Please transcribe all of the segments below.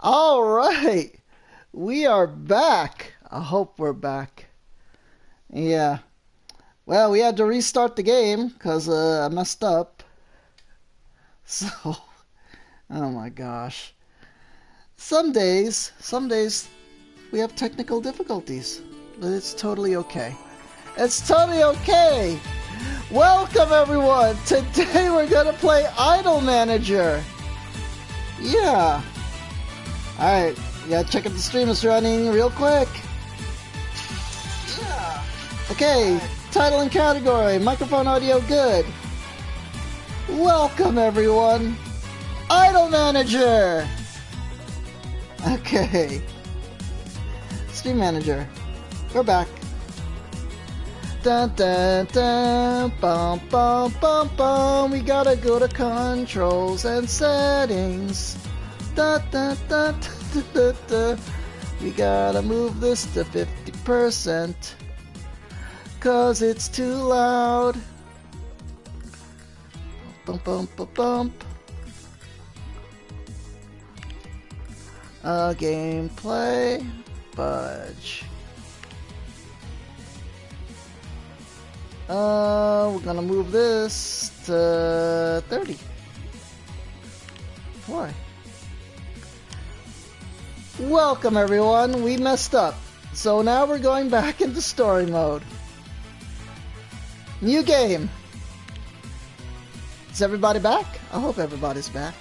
All right. We are back. I hope we're back. Yeah. Well, we had to restart the game because I messed up. So, oh my gosh. Some days we have technical difficulties, but it's totally okay. It's totally okay. Welcome everyone. Today we're going to play Idol Manager. Yeah. All right. You gotta check if the stream is running real quick. Yeah. Okay. Title and category. Microphone audio good. Welcome everyone. Idol Manager. Okay. Stream Manager. We're back. Dun dun dun. Bum bum bum bum. We gotta go to controls and settings. Da da da da da da. We gotta move this to 50%. Cause it's too loud. Bump bump bump bump. Gameplay. Budge. We're gonna move this to 30. Why? Welcome everyone, we messed up. So now we're going back into story mode. New game. Is everybody back? I hope everybody's back.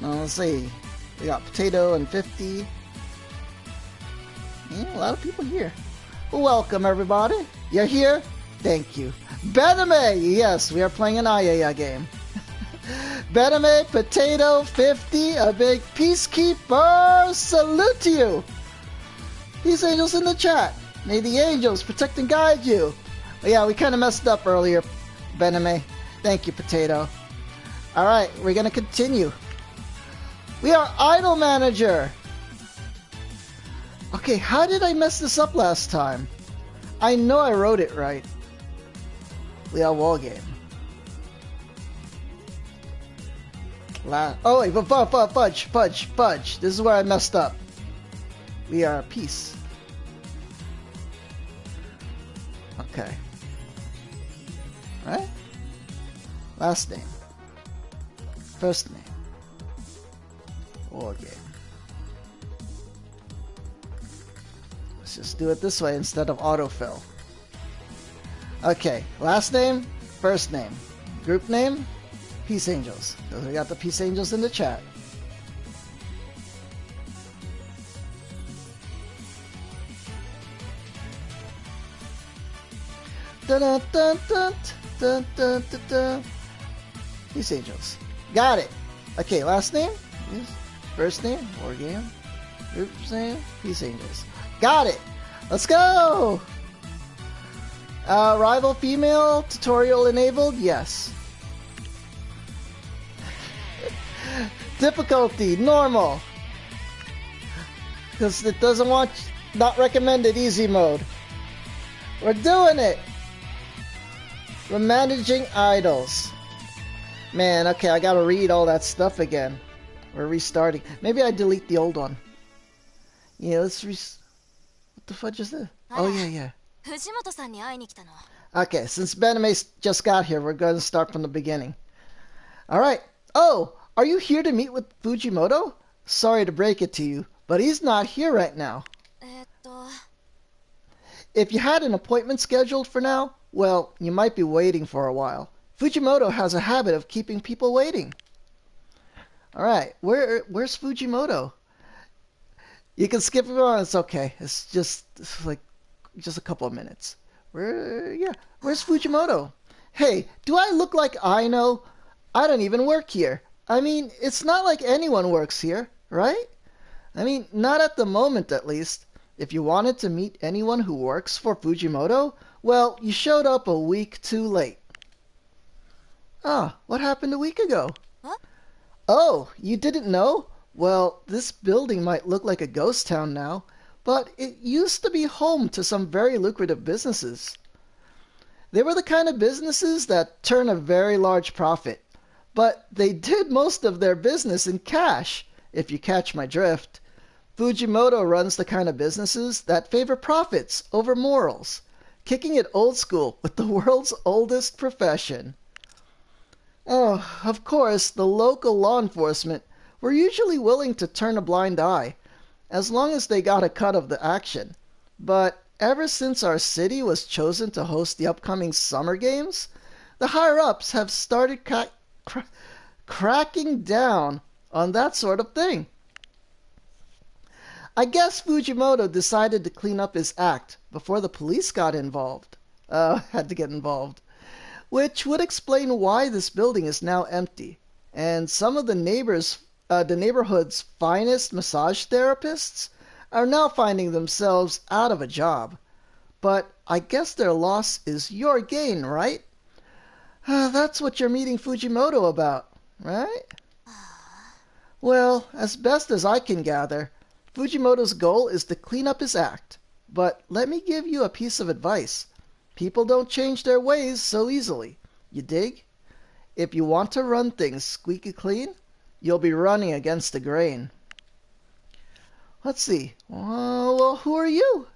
Now let's see. We got Potato and 50. Yeah, a lot of people here. Welcome everybody. You're here? Thank you. Bename! Yes, we are playing an Ayaya game. Bename, Potato, 50, a big peacekeeper, salute to you. Peace angels in the chat. May the angels protect and guide you. Oh, yeah, we kind of messed up earlier, Bename. Thank you, Potato. Alright, we're going to continue. We are Idol Manager. Okay, how did I mess this up last time? I know I wrote it right. We are War Game. Oh wait, fudge. This is where I messed up. We are peace. Okay. Right? Last name. First name. War Game. Let's just do it this way instead of autofill. Okay, last name, first name. Group name, Peace Angels. Because we got the Peace Angels in the chat. Dun dun dun dun dun dun dun dun. Peace Angels. Got it. Okay, last name, first name, War Game. Group name, Peace Angels. Got it. Let's go. Rival female, tutorial enabled, yes. Difficulty, normal. Because it doesn't want, not recommended easy mode. We're doing it. We're managing idols. Man, okay, I gotta read all that stuff again. We're restarting. Maybe I delete the old one. Yeah, let's what the fudge is this? Oh, yeah. Okay, since Bename just got here, we're going to start from the beginning. Alright. Oh, are you here to meet with Fujimoto? Sorry to break it to you, but he's not here right now. If you had an appointment scheduled for now, well, you might be waiting for a while. Fujimoto has a habit of keeping people waiting. Alright, where's Fujimoto? You can skip it on, it's okay. It's like just a couple of minutes. Where's Fujimoto? Hey, do I look like I know? I don't even work here. I mean, it's not like anyone works here, right? I mean, not at the moment at least. If you wanted to meet anyone who works for Fujimoto, well, you showed up a week too late. Ah, what happened a week ago? Huh? Oh, you didn't know? Well, this building might look like a ghost town now, but it used to be home to some very lucrative businesses. They were the kind of businesses that turn a very large profit, but they did most of their business in cash, if you catch my drift. Fujimoto runs the kind of businesses that favor profits over morals, kicking it old school with the world's oldest profession. Oh, of course, the local law enforcement were usually willing to turn a blind eye, as long as they got a cut of the action. But ever since our city was chosen to host the upcoming Summer Games, the higher-ups have started cracking down on that sort of thing. I guess Fujimoto decided to clean up his act before the police got involved. Had to get involved. Which would explain why this building is now empty, and some of the neighborhood's finest massage therapists are now finding themselves out of a job. But I guess their loss is your gain, right? That's what you're meeting Fujimoto about, right? Well, as best as I can gather, Fujimoto's goal is to clean up his act. But let me give you a piece of advice. People don't change their ways so easily. You dig? If you want to run things squeaky clean, you'll be running against the grain. Let's see. Well, who are you?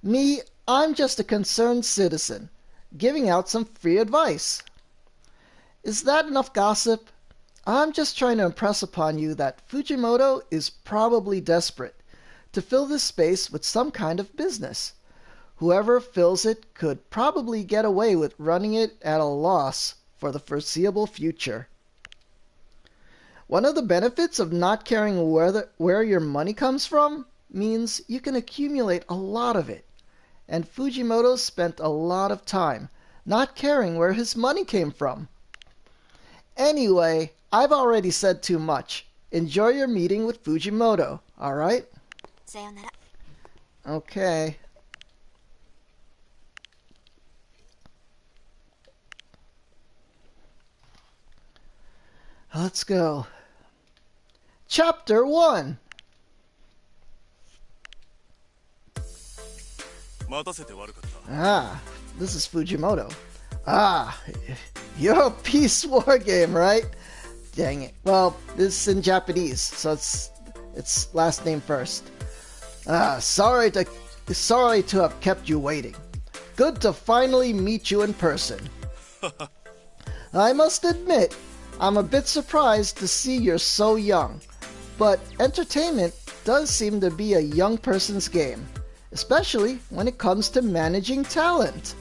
Me, I'm just a concerned citizen, giving out some free advice. Is that enough gossip? I'm just trying to impress upon you that Fujimoto is probably desperate to fill this space with some kind of business. Whoever fills it could probably get away with running it at a loss for the foreseeable future. One of the benefits of not caring where your money comes from means you can accumulate a lot of it. And Fujimoto spent a lot of time not caring where his money came from. Anyway, I've already said too much. Enjoy your meeting with Fujimoto, alright? Sayonara. Okay. Let's go. Chapter 1. This is Fujimoto. You're a peace war game, right? Dang it. Well, this is in Japanese, so it's last name first. Sorry to have kept you waiting. Good to finally meet you in person. I must admit, I'm a bit surprised to see you're so young, but entertainment does seem to be a young person's game, especially when it comes to managing talent.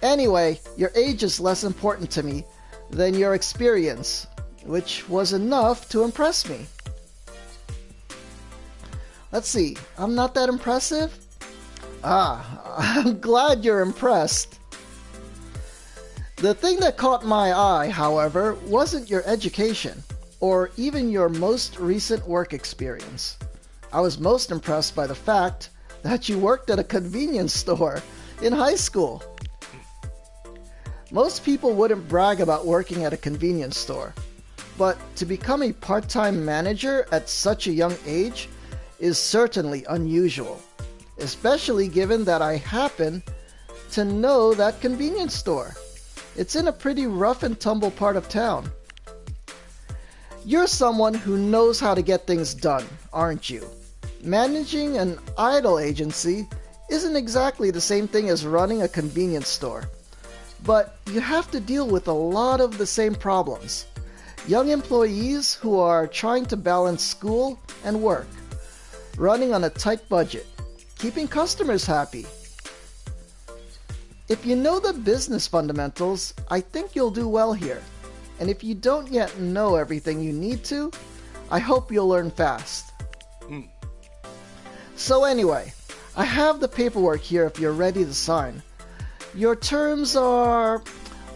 Anyway, your age is less important to me than your experience, which was enough to impress me. Let's see, I'm not that impressive? I'm glad you're impressed. The thing that caught my eye, however, wasn't your education, or even your most recent work experience. I was most impressed by the fact that you worked at a convenience store in high school. Most people wouldn't brag about working at a convenience store, but to become a part-time manager at such a young age is certainly unusual, especially given that I happen to know that convenience store. It's in a pretty rough and tumble part of town. You're someone who knows how to get things done, aren't you? Managing an idle agency isn't exactly the same thing as running a convenience store, but you have to deal with a lot of the same problems. Young employees who are trying to balance school and work, running on a tight budget, keeping customers happy. If you know the business fundamentals, I think you'll do well here. And if you don't yet know everything you need to, I hope you'll learn fast. So anyway, I have the paperwork here if you're ready to sign. Your terms are,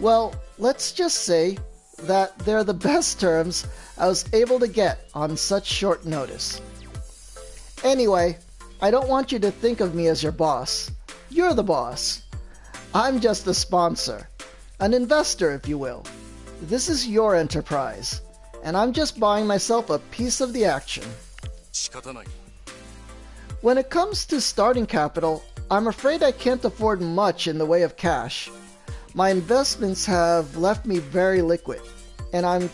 well, let's just say that they're the best terms I was able to get on such short notice. Anyway, I don't want you to think of me as your boss. You're the boss. I'm just a sponsor, an investor, if you will. This is your enterprise, and I'm just buying myself a piece of the action. When it comes to starting capital, I'm afraid I can't afford much in the way of cash. My investments have left me very liquid, and I'm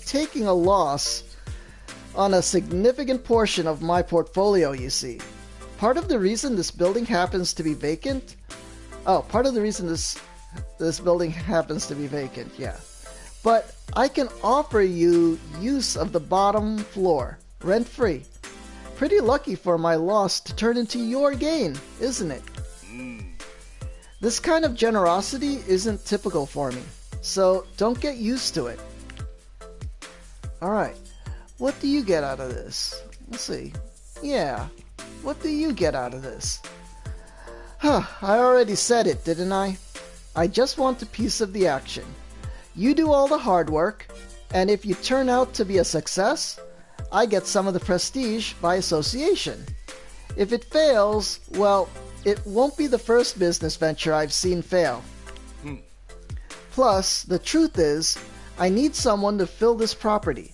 taking a loss on a significant portion of my portfolio, you see. Part of the reason this building happens to be vacant... part of the reason this building happens to be vacant, yeah. But I can offer you use of the bottom floor, rent-free. Pretty lucky for my loss to turn into your gain, isn't it? This kind of generosity isn't typical for me, so don't get used to it. Alright, what do you get out of this? Let's see. Yeah, what do you get out of this? I already said it, didn't I? I just want a piece of the action. You do all the hard work, and if you turn out to be a success, I get some of the prestige by association. If it fails, well, it won't be the first business venture I've seen fail. Plus, the truth is, I need someone to fill this property.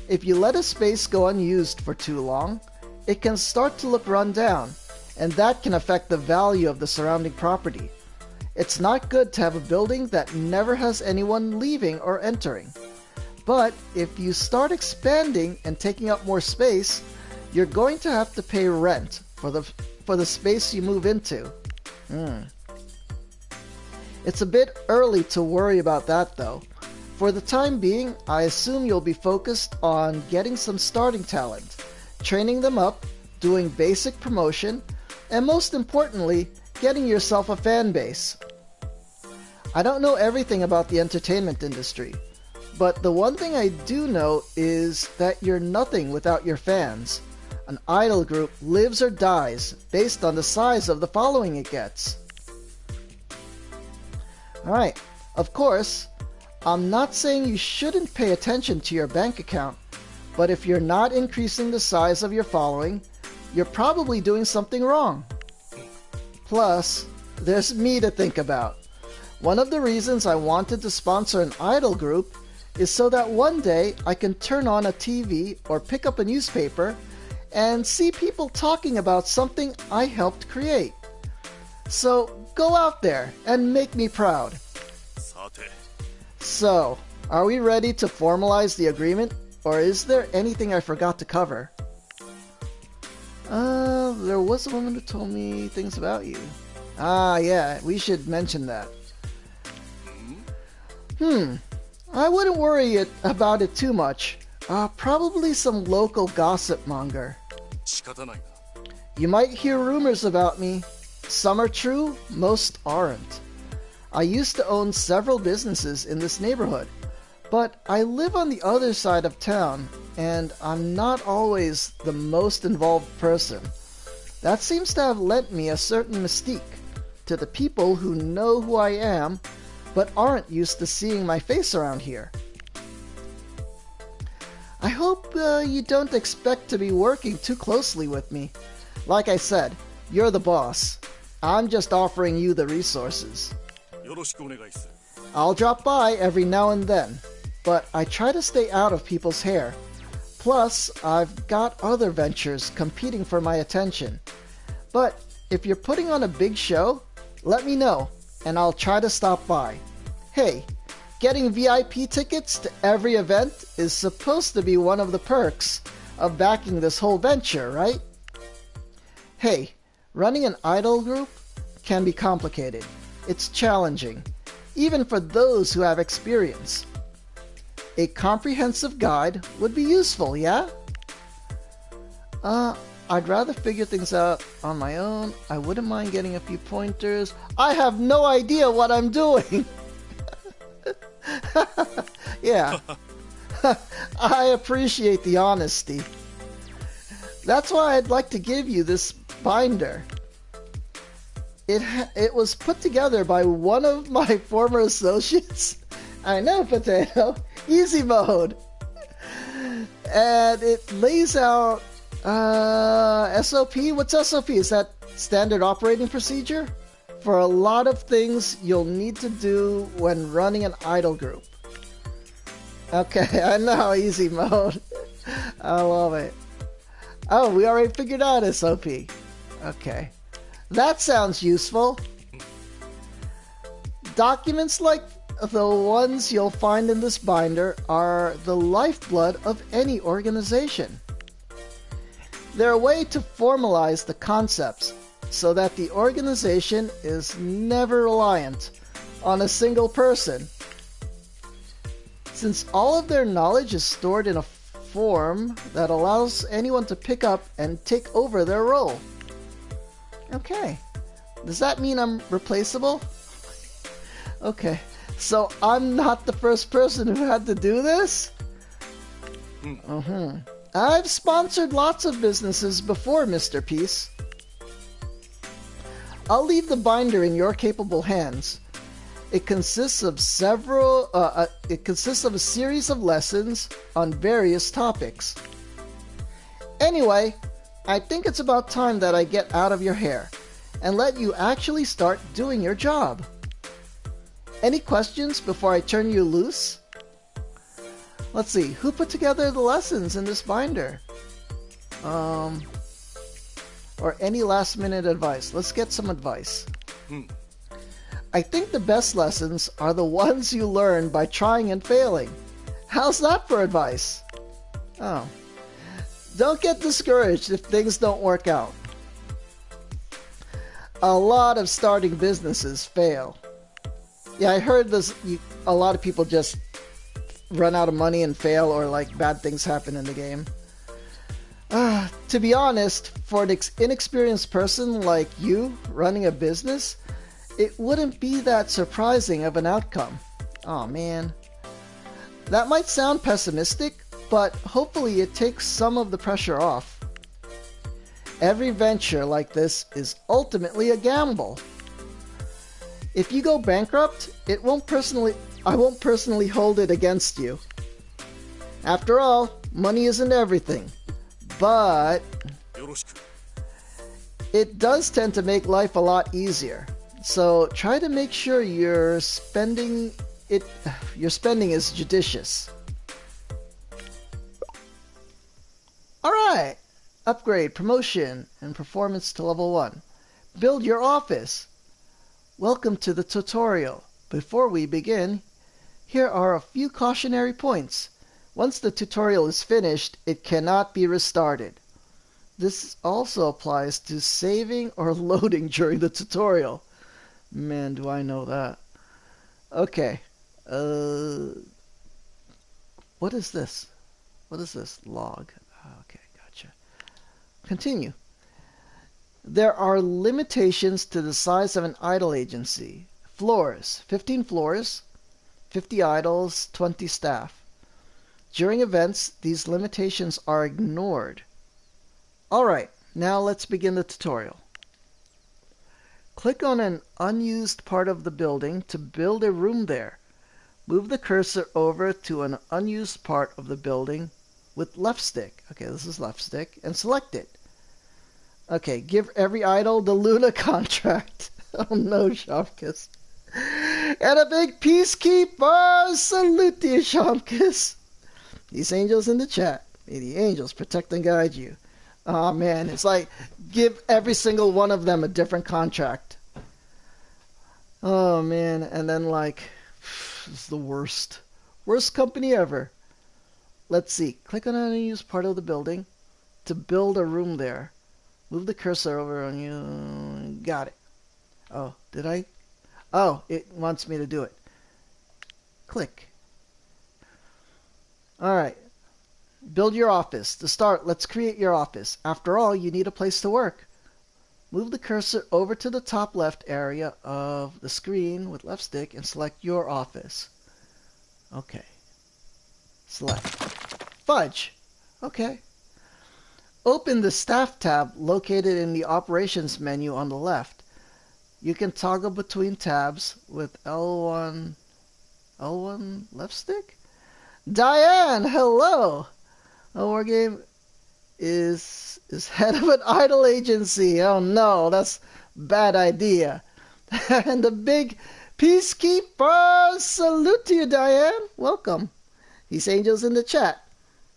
If you let a space go unused for too long, it can start to look run down, and that can affect the value of the surrounding property. It's not good to have a building that never has anyone leaving or entering. But if you start expanding and taking up more space, you're going to have to pay rent for the space you move into. It's a bit early to worry about that though. For the time being, I assume you'll be focused on getting some starting talent, training them up, doing basic promotion, and most importantly, getting yourself a fan base. I don't know everything about the entertainment industry, but the one thing I do know is that you're nothing without your fans. An idol group lives or dies based on the size of the following it gets. Alright, of course, I'm not saying you shouldn't pay attention to your bank account, but if you're not increasing the size of your following, you're probably doing something wrong. Plus, there's me to think about. One of the reasons I wanted to sponsor an idol group is so that one day I can turn on a TV or pick up a newspaper and see people talking about something I helped create. So go out there and make me proud. So, are we ready to formalize the agreement, or is there anything I forgot to cover? There was a woman who told me things about you. Yeah, we should mention that. I wouldn't worry about it too much. Probably some local gossip monger. You might hear rumors about me. Some are true, most aren't. I used to own several businesses in this neighborhood, but I live on the other side of town, and I'm not always the most involved person. That seems to have lent me a certain mystique to the people who know who I am, but aren't used to seeing my face around here. I hope you don't expect to be working too closely with me. Like I said, you're the boss. I'm just offering you the resources. I'll drop by every now and then, but I try to stay out of people's hair. Plus, I've got other ventures competing for my attention. But if you're putting on a big show, let me know, and I'll try to stop by. Hey, getting VIP tickets to every event is supposed to be one of the perks of backing this whole venture, right? Hey, running an idol group can be complicated. It's challenging, even for those who have experience. A comprehensive guide would be useful, yeah? I'd rather figure things out on my own. I wouldn't mind getting a few pointers. I have no idea what I'm doing! Yeah. I appreciate the honesty. That's why I'd like to give you this binder. It was put together by one of my former associates. I know, Potato. Easy mode. And it lays out SOP. What's SOP? Is that standard operating procedure? For a lot of things you'll need to do when running an idol group. Okay, I know, easy mode. I love it. Oh, we already figured out SOP. Okay. That sounds useful. Documents like the ones you'll find in this binder are the lifeblood of any organization. They're a way to formalize the concepts so that the organization is never reliant on a single person. Since all of their knowledge is stored in a form that allows anyone to pick up and take over their role. Okay. Does that mean I'm replaceable? Okay. So I'm not the first person who had to do this? I've sponsored lots of businesses before, Mr. Peace. I'll leave the binder in your capable hands. It consists of a series of lessons on various topics. Anyway, I think it's about time that I get out of your hair and let you actually start doing your job. Any questions before I turn you loose? Let's see, who put together the lessons in this binder? Or any last minute advice? Let's get some advice. I think the best lessons are the ones you learn by trying and failing. How's that for advice? Oh. Don't get discouraged if things don't work out. A lot of starting businesses fail. Yeah, I heard this. A lot of people just run out of money and fail, or like bad things happen in the game. To be honest, for an inexperienced person like you running a business, it wouldn't be that surprising of an outcome. Aw, man. That might sound pessimistic, but hopefully it takes some of the pressure off. Every venture like this is ultimately a gamble. If you go bankrupt, I won't personally hold it against you. After all, money isn't everything, but it does tend to make life a lot easier. So try to make sure your spending is judicious. Alright, upgrade, promotion, and performance to level 1. Build your office. Welcome to the tutorial. Before we begin, here are a few cautionary points. Once the tutorial is finished, it cannot be restarted. This also applies to saving or loading during the tutorial. Man, do I know that. Okay. What is this? What is this? Log. Okay, gotcha. Continue. There are limitations to the size of an idle agency. Floors. 15 floors, 50 idols, 20 staff. During events, these limitations are ignored. Alright, now let's begin the tutorial. Click on an unused part of the building to build a room there. Move the cursor over to an unused part of the building with left stick. Okay, this is left stick, and select it. Okay, give every idol the Luna contract. Oh no, Shopkiss. And a big peacekeeper! Salute you, Shopkiss. These angels in the chat. May the angels protect and guide you. Oh man, it's like give every single one of them a different contract. Oh man, and then like it's the worst company ever. Let's see. Click on an unused part of the building to build a room there. Move the cursor over on you. Got it. Oh, did I? Oh, it wants me to do it. Click. Alright. Build your office. To start, let's create your office. After all, you need a place to work. Move the cursor over to the top left area of the screen with left stick and select your office. Okay. Select. Fudge. Okay. Open the Staff tab located in the Operations menu on the left. You can toggle between tabs with L1 left stick? Diane, hello! Our game is head of an idol agency. Oh no, that's bad idea. And a big peacekeeper. Salute to you, Diane. Welcome. These angels in the chat.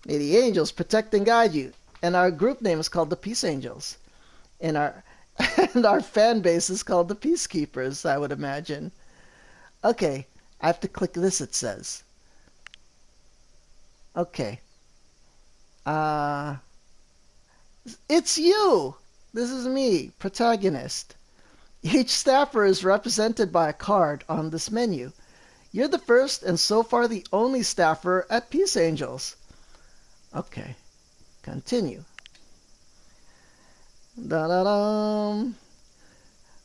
May the angels protect and guide you. And our group name is called the Peace Angels. And our fan base is called the Peacekeepers, I would imagine. Okay, I have to click this, it says. Okay. It's you! This is me, protagonist. Each staffer is represented by a card on this menu. You're the first and so far the only staffer at Peace Angels. Okay. Continue. Da-da-dum.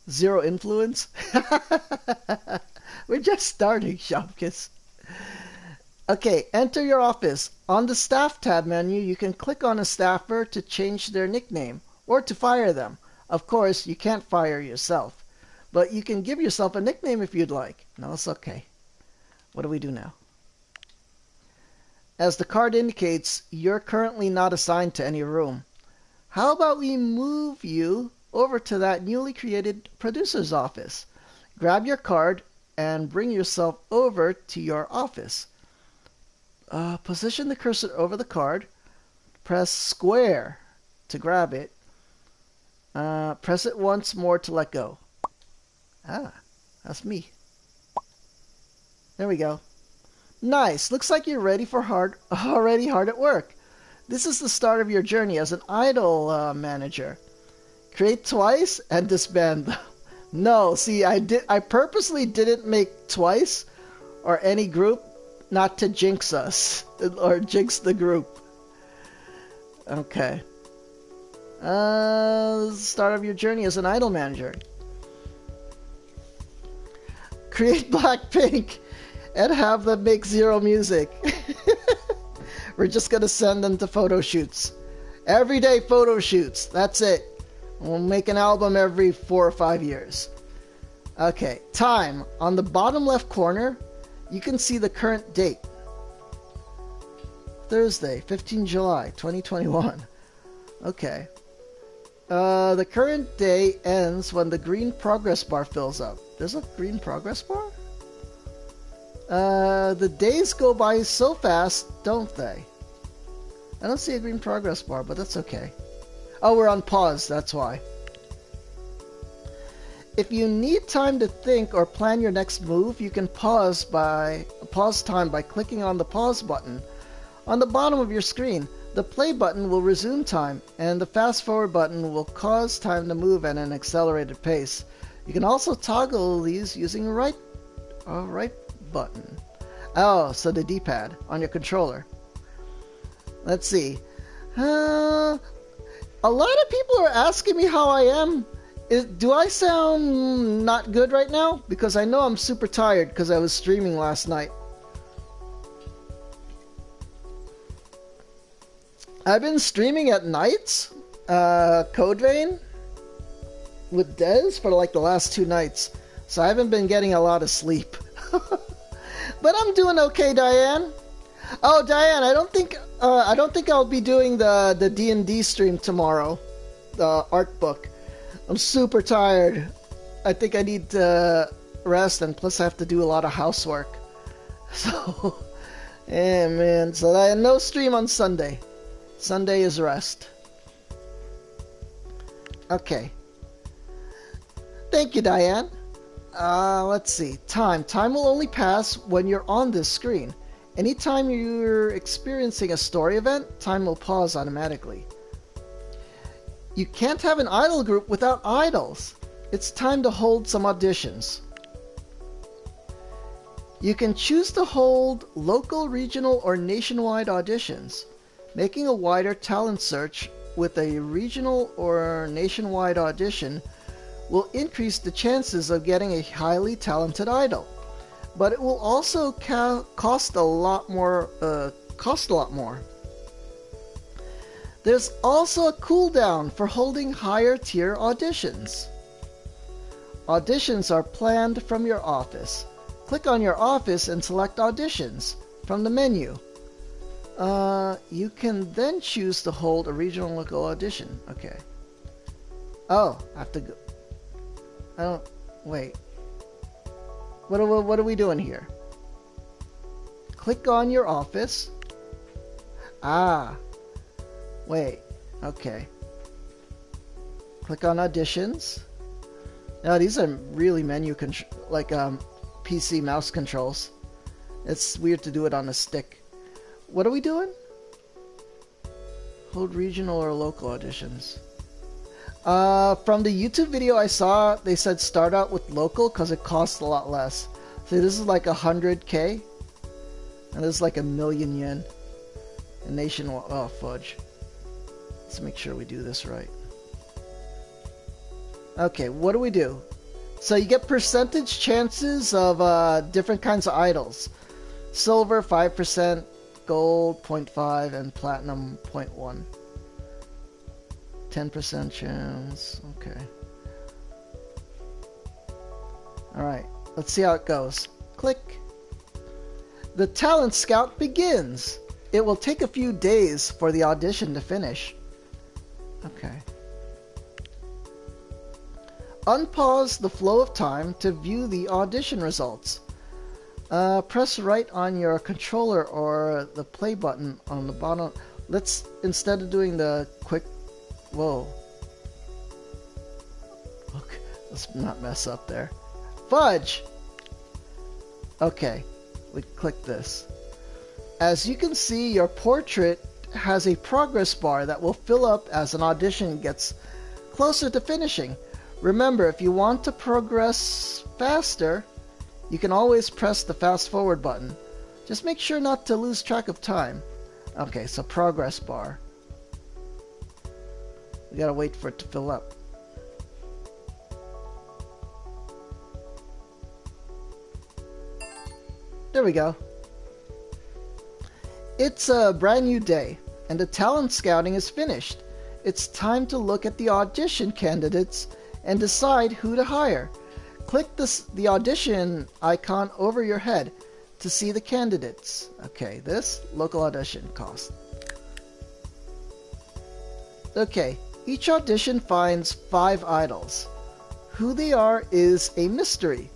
Zero influence. We're just starting, Shopkiss. Okay, enter your office. On the Staff tab menu, you can click on a staffer to change their nickname or to fire them. Of course, you can't fire yourself, but you can give yourself a nickname if you'd like. No, it's okay. What do we do now? As the card indicates, you're currently not assigned to any room. How about we move you over to that newly created producer's office? Grab your card and bring yourself over to your office. Position the cursor over the card. Press square to grab it. Press it once more to let go. Ah, that's me. There we go. Nice. Looks like you're ready for already hard at work. This is the start of your journey as an idol manager. Create twice and disband. No, see, I purposely didn't make twice or any group not to jinx us or jinx the group. Okay. Start of your journey as an idol manager. Create Blackpink and have them make Zero music. We're just gonna send them to photo shoots. Everyday photo shoots. That's it. We'll make an album every 4 or 5 years. Okay, time. On the bottom left corner, you can see the current date. Thursday, 15 July, 2021. Okay. The current day ends when the green progress bar fills up. There's a green progress bar? The days go by so fast, don't they? I don't see a green progress bar, but that's okay. Oh, we're on pause, that's why. If you need time to think or plan your next move, you can pause time by clicking on the pause button. On the bottom of your screen, the play button will resume time, and the fast forward button will cause time to move at an accelerated pace. You can also toggle these using the right button. Oh, so the D-pad on your controller. Let's see. A lot of people are asking me how I am. Do I sound not good right now? Because I know I'm super tired because I was streaming last night. I've been streaming at nights, Code Vein, with Dez for like the last 2 nights. So I haven't been getting a lot of sleep. But I'm doing okay, Diane. Oh, Diane, I don't think I'll be doing the D&D stream tomorrow. The art book. I'm super tired. I think I need to rest, and plus I have to do a lot of housework. So, yeah, man. So I no stream on Sunday. Sunday is rest. Okay. Thank you, Diane. Let's see. Time. Time will only pass when you're on this screen. Anytime you're experiencing a story event, time will pause automatically. You can't have an idol group without idols. It's time to hold some auditions. You can choose to hold local, regional, or nationwide auditions. Making a wider talent search with a regional or nationwide audition will increase the chances of getting a highly talented idol, but it will also cost a lot more. There's also a cooldown for holding higher tier auditions. Auditions are planned from your office. Click on your office and select auditions from the menu. You can then choose to hold a regional local audition. Okay. Oh, I have to go. I don't. Wait. What are we doing here? Click on your office. Ah. Wait. Okay. Click on auditions. Now these are really menu PC mouse controls. It's weird to do it on a stick. What are we doing? Hold regional or local auditions. From the YouTube video I saw, they said start out with local because it costs a lot less. So this is like 100k, and this is like 1,000,000 yen. And nationwide, oh fudge. Let's make sure we do this right. Okay, what do we do? So you get percentage chances of different kinds of idols. Silver 5%, gold 0.5, and platinum 0.1. 10% chance. Okay. Alright, let's see how it goes. Click. The talent scout begins. It will take a few days for the audition to finish. Okay. Unpause the flow of time to view the audition results. Press right on your controller or the play button on the bottom. Let's, instead of doing the quick... Whoa. Look, let's not mess up there. Fudge! Okay, we click this. As you can see, your portrait has a progress bar that will fill up as an audition gets closer to finishing. Remember, if you want to progress faster, you can always press the fast forward button. Just make sure not to lose track of time. Okay, so progress bar. We gotta wait for it to fill up. There we go. It's a brand new day, and the talent scouting is finished. It's time to look at the audition candidates and decide who to hire. Click the audition icon over your head to see the candidates. Okay, this local audition cost. Okay, each audition finds 5 idols. Who they are is a mystery.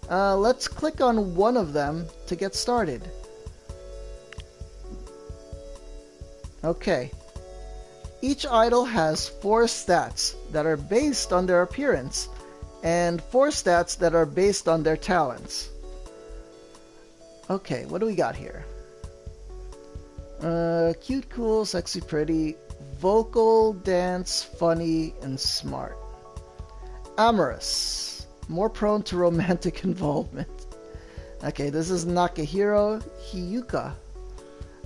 Let's click on one of them to get started. Okay. Each idol has 4 stats that are based on their appearance and 4 stats that are based on their talents. Okay, what do we got here? Cute, cool, sexy, pretty, vocal, dance, funny, and smart. Amorous, more prone to romantic involvement. Okay, this is Nakahiro Hiyuka.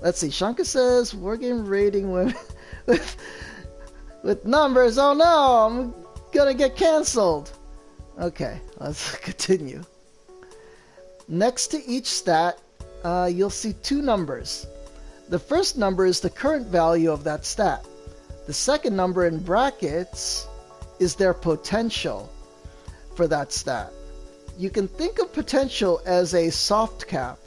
Let's see, Shanka says, wargame rating women with numbers. Oh no, I'm gonna get cancelled. Okay, let's continue. Next to each stat, you'll see 2 numbers. The first number is the current value of that stat. The second number in brackets is their potential for that stat. You can think of potential as a soft cap.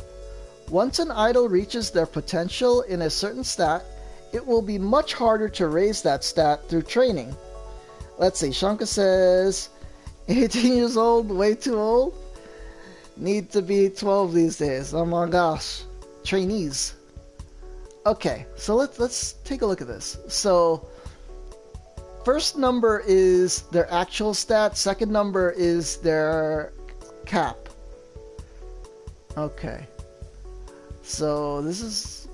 Once an idol reaches their potential in a certain stat, it will be much harder to raise that stat through training. Let's see, Shanka says, 18 years old, way too old? Need to be 12 these days. Oh my gosh. Trainees. Okay, so let's take a look at this. So, first number is their actual stat, second number is their cap. Okay. So this is,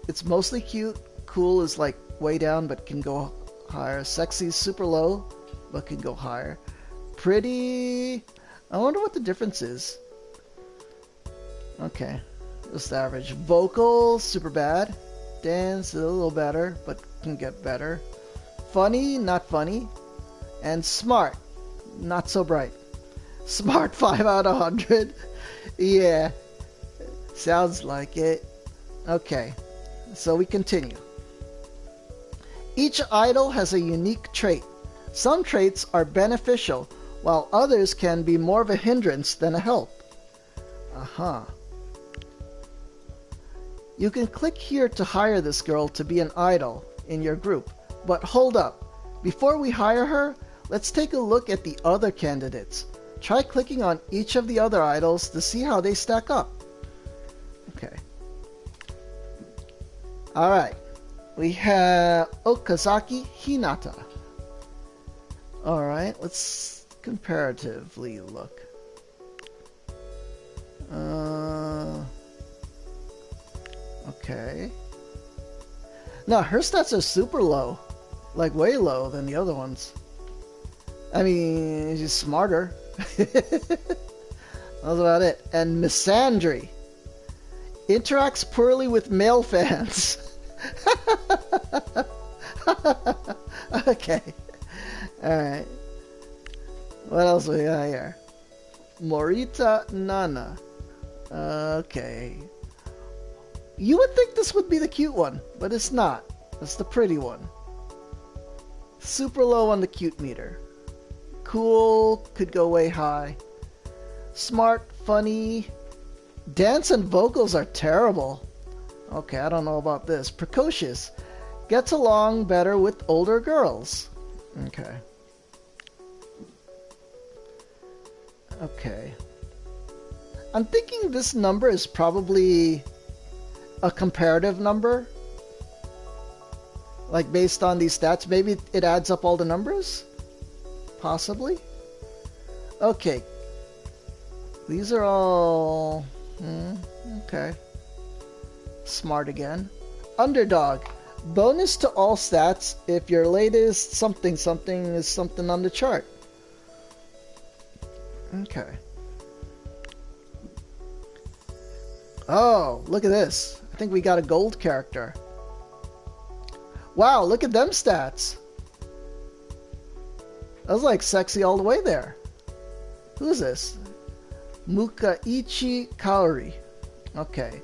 it's mostly cute. Cool is like way down but can go higher. Sexy is super low but can go higher. Pretty, I wonder what the difference is. Okay, just average. Vocal, super bad. Dance, a little better but can get better. Funny, not funny. And smart, not so bright. Smart, 5 out of 100. Yeah. Sounds like it. Okay, so we continue. Each idol has a unique trait. Some traits are beneficial, while others can be more of a hindrance than a help. You can click here to hire this girl to be an idol in your group. But hold up. Before we hire her, let's take a look at the other candidates. Try clicking on each of the other idols to see how they stack up. Okay. Alright. We have Okazaki Hinata. Alright, let's comparatively look. Uh, okay. No, her stats are super low. Like, way low than the other ones. I mean, she's smarter. That's about it. And Misandry interacts poorly with male fans. Okay. Alright. What else we got here? Morita Nana. Okay. You would think this would be the cute one, but it's not. It's the pretty one. Super low on the cute meter. Cool, could go way high. Smart, funny. Dance and vocals are terrible. Okay, I don't know about this. Precocious. Gets along better with older girls. Okay. Okay. I'm thinking this number is probably a comparative number. Like based on these stats, maybe it adds up all the numbers? Possibly? Okay. These are all... okay. Smart again. Underdog. Bonus to all stats if your latest something something is something on the chart. Okay. Oh, look at this. I think we got a gold character. Wow, look at them stats. That was like sexy all the way there. Who is this? Mukaichi Kaori. Okay.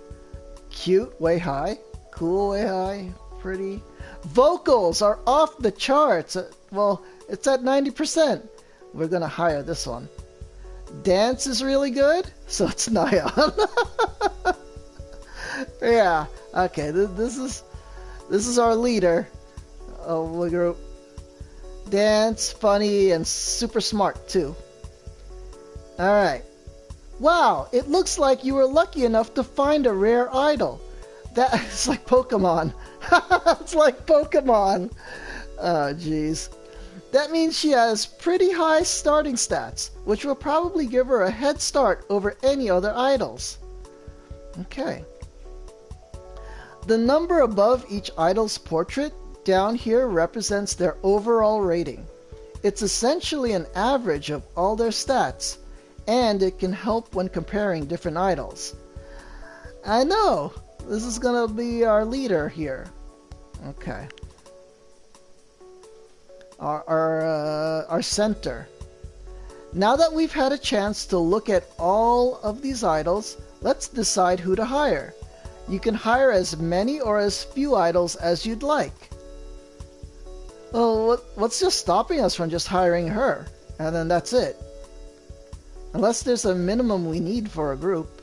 Cute, way high. Cool, way high. Pretty. Vocals are off the charts. Well, it's at 90%. We're gonna hire this one. Dance is really good, so it's Nyan. Yeah. Okay. This is our leader of the group. Dance, funny, and super smart too. All right. Wow, it looks like you were lucky enough to find a rare idol. It's like Pokemon. It's like Pokemon. Oh, jeez. That means she has pretty high starting stats, which will probably give her a head start over any other idols. Okay. The number above each idol's portrait down here represents their overall rating. It's essentially an average of all their stats, and it can help when comparing different idols. I know! This is gonna be our leader here. Okay. Our center. Now that we've had a chance to look at all of these idols, let's decide who to hire. You can hire as many or as few idols as you'd like. Well, what's just stopping us from just hiring her? And then that's it. Unless there's a minimum we need for a group.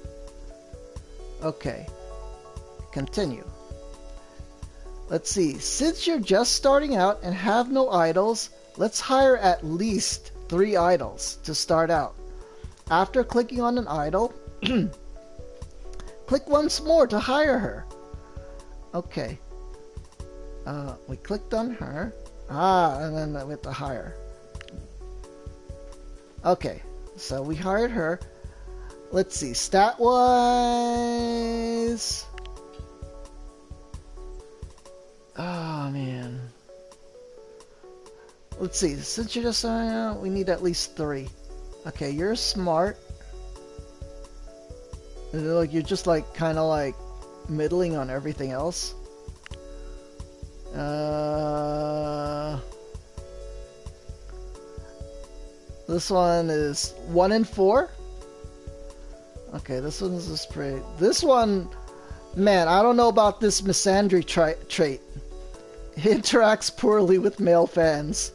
Okay. Continue. Let's see. Since you're just starting out and have no idols, let's hire at least 3 idols to start out. After clicking on an idol, click once more to hire her. Okay. We clicked on her. And then we have to hire. Okay. So we hired her. Let's see. Stat-wise... Oh, man. Let's see. Since you're just starting out, we need at least 3. Okay, you're smart. Like you're just like kind of like middling on everything else. This one is 1 in 4. Okay, this one is just pretty. This one, man, I don't know about this misandry trait. He interacts poorly with male fans.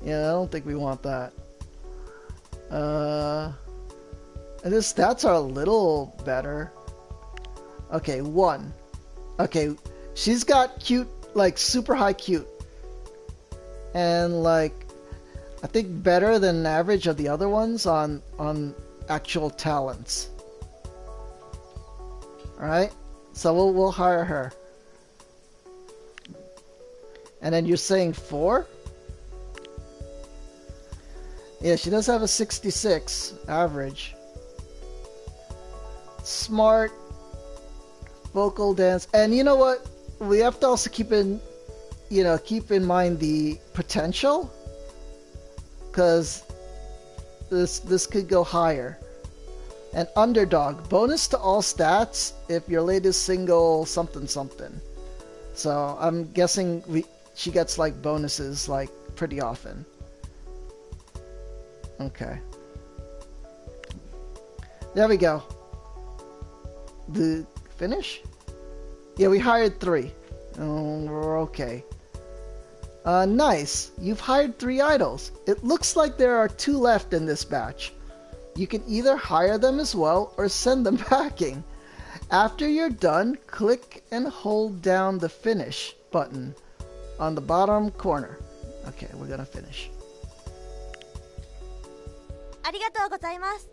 Yeah, I don't think we want that. And his stats are a little better. Okay, 1. Okay, she's got cute, like super high cute. And like, I think better than average of the other ones on actual talents. Alright, so we'll hire her. And then you're saying 4? Yeah, she does have a 66 average. smart vocal dance. And you know what? We have to also keep in mind the potential, because this could go higher. And underdog, bonus to all stats if your latest single something something. So I'm guessing she gets like bonuses like pretty often. Okay. There we go. The finish? Yeah, we hired 3. We're okay. Nice. You've hired 3 idols. It looks like there are 2 left in this batch. You can either hire them as well or send them packing. After you're done, click and hold down the finish button on the bottom corner. Okay, we're gonna finish. ありがとうございます。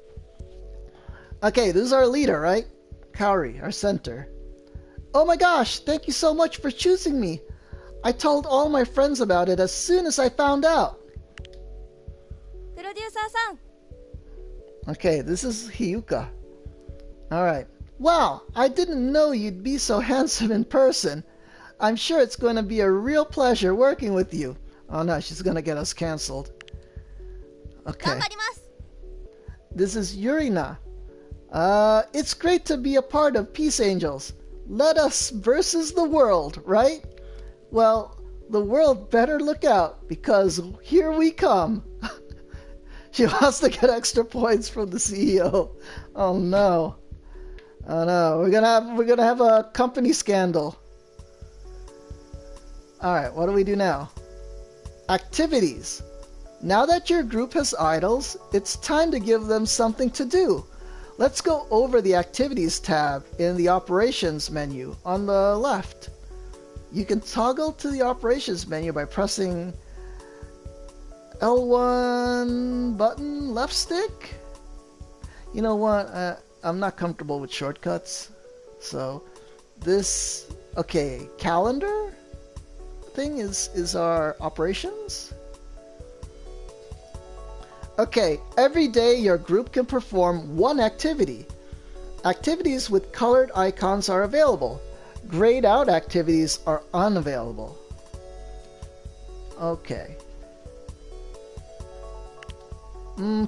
Okay, this is our leader, right? Kaori, our center. Oh my gosh, thank you so much for choosing me. I told all my friends about it as soon as I found out. プロデューサーさん。 Okay, this is Hyuka. Alright. Wow, I didn't know you'd be so handsome in person. I'm sure it's going to be a real pleasure working with you. Oh no, she's going to get us canceled. Okay. 頑張ります。 This is Yurina. It's great to be a part of Peace Angels. Let us versus the world, right? Well, the world better look out, because here we come. She wants to get extra points from the CEO. Oh no. Oh no. We're gonna have a company scandal. Alright, what do we do now? Activities. Now that your group has idols, it's time to give them something to do. Let's go over the Activities tab in the Operations menu on the left. You can toggle to the Operations menu by pressing L1 button, left stick? You know what? I'm not comfortable with shortcuts. So this, okay, calendar thing is our operations. Okay, every day your group can perform 1 activity. Activities with colored icons are available. Grayed out activities are unavailable. Okay.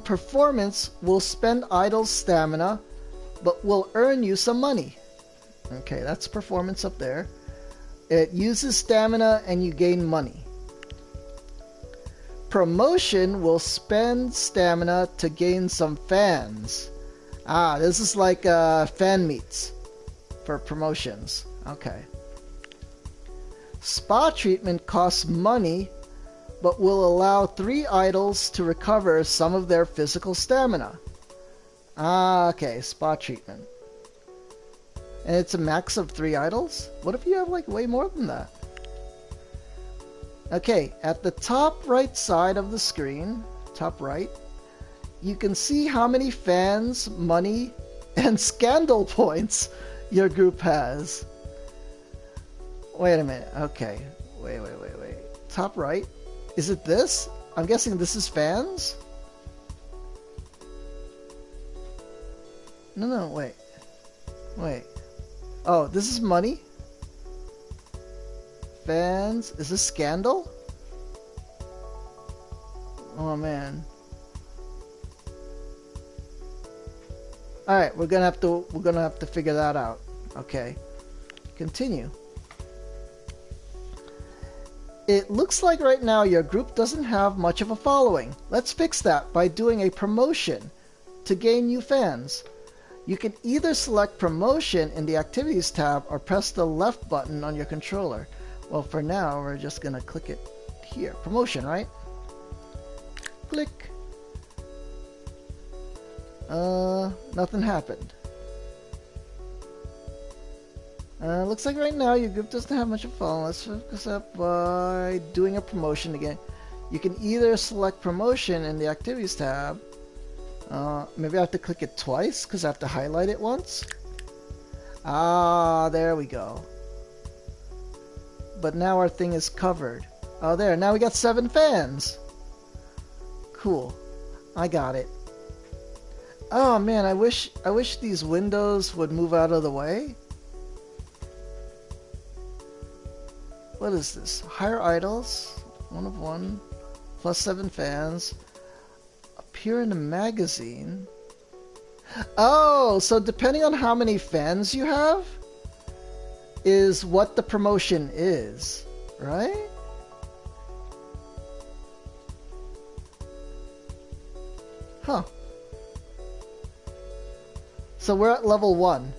Performance will spend idle stamina, but will earn you some money. Okay, that's performance up there. It uses stamina and you gain money. Promotion will spend stamina to gain some fans. Ah, this is like fan meets for promotions. Okay. Spa treatment costs money, but will allow 3 idols to recover some of their physical stamina. Ah, okay, spa treatment. And it's a max of 3 idols? What if you have like way more than that? Okay, at the top right side of the screen, top right, you can see how many fans, money, and scandal points your group has. Wait a minute, okay. Wait. Top right? Is it this? I'm guessing this is fans? No, wait. Oh, this is money? Fans? Is this scandal? Oh man. Alright, we're gonna have to figure that out. Okay. Continue. It looks like right now your group doesn't have much of a following. Let's fix that by doing a promotion to gain new fans. You can either select promotion in the Activities tab or press the left button on your controller. Well, for now, we're just gonna click it here. Promotion, right? Click. Nothing happened. Looks like right now your group doesn't have much of a following. Let's focus up by doing a promotion again. You can either select promotion in the Activities tab. Maybe I have to click it twice because I have to highlight it once. Ah, there we go. But now our thing is covered. Oh, there. Now we got 7 fans. Cool. I got it. Oh man, I wish these windows would move out of the way. What is this? Hire idols, 1 of 1, +7 fans. Appear in a magazine. Oh, so depending on how many fans you have is what the promotion is, right? Huh. So we're at level 1,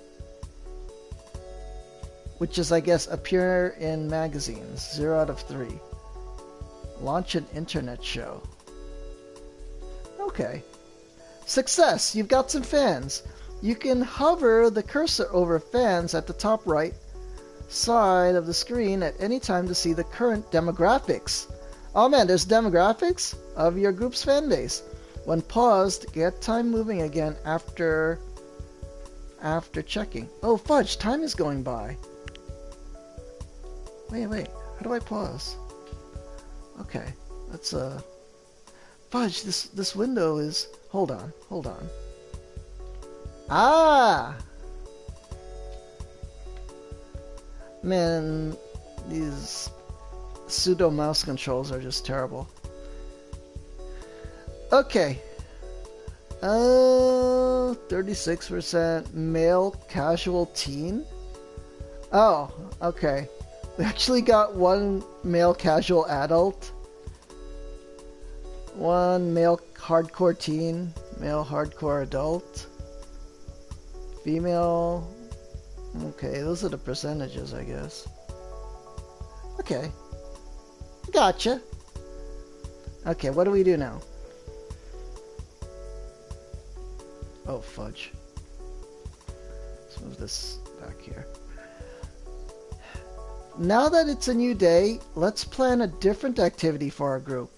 which is, I guess, appear in magazines. 0 out of 3. Launch an internet show. Okay. Success! You've got some fans. You can hover the cursor over fans at the top right side of the screen at any time to see the current demographics. Oh man, there's demographics of your group's fan base. When paused, get time moving again after checking. Oh fudge, time is going by. Wait, how do I pause? Okay, let's fudge, this window is, hold on. Ah! Man, these pseudo mouse controls are just terrible. Okay. 36% male casual teen. Oh, okay. We actually got 1 male casual adult, 1 male hardcore teen, male hardcore adult, female. Okay, those are the percentages, I guess. Okay. Gotcha. Okay, what do we do now? Oh, fudge. Let's move this back here. Now that it's a new day, let's plan a different activity for our group.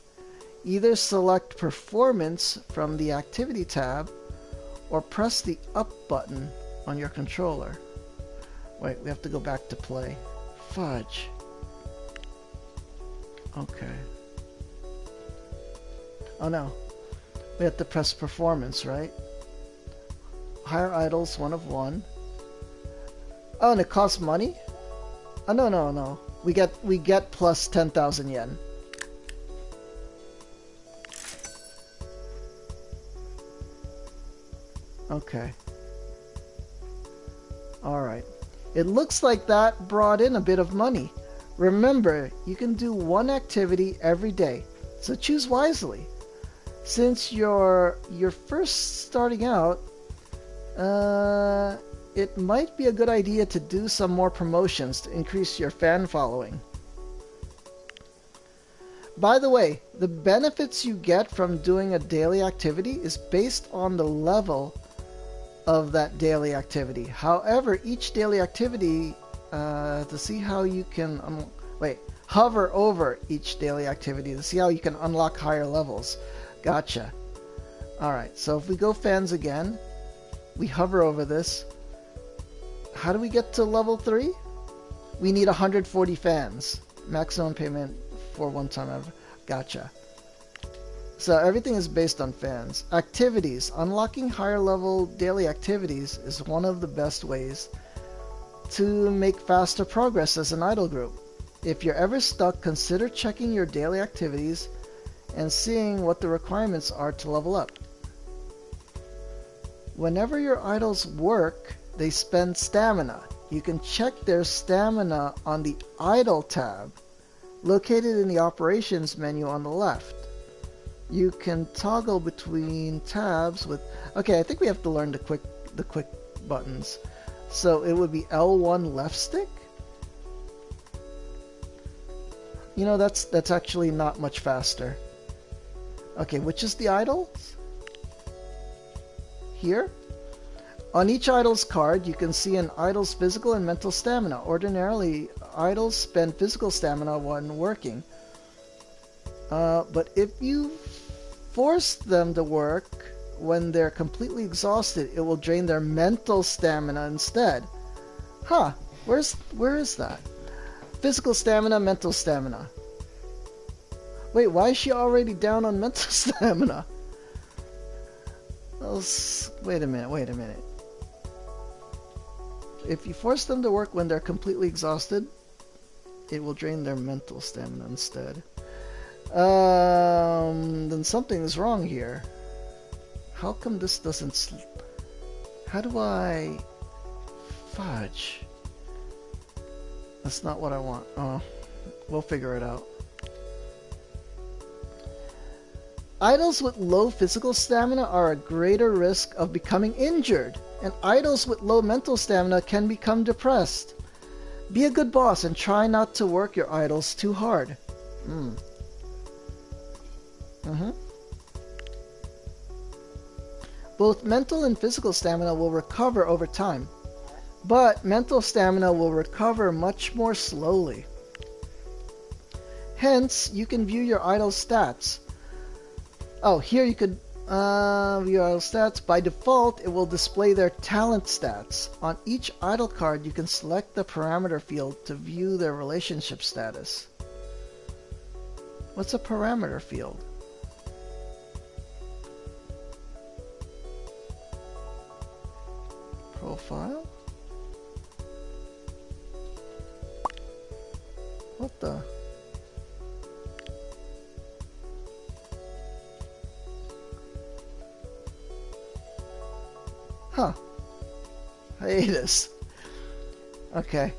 Either select Performance from the Activity tab, or press the up button on your controller. Wait, we have to go back to play. Fudge. Okay. Oh no. We have to press Performance, right? Hire idols, 1 of 1. Oh, and it costs money? Oh, no. We get plus 10,000 yen. Okay. Alright. It looks like that brought in a bit of money. Remember, you can do 1 activity every day, so choose wisely. Since you're first starting out, it might be a good idea to do some more promotions to increase your fan following. By the way, the benefits you get from doing a daily activity is based on the level of that daily activity. However, each daily activity, to see how you can hover over each daily activity to see how you can unlock higher levels. Gotcha. Alright, so if we go fans again, we hover over this. How do we get to level 3? We need 140 fans. Maximum payment for 1 time ever. Gotcha. So everything is based on fans. Activities. Unlocking higher level daily activities is one of the best ways to make faster progress as an idol group. If you're ever stuck, consider checking your daily activities and seeing what the requirements are to level up. Whenever your idols work, they spend stamina. You can check their stamina on the Idle tab, located in the Operations menu on the left. You can toggle between tabs with... Okay, I think we have to learn the quick buttons. So it would be L1 left stick? You know, that's actually not much faster. Okay, which is the idol? Here? On each idol's card, you can see an idol's physical and mental stamina. Ordinarily, idols spend physical stamina when working. But if you force them to work when they're completely exhausted, it will drain their mental stamina instead. Huh, where is that? Physical stamina, mental stamina. Wait, why is she already down on mental stamina? Wait a minute. If you force them to work when they're completely exhausted, it will drain their mental stamina instead. Then something is wrong here. How come this doesn't... How do I... Fudge. That's not what I want. Oh, we'll figure it out. Idols with low physical stamina are at greater risk of becoming injured, and idols with low mental stamina can become depressed. Be a good boss and try not to work your idols too hard. Both mental and physical stamina will recover over time, but mental stamina will recover much more slowly. Hence, you can view your idol's stats. Oh, here you could view your idol stats. By default, it will display their talent stats. On each idol card, you can select the parameter field to view their relationship status. What's a parameter field? Profile? What the? Huh. Hiatus. Okay.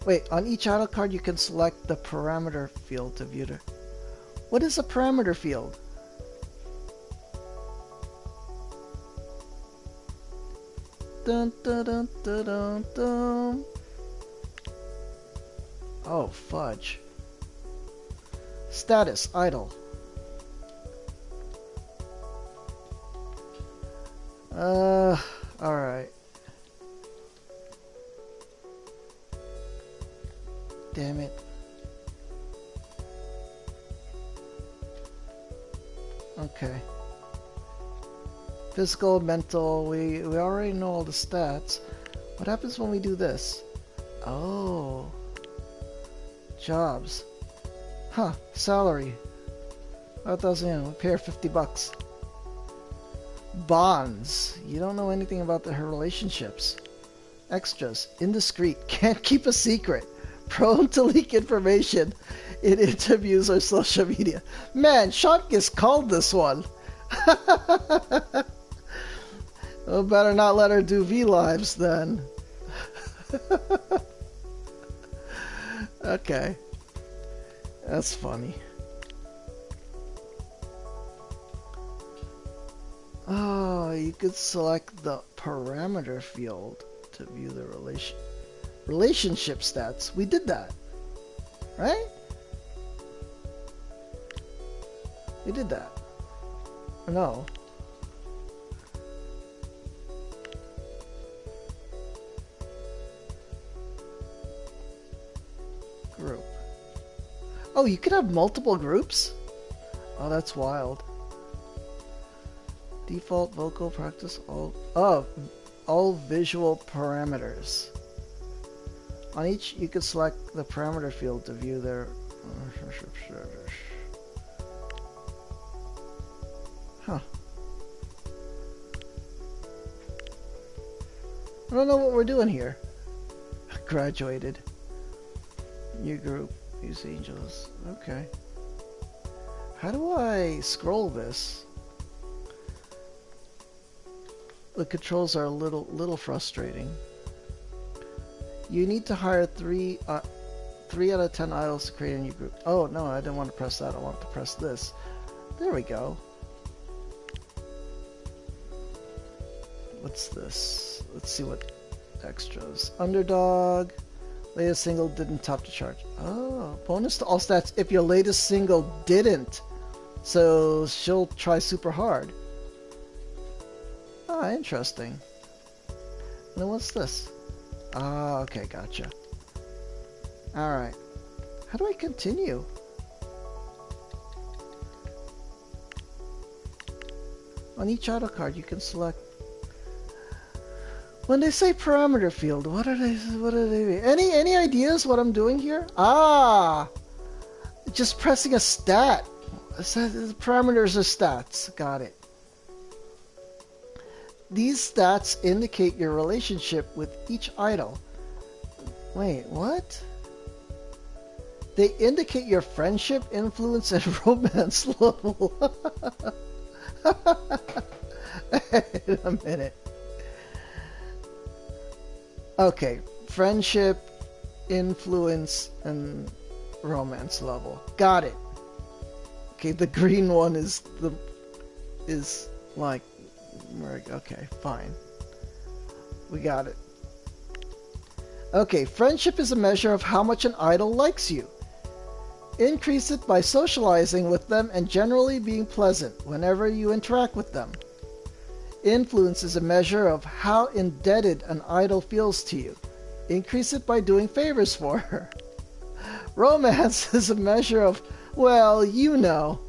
Wait, on each idol card you can select the parameter field to view it. What is a parameter field? Dun, dun, dun, dun, dun, dun. Oh, fudge. Status, idle. Alright. Damn it. Okay. Physical, mental, we already know all the stats. What happens when we do this? Oh. Jobs. Huh, salary. 5,000 yen, we pay her $50. Bonds. You don't know anything about her relationships. Extras. Indiscreet. Can't keep a secret. Prone to leak information in interviews or social media. Man, Shotgus called this one. Well, better not let her do V-Lives then. Okay. That's funny. Oh, you could select the parameter field to view the relationship stats. We did that, right? We did that. No. Group. Oh, you could have multiple groups? Oh, that's wild. Default vocal practice all visual parameters. On each, you can select the parameter field to view their... Huh. I don't know what we're doing here. Graduated. New group. Use angels. Okay. How do I scroll this? The controls are a little frustrating. You need to hire 3 out of 10 idols to create a new group. Oh no, I didn't want to press that. I want to press this. There we go. What's this? Let's see what extras. Underdog. Latest single didn't top the chart. Oh, bonus to all stats if your latest single didn't. So she'll try super hard. Ah, interesting. And then what's this? Ah, okay, gotcha. Alright. How do I continue? On each auto card you can select... When they say parameter field, what are they mean? Any ideas what I'm doing here? Ah! Just pressing a stat. The parameters are stats. Got it. These stats indicate your relationship with each idol. Wait, what? They indicate your friendship, influence, and romance level. Wait a minute. Okay, friendship, influence, and romance level. Got it. Okay, the green one is like, okay, fine. We got it. Okay, friendship is a measure of how much an idol likes you. Increase it by socializing with them and generally being pleasant whenever you interact with them. Influence is a measure of how indebted an idol feels to you. Increase it by doing favors for her. Romance is a measure of, well, you know.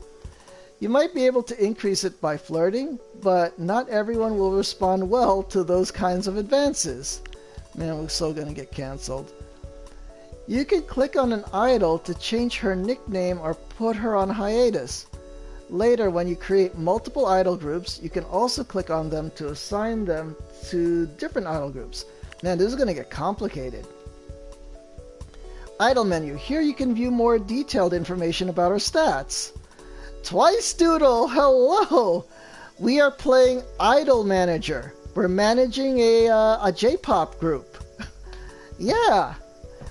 You might be able to increase it by flirting, but not everyone will respond well to those kinds of advances. Man, we're so gonna get canceled. You can click on an idol to change her nickname or put her on hiatus. Later, when you create multiple idol groups, you can also click on them to assign them to different idol groups. Man, this is gonna get complicated. Idol menu. Here you can view more detailed information about our stats. Twice Doodle, hello! We are playing Idol Manager. We're managing a J-pop group. Yeah!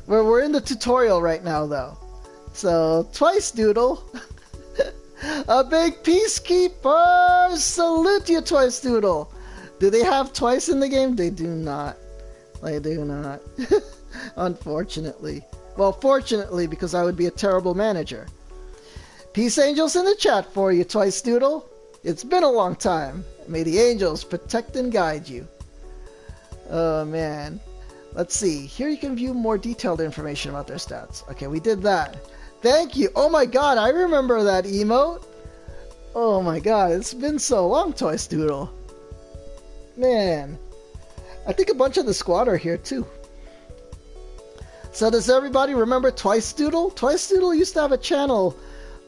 We're in the tutorial right now, though. So, Twice Doodle. A big peacekeeper! Salute you, Twice Doodle! Do they have Twice in the game? They do not. They do not. Unfortunately. Well, fortunately, because I would be a terrible manager. Peace angels in the chat for you, Twice Doodle. It's been a long time. May the angels protect and guide you. Oh, man. Let's see. Here you can view more detailed information about their stats. Okay, we did that. Thank you. Oh my god, I remember that emote. Oh my god, it's been so long, Twice Doodle. Man. I think a bunch of the squad are here, too. So does everybody remember Twice Doodle? Twice Doodle used to have a channel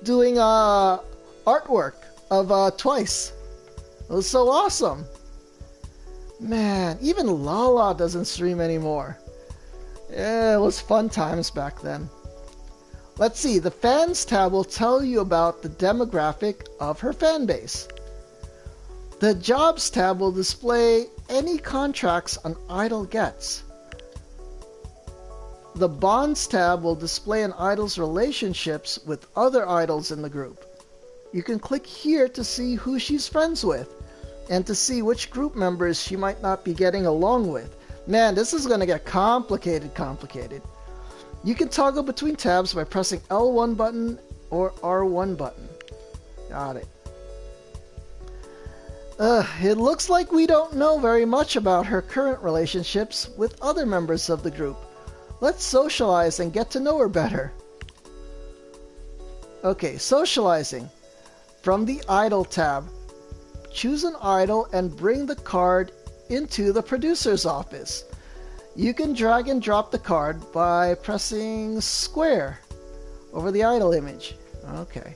doing artwork of Twice. It was so awesome. Man, even Lala doesn't stream anymore. Yeah, it was fun times back then. Let's see, the fans tab will tell you about the demographic of her fan base. The jobs tab will display any contracts an idol gets. The bonds tab will display an idol's relationships with other idols in the group. You can click here to see who she's friends with and to see which group members she might not be getting along with. Man, this is going to get complicated. You can toggle between tabs by pressing L1 button or R1 button. Got it. It looks like we don't know very much about her current relationships with other members of the group. Let's socialize and get to know her better. Okay, socializing. From the Idol tab, choose an idol and bring the card into the producer's office. You can drag and drop the card by pressing square over the idol image. Okay.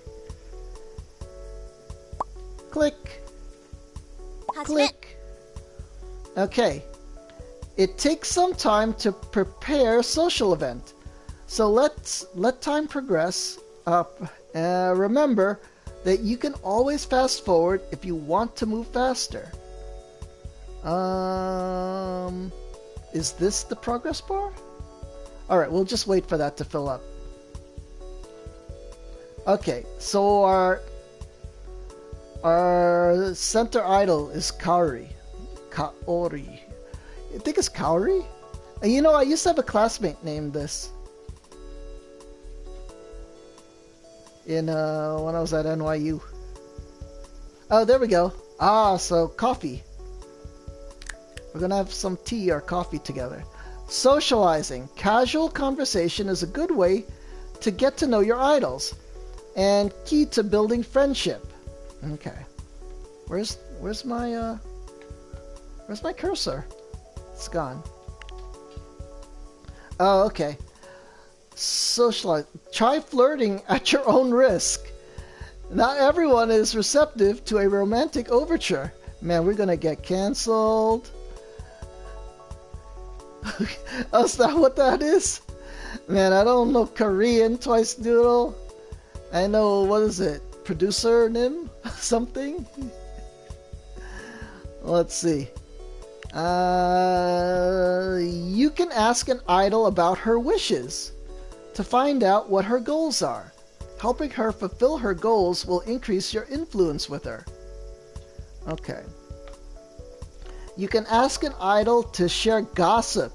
Click. Click. Okay. It takes some time to prepare a social event. So let time progress up. Remember that you can always fast forward if you want to move faster. Is this the progress bar? Alright, we'll just wait for that to fill up. Okay, so our center idol is Kaori. Kaori. I think it's Kaori? And you know, I used to have a classmate named this. When I was at NYU. Oh, there we go. Ah, so coffee. We're gonna have some tea or coffee together. Socializing. Casual conversation is a good way to get to know your idols and key to building friendship. Okay. Where's my cursor? It's gone. Oh, okay. Socialize. Try flirting at your own risk. Not everyone is receptive to a romantic overture. Man, we're gonna get canceled. Oh, is that what that is? Man, I don't know Korean Twice Doodle. I know, what is it? Producer Nim? Something? Let's see. You can ask an idol about her wishes to find out what her goals are. Helping her fulfill her goals will increase your influence with her. Okay. You can ask an idol to share gossip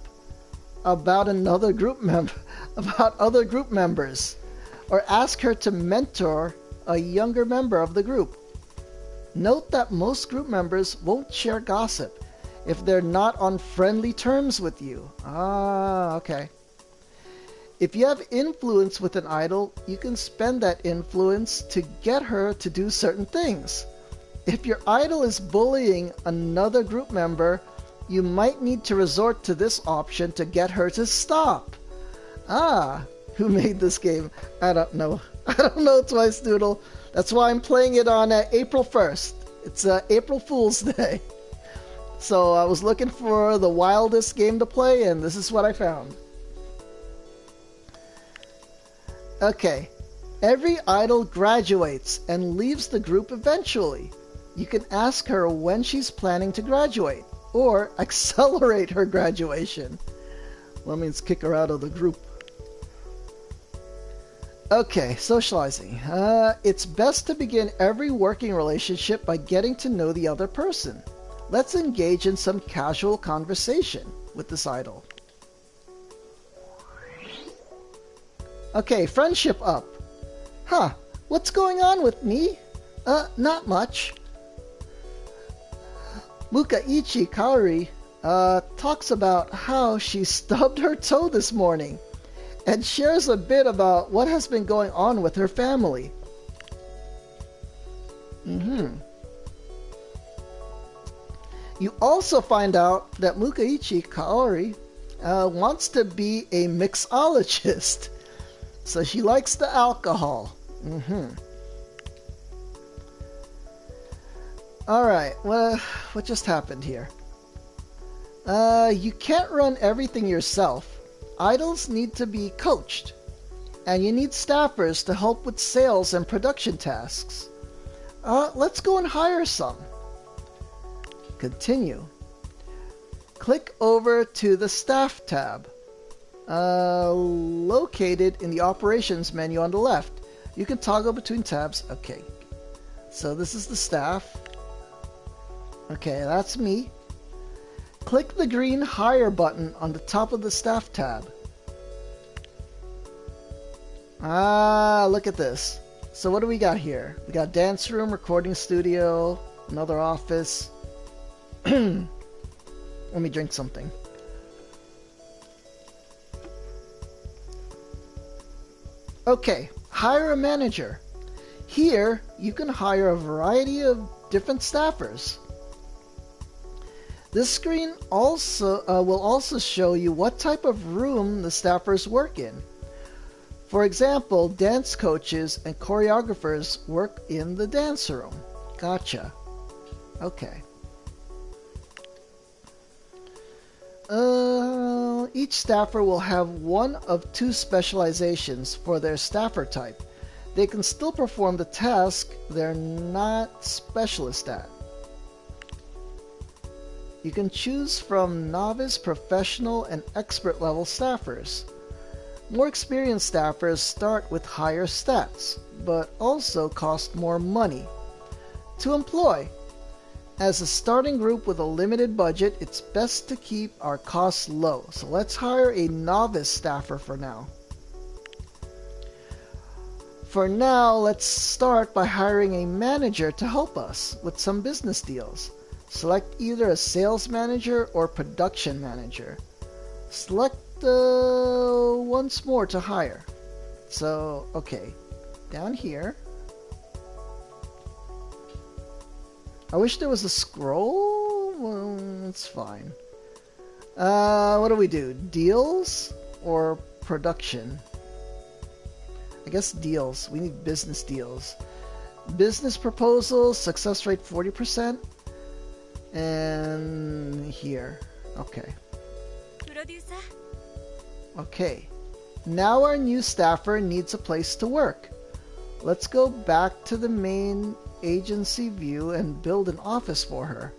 about another group member, about other group members, or ask her to mentor a younger member of the group. Note that most group members won't share gossip if they're not on friendly terms with you. Ah, okay. If you have influence with an idol, you can spend that influence to get her to do certain things. If your idol is bullying another group member, you might need to resort to this option to get her to stop. Ah, who made this game? I don't know. I don't know, Twice Doodle. That's why I'm playing it on April 1st. It's April Fool's Day. So I was looking for the wildest game to play, and this is what I found. Okay. Every idol graduates and leaves the group eventually. You can ask her when she's planning to graduate, or accelerate her graduation. Well, that means kick her out of the group. Okay, socializing. It's best to begin every working relationship by getting to know the other person. Let's engage in some casual conversation with this idol. Okay, friendship up. Huh, what's going on with me? Not much. Mukaichi Kaori talks about how she stubbed her toe this morning and shares a bit about what has been going on with her family. You also find out that Mukaichi Kaori wants to be a mixologist, so she likes the alcohol. Alright, well, what just happened here? You can't run everything yourself. Idols need to be coached, and you need staffers to help with sales and production tasks. Let's go and hire some. Continue. Click over to the Staff tab, located in the Operations menu on the left. You can toggle between tabs. Okay, so this is the staff. Okay, that's me. Click the green Hire button on the top of the Staff tab. Ah, look at this. So what do we got here? We got dance room, recording studio, another office. Let me drink something. Okay, hire a manager. Here, you can hire a variety of different staffers. This screen also will also show you what type of room the staffers work in. For example, dance coaches and choreographers work in the dance room. Gotcha. Okay. Each staffer will have one of two specializations for their staffer type. They can still perform the task they're not specialist at. You can choose from novice, professional, and expert level staffers. More experienced staffers start with higher stats, but also cost more money to employ. As a starting group with a limited budget, it's best to keep our costs low. So let's hire a novice staffer for now. For now, let's start by hiring a manager to help us with some business deals. Select either a sales manager or production manager. Select once more to hire. So, okay, down here. I wish there was a scroll. Well, it's fine. What do we do? Deals or production? I guess deals. We need business deals. Business proposals, success rate 40%. And here. Okay. プロデューサー Okay. Now our new staffer needs a place to work. Let's go back to the main agency view and build an office for her.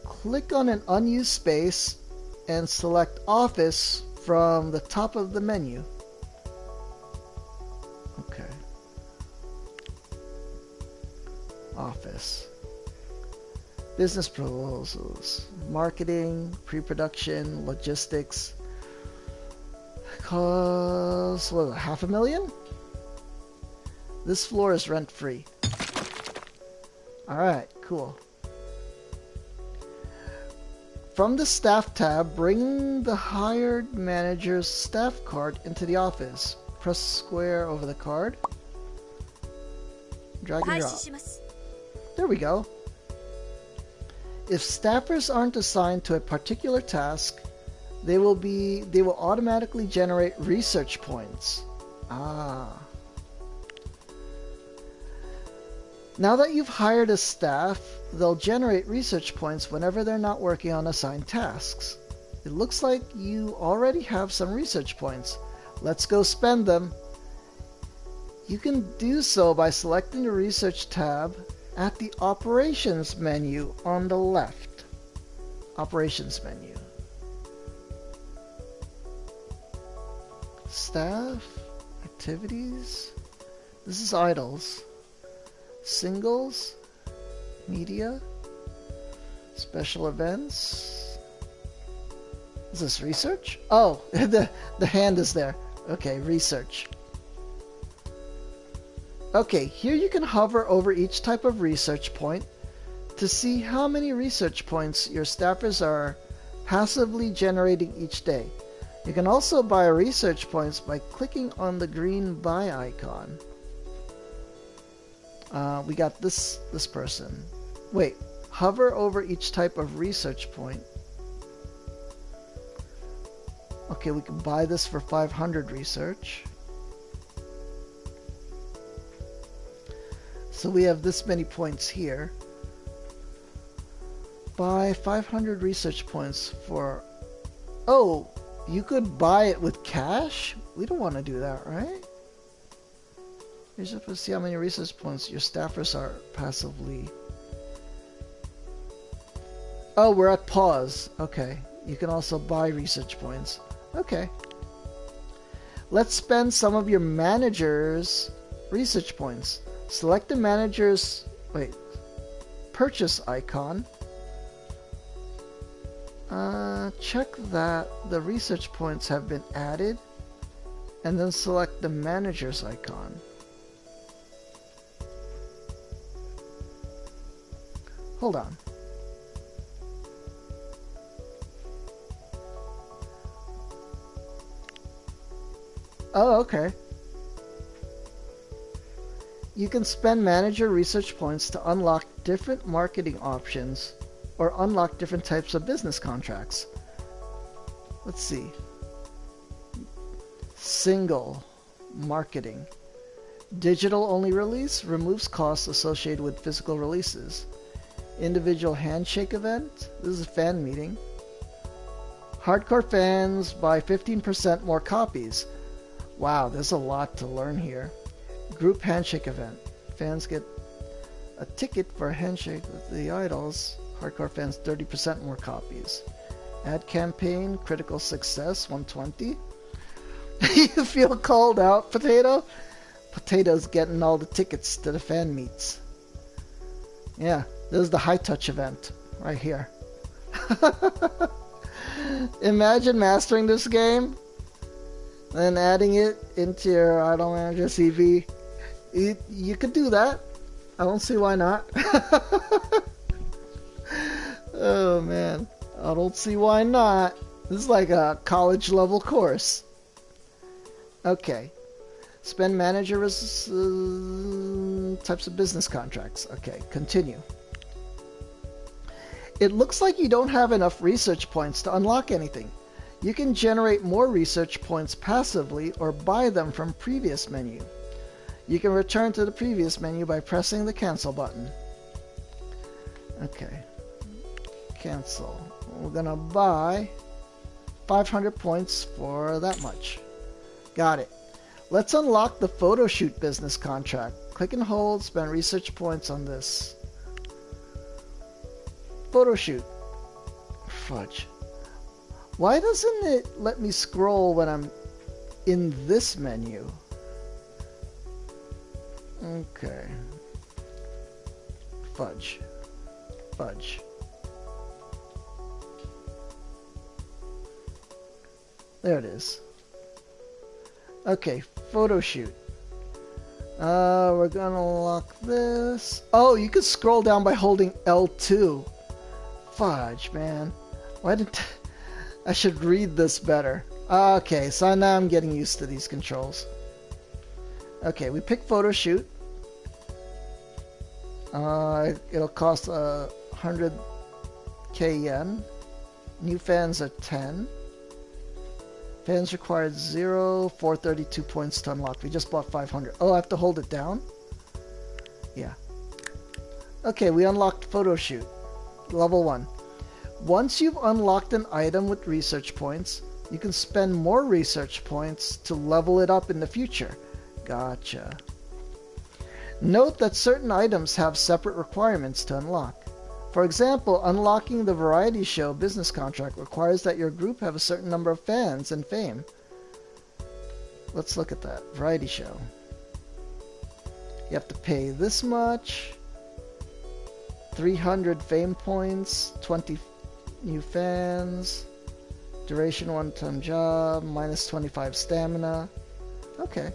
Click on an unused space and select Office from the top of the menu. Okay. Office. Business proposals, marketing, pre-production, logistics. Costs, what is it, $500,000? This floor is rent-free. Alright, cool. From the staff tab, bring the hired manager's staff card into the office. Press square over the card. Drag and 開 drop. 始します There we go. If staffers aren't assigned to a particular task, they will automatically generate research points. Ah. Now that you've hired a staff, they'll generate research points whenever they're not working on assigned tasks. It looks like you already have some research points. Let's go spend them. You can do so by selecting the Research tab at the Operations menu on the left. Operations menu. Staff, Activities. This is Idles. Singles, Media, Special Events. Is this Research? Oh, the hand is there. Okay, Research. Okay, here you can hover over each type of research point to see how many research points your staffers are passively generating each day. You can also buy research points by clicking on the green buy icon. We got this person. Wait, hover over each type of research point. Okay, we can buy this for 500 research. So we have this many points here. Buy 500 research points for... Oh, you could buy it with cash? We don't want to do that, right? You're supposed to see how many research points your staffers are passively... Oh, we're at pause. Okay. You can also buy research points. Okay. Let's spend some of your manager's research points. Select the manager's purchase icon. Check that the research points have been added, and then select the manager's icon. Hold on. Oh, okay. You can spend manager research points to unlock different marketing options or unlock different types of business contracts. Let's see. Single marketing. Digital only release removes costs associated with physical releases. Individual handshake event. This is a fan meeting. Hardcore fans buy 15% more copies. Wow, there's a lot to learn here. Group handshake event. Fans get a ticket for a handshake with the idols. Hardcore fans 30% more copies. Ad campaign, critical success, 120. You feel called out, Potato? Potato's getting all the tickets to the fan meets. Yeah, this is the high touch event right here. Imagine mastering this game and adding it into your Idol Manager CV. You could do that. I don't see why not. Oh man, I don't see why not. This is like a college level course. Okay. Spend manager types of business contracts. Okay, continue. It looks like you don't have enough research points to unlock anything. You can generate more research points passively or buy them from previous menu. You can return to the previous menu by pressing the cancel button. Okay. Cancel. We're gonna buy 500 points for that much. Got it. Let's unlock the photo shoot business contract. Click and hold, spend research points on this. Photo shoot. Fudge. Why doesn't it let me scroll when I'm in this menu? Okay. Fudge. Fudge. There it is. Okay, photo shoot. We're gonna unlock this. Oh, you can scroll down by holding L2. Fudge, man. Why didn't I should read this better. Okay, so now I'm getting used to these controls. Okay, we pick photo shoot. It'll cost 100k yen. New fans are 10. Fans required 0, 432 points to unlock. We just bought 500. Oh, I have to hold it down? Yeah. Okay, we unlocked photo shoot. Level 1. Once you've unlocked an item with research points, you can spend more research points to level it up in the future. Gotcha. Note that certain items have separate requirements to unlock. For example, unlocking the variety show business contract requires that your group have a certain number of fans and fame. Let's look at that. Variety show. You have to pay this much. 300 fame points. 20 new fans. Duration one-time job. Minus 25 stamina. Okay.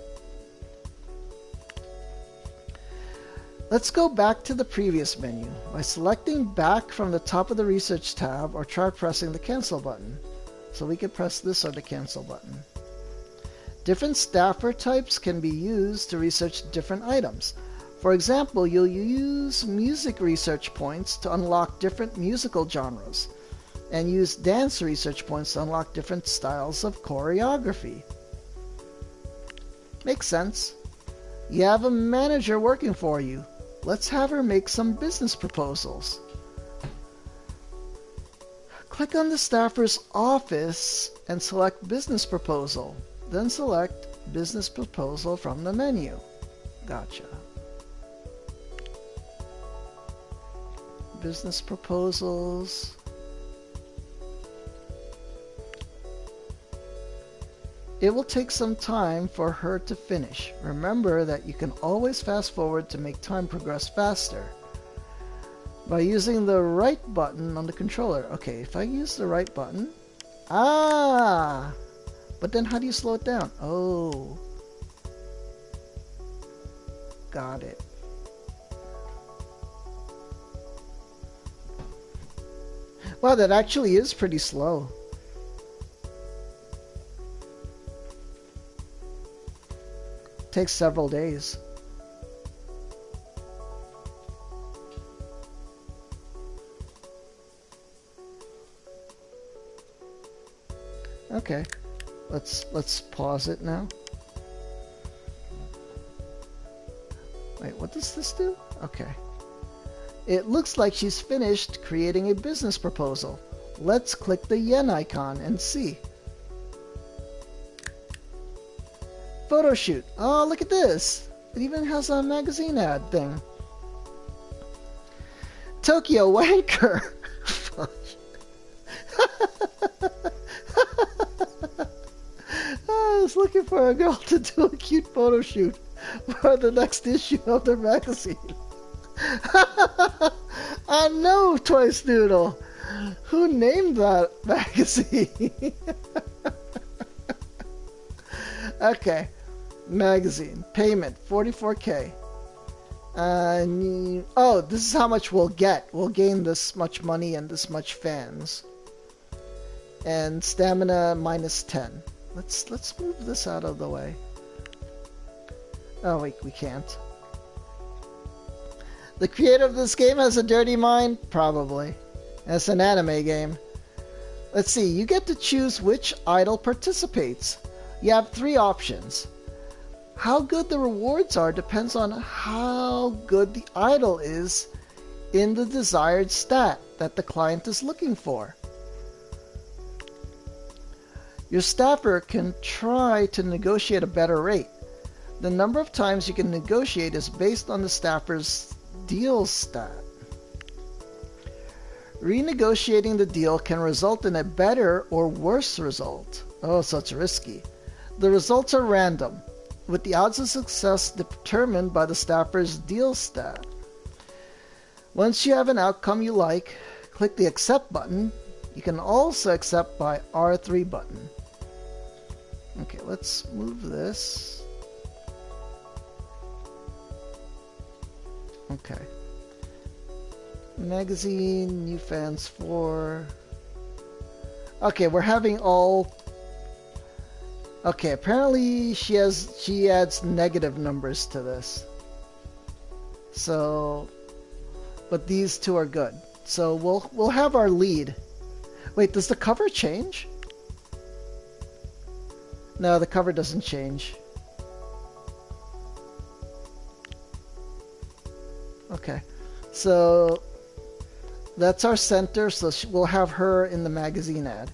Let's go back to the previous menu by selecting back from the top of the research tab or try pressing the cancel button. So we can press this or the cancel button. Different staffer types can be used to research different items. For example, you'll use music research points to unlock different musical genres and use dance research points to unlock different styles of choreography. Makes sense. You have a manager working for you. Let's have her make some business proposals. Click on the staffer's office and select business proposal. Then select business proposal from the menu. Gotcha. Business proposals. It will take some time for her to finish. Remember that you can always fast forward to make time progress faster by using the right button on the controller. Okay, if I use the right button... Ah! But then how do you slow it down? Oh. Got it. Wow, that actually is pretty slow. Takes several days. Okay, let's pause it now. Wait, what does this do? Okay. It looks like she's finished creating a business proposal. Let's click the yen icon and see. Photo shoot. Oh, look at this. It even has a magazine ad thing. Tokyo wanker. I was looking for a girl to do a cute photo shoot for the next issue of their magazine. I know, Toy Snoodle. Who named that magazine? Okay. Magazine. Payment. 44k. Oh, this is how much we'll get. We'll gain this much money and this much fans. And stamina minus 10. Let's move this out of the way. Oh, wait, we can't. The creator of this game has a dirty mind? Probably. It's an anime game. Let's see. You get to choose which idol participates. You have 3 options. How good the rewards are depends on how good the idol is in the desired stat that the client is looking for. Your staffer can try to negotiate a better rate. The number of times you can negotiate is based on the staffer's deal stat. Renegotiating the deal can result in a better or worse result. Oh, so it's risky. The results are random, with the odds of success determined by the staffer's deal stat. Once you have an outcome you like, click the Accept button. You can also accept by R3 button. Okay, let's move this. Okay. Magazine, new fans 4. Okay, we're having all... Okay, apparently she adds negative numbers to this. So, but these two are good. So we'll have our lead. Wait, does the cover change? No, the cover doesn't change. Okay, so that's our center, so we'll have her in the magazine ad.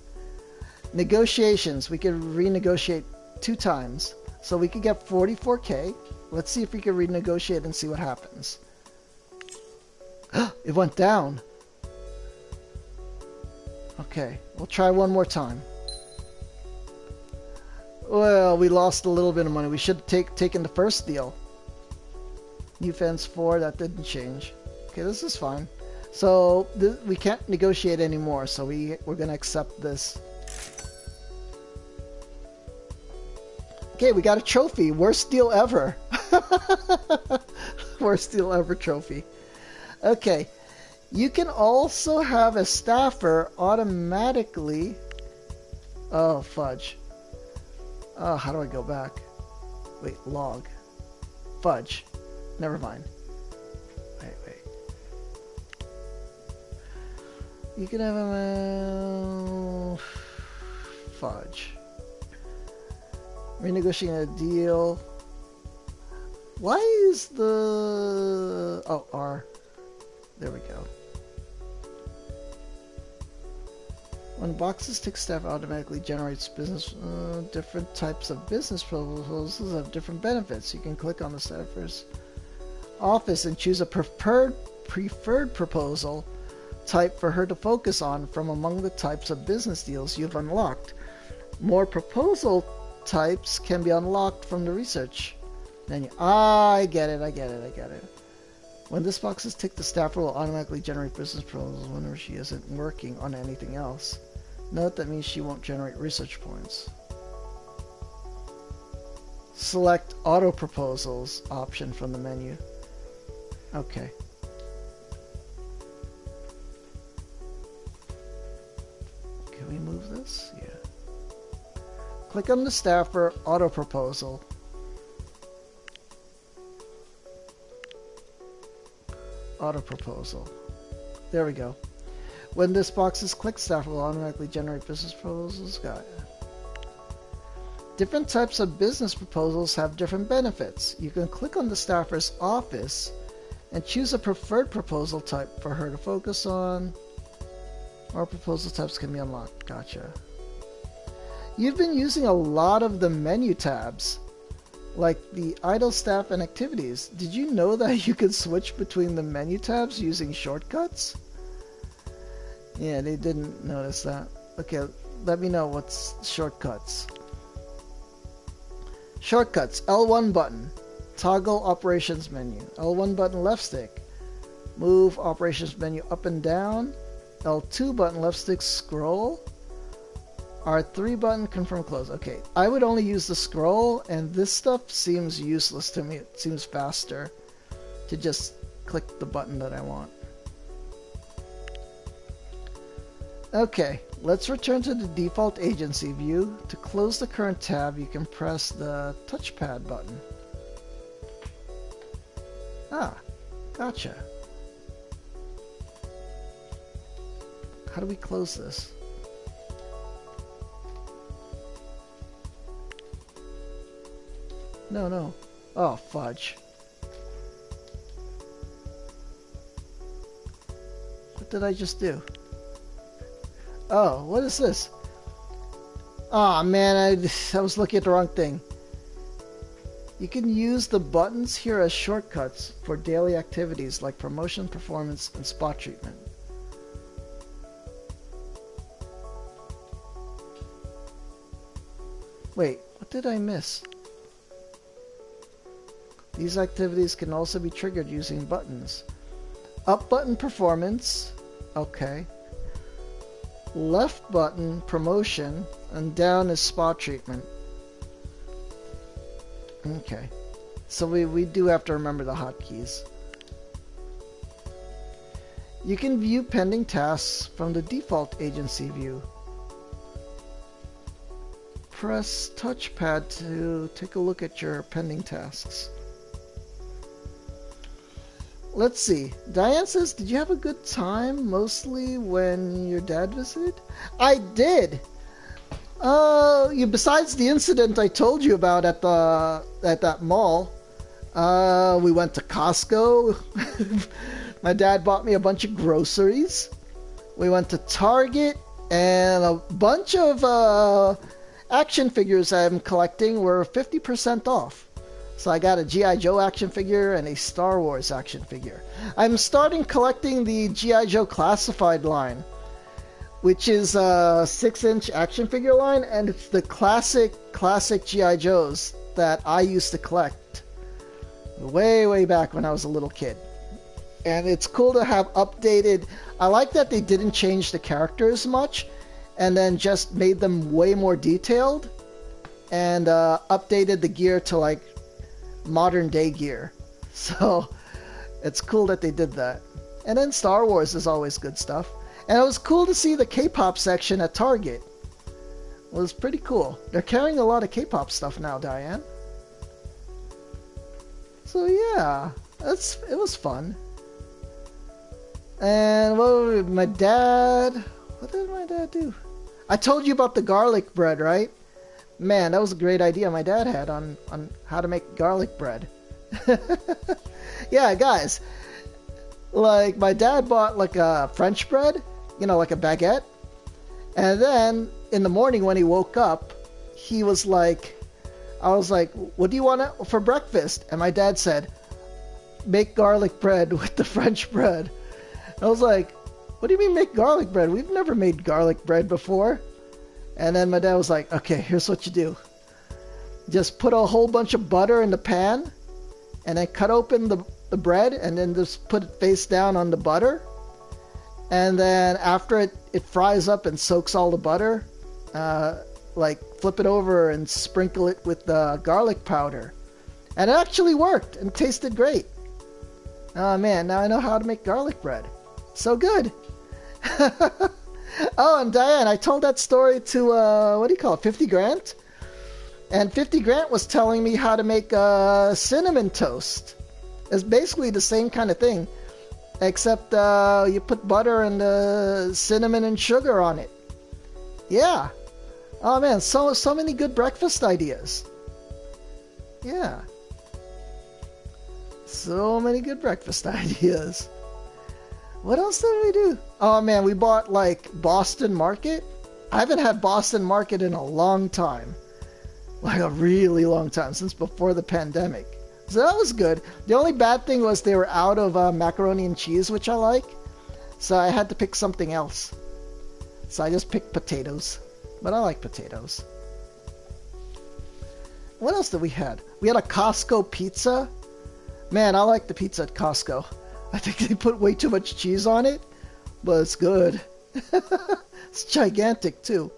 Negotiations, we could renegotiate 2 times. So we could get 44K. Let's see if we can renegotiate and see what happens. It went down. Okay, we'll try one more time. Well, we lost a little bit of money. We should have taken the first deal. New fans 4, that didn't change. Okay, this is fine. So we can't negotiate anymore, so we're going to accept this. Okay, we got a trophy. Worst deal ever. Worst deal ever trophy. Okay, you can also have a staffer automatically... Oh, fudge. Oh, how do I go back? Wait, log. Fudge. Never mind. Wait. You can have a... Fudge. Renegotiating a deal. Why is the... Oh, R. There we go. When boxes tick, staff automatically generates business. Different types of business proposals have different benefits. You can click on the staffer's office and choose a preferred proposal type for her to focus on from among the types of business deals you've unlocked. More proposal types can be unlocked from the research menu. I get it. When this box is ticked, the staffer will automatically generate business proposals whenever she isn't working on anything else. Note that means she won't generate research points. Select auto proposals option from the menu. Okay. Can we move this? Yeah. Click on the staffer auto proposal. Auto proposal. There we go. When this box is clicked, staffer will automatically generate business proposals. Got it. Different types of business proposals have different benefits. You can click on the staffer's office and choose a preferred proposal type for her to focus on. Or proposal types can be unlocked. Gotcha. You've been using a lot of the menu tabs, like the idle staff and activities. Did you know that you can switch between the menu tabs using shortcuts? Yeah, they didn't notice that. Okay, let me know what's shortcuts. Shortcuts, L1 button. Toggle operations menu. L1 button left stick. Move operations menu up and down. L2 button left stick scroll. R3 button confirm close. Okay, I would only use the scroll, and this stuff seems useless to me. It seems faster to just click the button that I want. Okay, let's return to the default agency view. To close the current tab, you can press the touchpad button. Ah, gotcha. How do we close this? No, no. Oh, fudge. What did I just do? Oh, what is this? Oh man, I was looking at the wrong thing. You can use the buttons here as shortcuts for daily activities like promotion, performance, and spot treatment. Wait, what did I miss? These activities can also be triggered using buttons. Up button, performance. Okay. Left button, promotion, and down is spot treatment. Okay. So we do have to remember the hotkeys. You can view pending tasks from the default agency view. Press touchpad to take a look at your pending tasks. Let's see. Diane says, did you have a good time mostly when your dad visited? I did. Besides the incident I told you about at that mall, we went to Costco. My dad bought me a bunch of groceries. We went to Target, and a bunch of action figures I'm collecting were 50% off. So I got a G.I. Joe action figure and a Star Wars action figure. I'm starting collecting the G.I. Joe Classified line, which is a 6-inch action figure line, and it's the classic G.I. Joes that I used to collect way back when I was a little kid. And it's cool to have updated. I like that they didn't change the characters much, and then just made them way more detailed, and updated the gear to like modern day gear. So it's cool that they did that. And then Star Wars is always good stuff. And it was cool to see the K-pop section at Target. It was pretty cool. They're carrying a lot of K-pop stuff now, Diane. So yeah, it was fun. And what did my dad do? I told you about the garlic bread, right? Man, that was a great idea my dad had on how to make garlic bread. Yeah, guys. Like, my dad bought like a French bread, like a baguette. And then in the morning when he woke up, I was like, what do you want for breakfast? And my dad said, make garlic bread with the French bread. I was like, what do you mean make garlic bread? We've never made garlic bread before. And then my dad was like, okay, here's what you do. Just put a whole bunch of butter in the pan, and then cut open the bread, and then just put it face down on the butter. And then after it fries up and soaks all the butter, flip it over and sprinkle it with the garlic powder. And it actually worked and tasted great. Oh man, now I know how to make garlic bread. So good. Oh, and Diane, I told that story to, 50 Grant? And 50 Grant was telling me how to make cinnamon toast. It's basically the same kind of thing, except you put butter and cinnamon and sugar on it. Yeah. Oh man, so many good breakfast ideas. Yeah. So many good breakfast ideas. What else did we do? Oh man, we bought like Boston Market. I haven't had Boston Market in a long time. Like a really long time, since before the pandemic. So that was good. The only bad thing was they were out of macaroni and cheese, which I like. So I had to pick something else. So I just picked potatoes. But I like potatoes. What else did we had? We had a Costco pizza. Man, I like the pizza at Costco. I think they put way too much cheese on it, but it's good. It's gigantic too,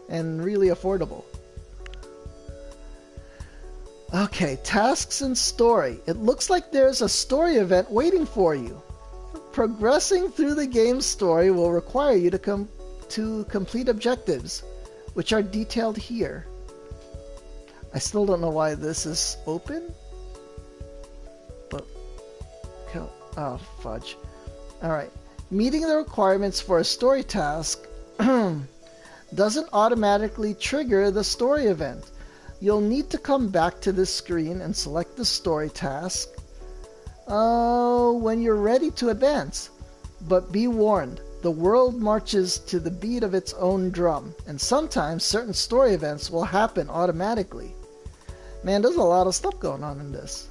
and really affordable. Okay, tasks and story. It looks like there's a story event waiting for you. Progressing through the game's story will require you to complete objectives, which are detailed here. I still don't know why this is open. But, oh, fudge. Alright. Meeting the requirements for a story task doesn't automatically trigger the story event. you'll need to come back to this screen and select the story task when you're ready to advance. But be warned, the world marches to the beat of its own drum, and sometimes certain story events will happen automatically. Man, there's a lot of stuff going on in this.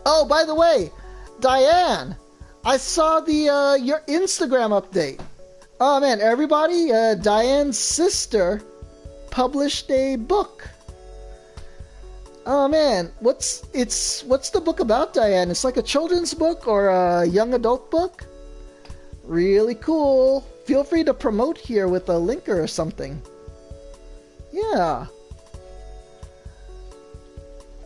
Oh, by the way, Diane, I saw the your Instagram update. Oh man, everybody, Diane's sister published a book. Oh man, what's the book about, Diane? It's like a children's book or a young adult book? Really cool. Feel free to promote here with a linker or something. Yeah.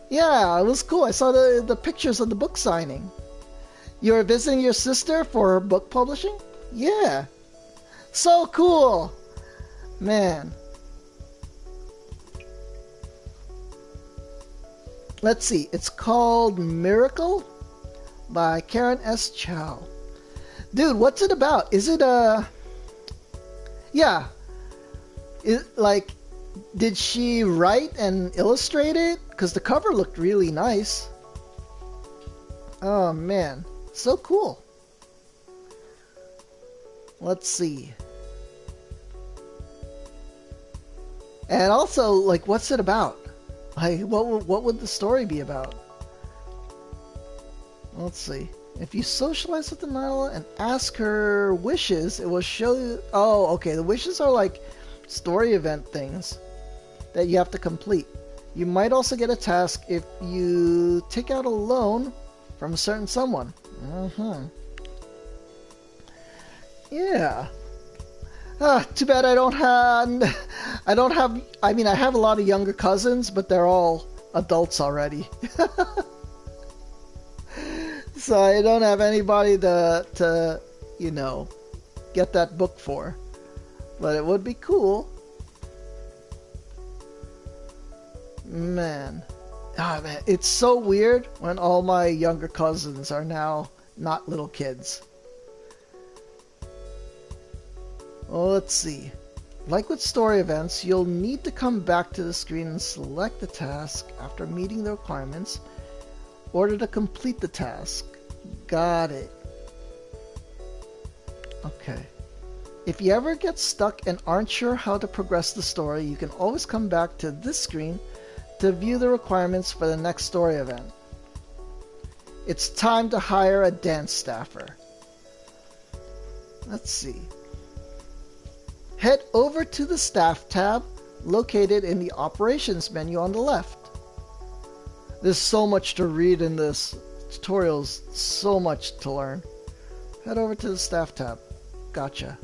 Yeah, it was cool. I saw the pictures of the book signing. You were visiting your sister for book publishing? Yeah. So cool. Man. Let's see. It's called Miracle by Karen S. Chow. Dude, what's it about? Is it yeah. Did she write and illustrate it? Because the cover looked really nice. Oh man, so cool. Let's see. And also, like, what's it about? Like, what would the story be about? Let's see. If you socialize with the Nyla and ask her wishes, it will show you... Oh, okay. The wishes are like story event things that you have to complete. You might also get a task if you take out a loan from a certain someone. Yeah. Too bad I don't have... I mean, I have a lot of younger cousins, but they're all adults already. So I don't have anybody to, you know, get that book for. But it would be cool. Man. Ah, man. It's so weird when all my younger cousins are now not little kids. Well, let's see. Like with story events, you'll need to come back to the screen and select the task after meeting the requirements in order to complete the task. Got it. Okay. If you ever get stuck and aren't sure how to progress the story, you can always come back to this screen to view the requirements for the next story event. It's time to hire a dance staffer. Let's see. Head over to the Staff tab located in the Operations menu on the left. There's so much to read in this tutorials, so much to learn. Head over to the Staff tab. Gotcha.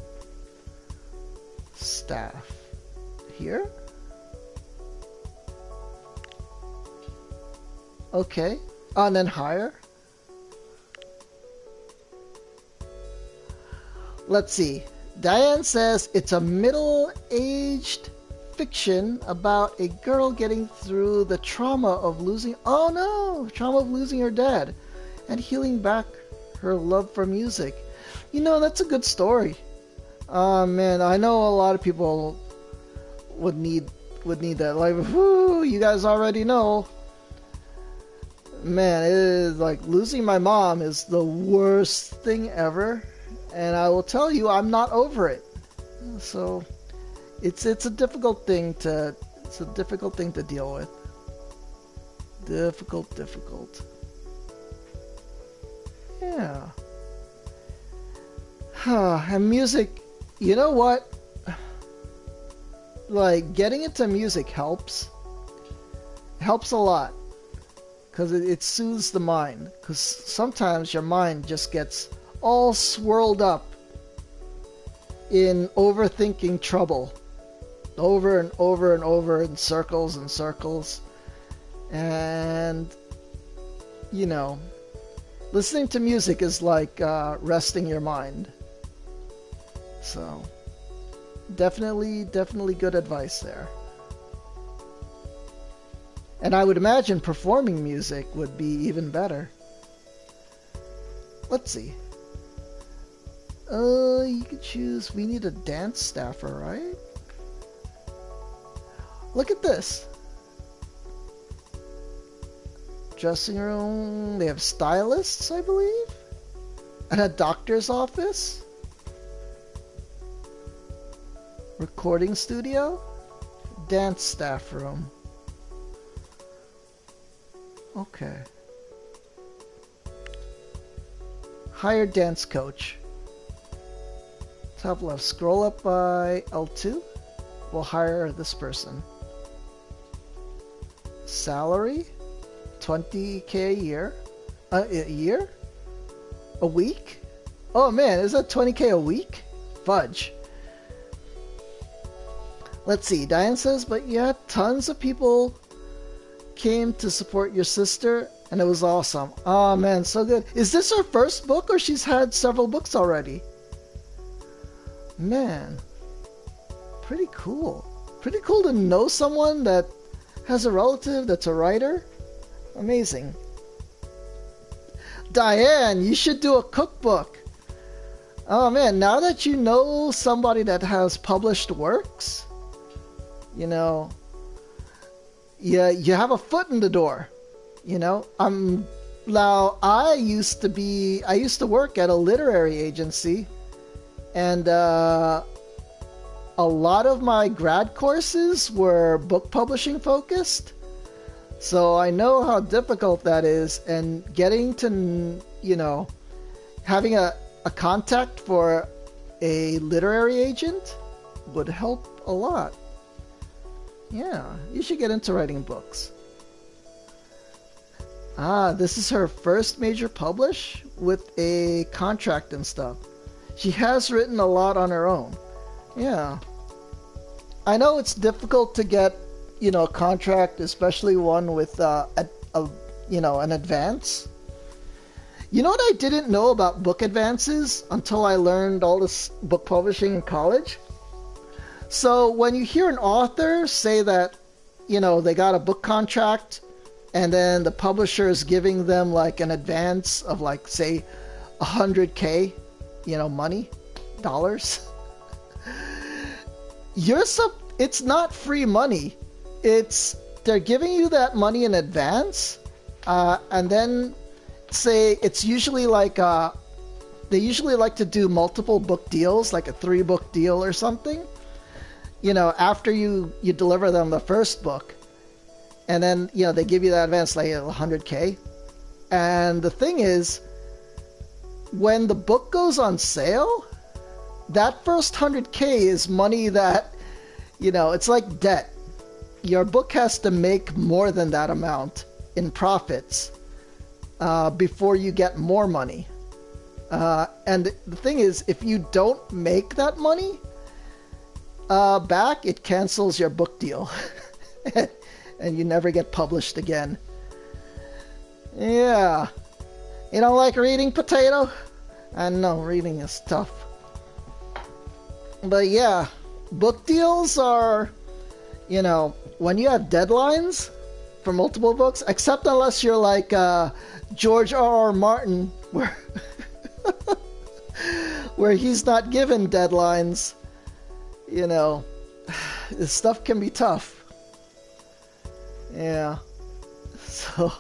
Staff. Here? Okay. And then hire. Let's see. Diane says it's a middle-aged fiction about a girl getting through the trauma of losing... Oh no! Trauma of losing her dad and healing back her love for music. You know, that's a good story. Oh man, I know a lot of people would need that. Like, whoo, you guys already know. Man, it is like losing my mom is the worst thing ever. And I will tell you, I'm not over it. So it's a difficult thing to deal with. Difficult. Yeah. And music, you know what? Like, getting into music helps. Helps a lot. Because it soothes the mind. Because sometimes your mind just gets all swirled up in overthinking trouble. Over and over and over in circles and circles. And, you know, listening to music is like resting your mind. So, definitely good advice there. And I would imagine performing music would be even better. Let's see. You could choose... We need a dance staffer, right? Look at this. dressing room. They have stylists, I believe. And a doctor's office. Recording studio. Dance staff room. Okay. Hire dance coach. Top left. Scroll up by L2. We'll hire this person. Salary? 20K a year? A year? A week? Oh man, is that 20K a week? Fudge. Let's see. Diane says, but yeah, tons of people came to support your sister, and it was awesome. Oh man, so good. Is this her first book, or she's had several books already? Man, pretty cool. Pretty cool to know someone that has a relative that's a writer. Amazing. Diane, you should do a cookbook. Oh man, now that you know somebody that has published works, you know, you have a foot in the door. You know, now I used to work at a literary agency, and a lot of my grad courses were book publishing focused. So I know how difficult that is, and getting to, you know, having a contact for a literary agent would help a lot. Yeah, you should get into writing books. Ah, this is her first major publish with a contract and stuff. She has written a lot on her own. Yeah. I know it's difficult to get, you know, a contract, especially one with you know, an advance. You know what I didn't know about book advances until I learned all this book publishing in college? So when you hear an author say that, you know, they got a book contract and then the publisher is giving them like an advance of like, say, 100K, you know, money, dollars. It's not free money. They're giving you that money in advance, and then say it's usually like they usually like to do multiple book deals, like a 3-book deal or something. You know, after you deliver them the first book, and then, you know, they give you that advance like 100K. And the thing is, when the book goes on sale, that first 100K is money that, you know, it's like debt. Your book has to make more than that amount in profits before you get more money. And the thing is, if you don't make that money back, it cancels your book deal. And you never get published again. Yeah. You don't like reading, Potato? I know, reading is tough. But yeah, book deals are, you know, when you have deadlines for multiple books, except unless you're like George R.R. Martin, where he's not given deadlines, you know, this stuff can be tough. Yeah. So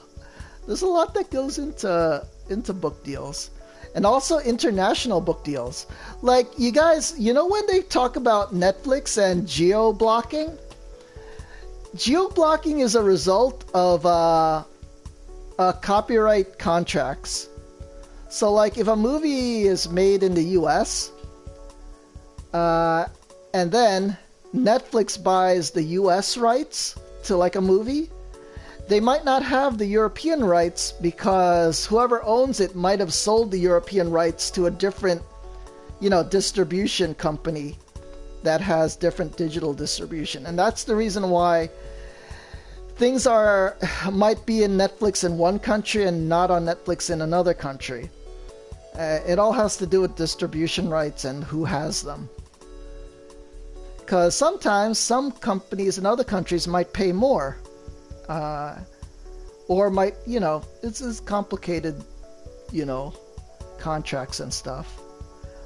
there's a lot that goes into book deals. And also international book deals. Like, you guys, you know when they talk about Netflix and geo-blocking? Geo-blocking is a result of copyright contracts. So, like, if a movie is made in the US, and then Netflix buys the US rights to, like, a movie, they might not have the European rights because whoever owns it might have sold the European rights to a different, you know, distribution company that has different digital distribution. And that's the reason why things might be in Netflix in one country and not on Netflix in another country. It all has to do with distribution rights and who has them. Because sometimes some companies in other countries might pay more. Or might, you know, it's complicated, you know, contracts and stuff.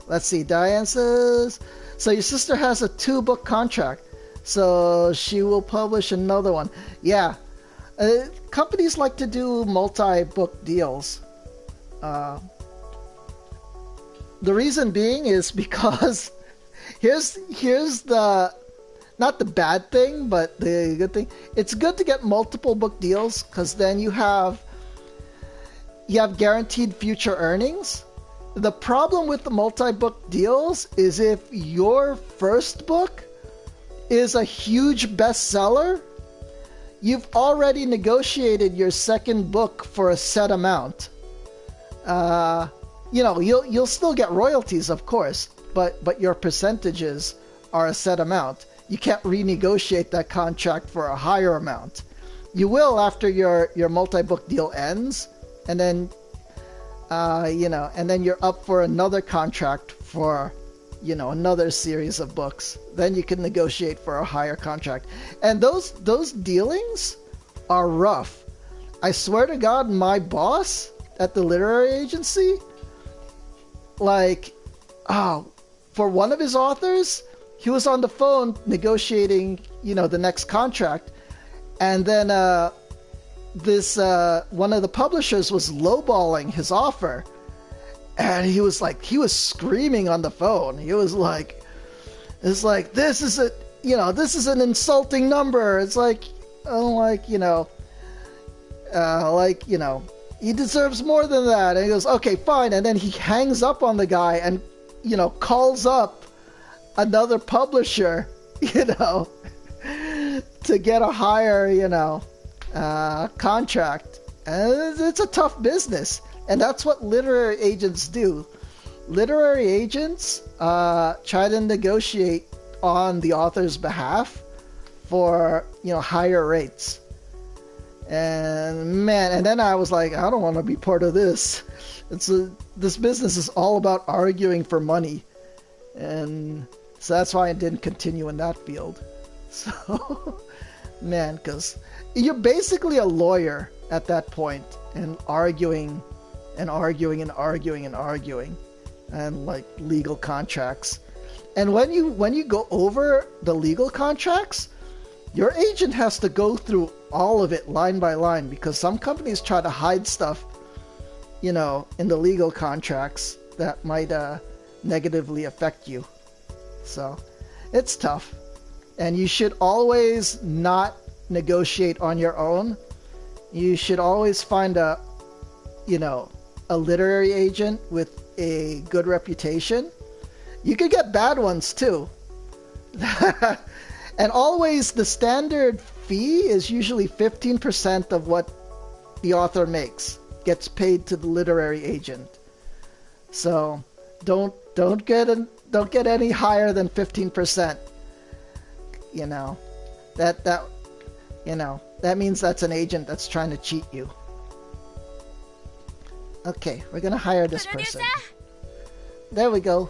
Let's see, Diane says, so your sister has a 2-book contract, so she will publish another one. Yeah, Companies like to do multi-book deals. Uh, the reason being is because here's the not the bad thing, but the good thing. It's good to get multiple book deals because then you have guaranteed future earnings. The problem with the multi-book deals is if your first book is a huge bestseller, you've already negotiated your second book for a set amount. You'll still get royalties, of course, but your percentages are a set amount. You can't renegotiate that contract for a higher amount. You will after your multi-book deal ends, and then and then you're up for another contract for another series of books. Then you can negotiate for a higher contract. And those dealings are rough. I swear to God, my boss at the literary agency, for one of his authors, he was on the phone negotiating, the next contract. And then one of the publishers was lowballing his offer. And he was screaming on the phone. He was like, this is an insulting number. It's he deserves more than that. And he goes, okay, fine. And then he hangs up on the guy and, calls up another publisher, to get a higher, contract. And it's a tough business. And that's what literary agents do. Literary agents try to negotiate on the author's behalf for, higher rates. And man, and then I was like, I don't want to be part of this. This business is all about arguing for money. And so that's why I didn't continue in that field. So, man, because you're basically a lawyer at that point and arguing and legal contracts. And when you go over the legal contracts, your agent has to go through all of it line by line, because some companies try to hide stuff, in the legal contracts that might negatively affect you. So it's tough. And you should always not negotiate on your own. You should always find a literary agent with a good reputation. You could get bad ones too. And always the standard fee is usually 15% of what the author makes gets paid to the literary agent. So don't get any higher than 15%. That means that's an agent that's trying to cheat you. Okay, we're gonna hire this person. There we go.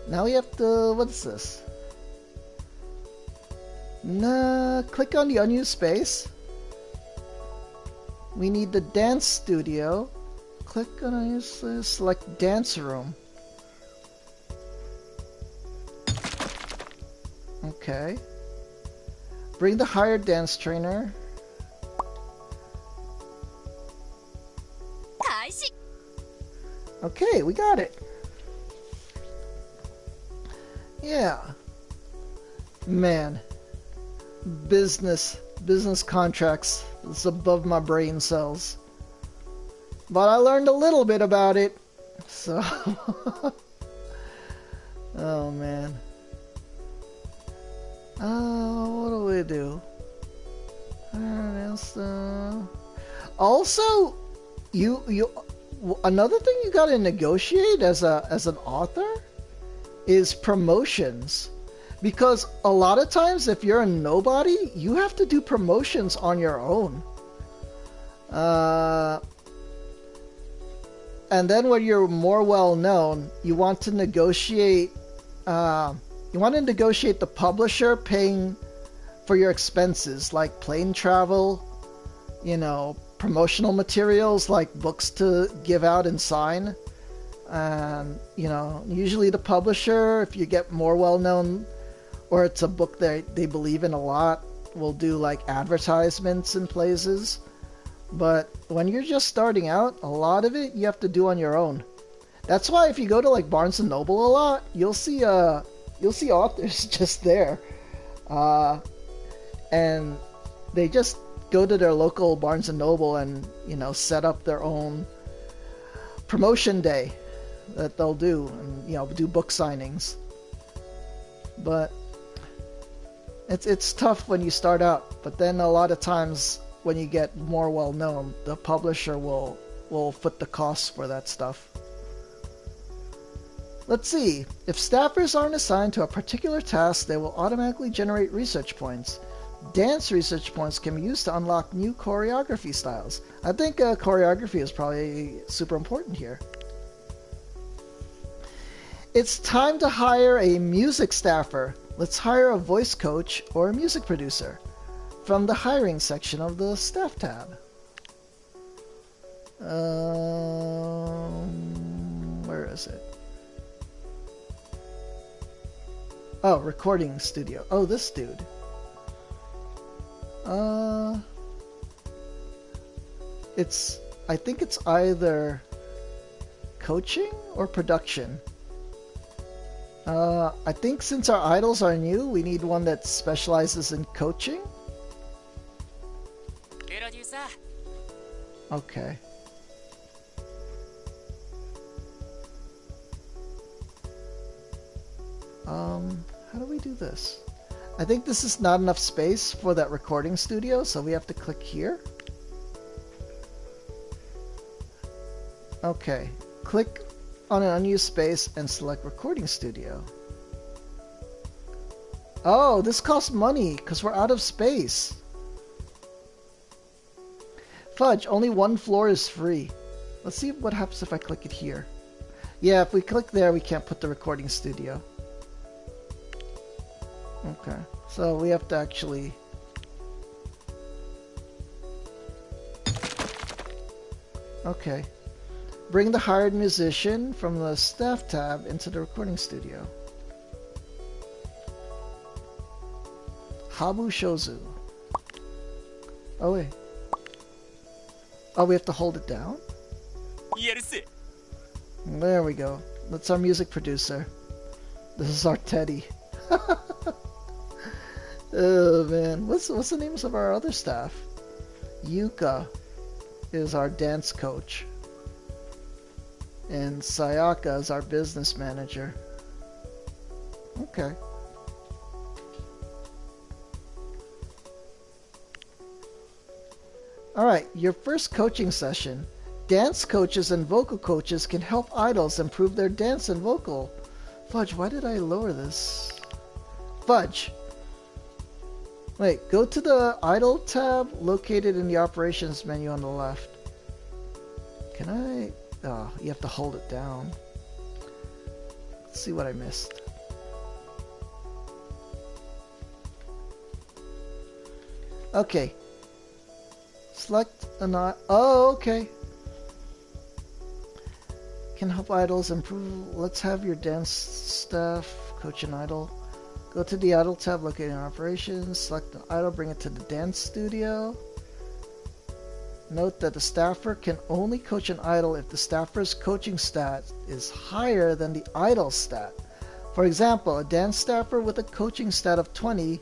Now we have to, what is this? Click on the unused space. We need the dance studio. Click on unused, select dance room. Okay. Bring the hired dance trainer. Okay, we got it. Yeah. Man. Business contracts is above my brain cells. But I learned a little bit about it. So oh man. What do we do? Also, another thing you gotta negotiate as an author is promotions. Because a lot of times if you're a nobody, you have to do promotions on your own. And then when you're more well known, you want to negotiate the publisher paying for your expenses, like plane travel, promotional materials like books to give out and sign. Usually the publisher, if you get more well known, or it's a book they believe in a lot, will do like advertisements in places. But when you're just starting out, a lot of it you have to do on your own. That's why if you go to like Barnes and Noble a lot, you'll see authors just there, and they just go to their local Barnes and Noble and set up their own promotion day that they'll do, and do book signings. But it's tough when you start out. But then a lot of times when you get more well known, the publisher will foot the costs for that stuff. Let's see. If staffers aren't assigned to a particular task, they will automatically generate research points. Dance research points can be used to unlock new choreography styles. I think choreography is probably super important here. It's time to hire a music staffer. Let's hire a voice coach or a music producer from the hiring section of the staff tab. Where is it? Oh, recording studio. Oh, this dude. I think it's either coaching or production. I think since our idols are new, we need one that specializes in coaching. Okay. How do we do this? I think this is not enough space for that recording studio, so we have to click here. Okay. Click on an unused space and select recording studio. Oh, this costs money because we're out of space. Fudge, only one floor is free. Let's see what happens if I click it here. Yeah, if we click there, we can't put the recording studio. Okay, so we have to actually... Okay. Bring the hired musician from the staff tab into the recording studio. Habu Shozu. Oh, wait. Oh, we have to hold it down? There we go. That's our music producer. This is our Teddy. Oh man, what's the names of our other staff? Yuka is our dance coach, and Sayaka is our business manager. Okay. Alright, your first coaching session. Dance coaches and vocal coaches can help idols improve their dance and vocal. Fudge, why did I lower this? Fudge. Wait, go to the idol tab located in the operations menu on the left. Can I? Oh, you have to hold it down. Let's see what I missed. Okay. Select an oh, okay. Can help idols improve. Let's have your dance staff coach an idol. Go to the idol tab located in operations. Select the idol, bring it to the dance studio. Note that the staffer can only coach an idol if the staffer's coaching stat is higher than the idol's stat. For example, a dance staffer with a coaching stat of 20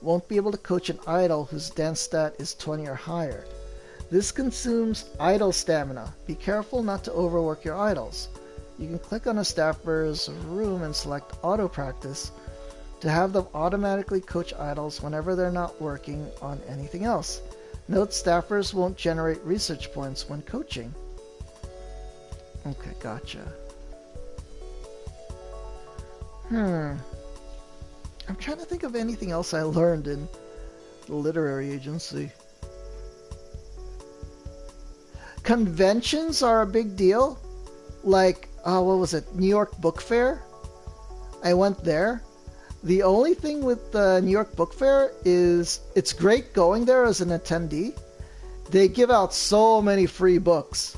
won't be able to coach an idol whose dance stat is 20 or higher. This consumes idol stamina. Be careful not to overwork your idols. You can click on a staffer's room and select auto practice to have them automatically coach idols whenever they're not working on anything else. Note staffers won't generate research points when coaching. Okay, gotcha. I'm trying to think of anything else I learned in the literary agency. Conventions are a big deal. Like, what was it? New York Book Fair? I went there. The only thing with the New York Book Fair is it's great going there as an attendee. They give out so many free books.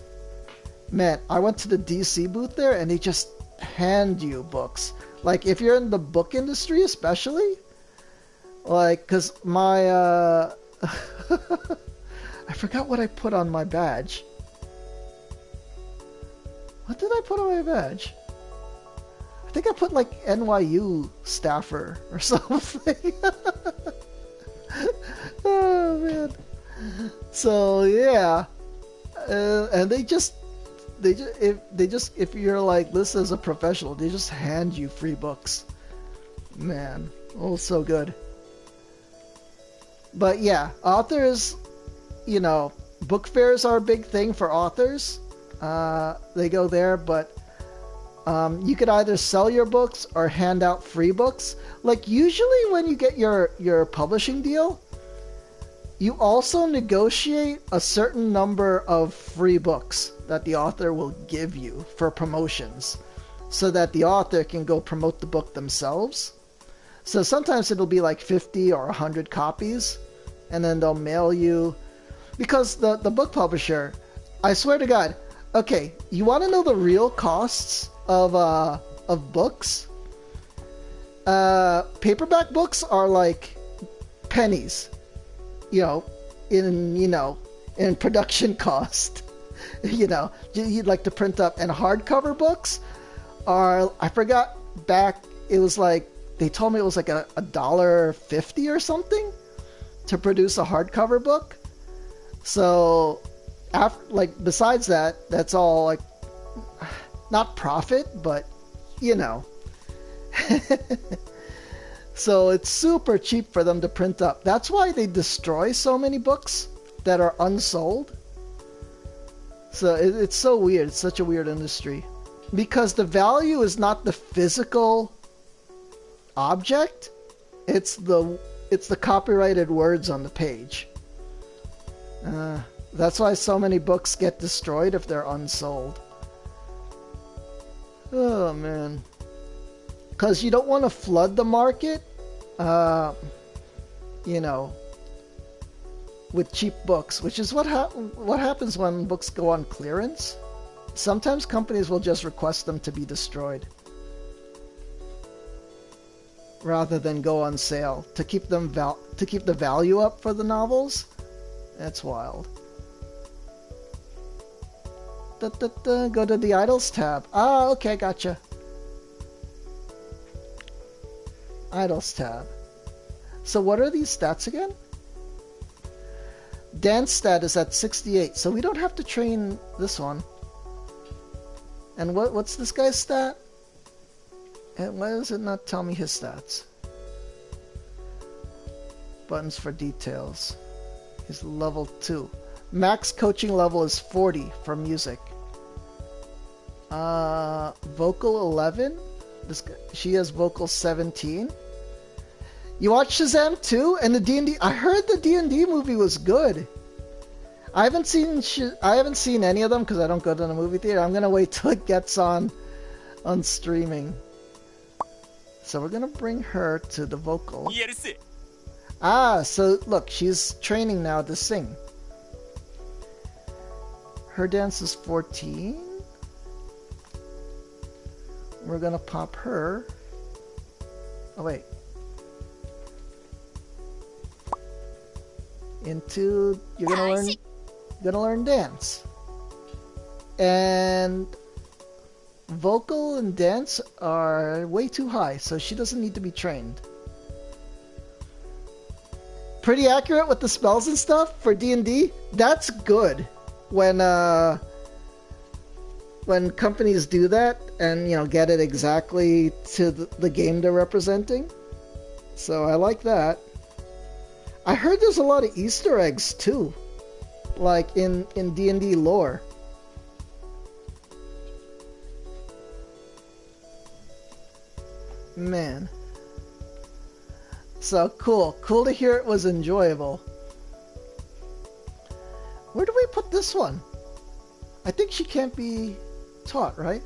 Man, I went to the DC booth there and they just hand you books. Like if you're in the book industry especially, Like, cause my I forgot what I put on my badge. What did I put on my badge? I think I put like NYU staffer or something. Oh man. So yeah, and if you're like this as a professional, they just hand you free books. Man, oh so good. But yeah, authors, book fairs are a big thing for authors. They go there, but you could either sell your books or hand out free books. Like usually when you get your publishing deal, you also negotiate a certain number of free books that the author will give you for promotions so that the author can go promote the book themselves. So sometimes it'll be like 50 or 100 copies, and then they'll mail you. Because the book publisher, I swear to God, okay, you want to know the real costs of books? Paperback books are like pennies, in production cost. You'd like to print up. And hardcover books are, I forgot back, it was like, they told me it was like $1.50 or something to produce a hardcover book. So, besides that, that's all like not profit, but So it's super cheap for them to print up. That's why they destroy so many books that are unsold. So it's so weird. It's such a weird industry because the value is not the physical object. It's the copyrighted words on the page. That's why so many books get destroyed if they're unsold. Oh man, because you don't want to flood the market, with cheap books, which is what happens when books go on clearance. Sometimes companies will just request them to be destroyed rather than go on sale to keep the value up for the novels. That's wild. Go to the Idols tab. Ah, okay, gotcha. Idols tab. So what are these stats again? Dance stat is at 68, so we don't have to train this one. And what's this guy's stat? And why does it not tell me his stats? Buttons for details. He's level 2. Max coaching level is 40 for music. Vocal 11. She has vocal 17. You watched Shazam 2 and the D&D. I heard the D&D movie was good. I haven't seen any of them because I don't go to the movie theater. I'm gonna wait till it gets on streaming. So we're gonna bring her to the vocal. Ah, so look, she's training now to sing. Her dance is 14. We're gonna pop her. Oh wait. Into you're gonna learn dance. And vocal and dance are way too high, so she doesn't need to be trained. Pretty accurate with the spells and stuff for D&D. That's good when companies do that and get it exactly to the game they're representing. So I like that. I heard there's a lot of Easter eggs too, like in D&D lore. Man. So cool to hear it was enjoyable. Where do we put this one? I think she can't be taught, right?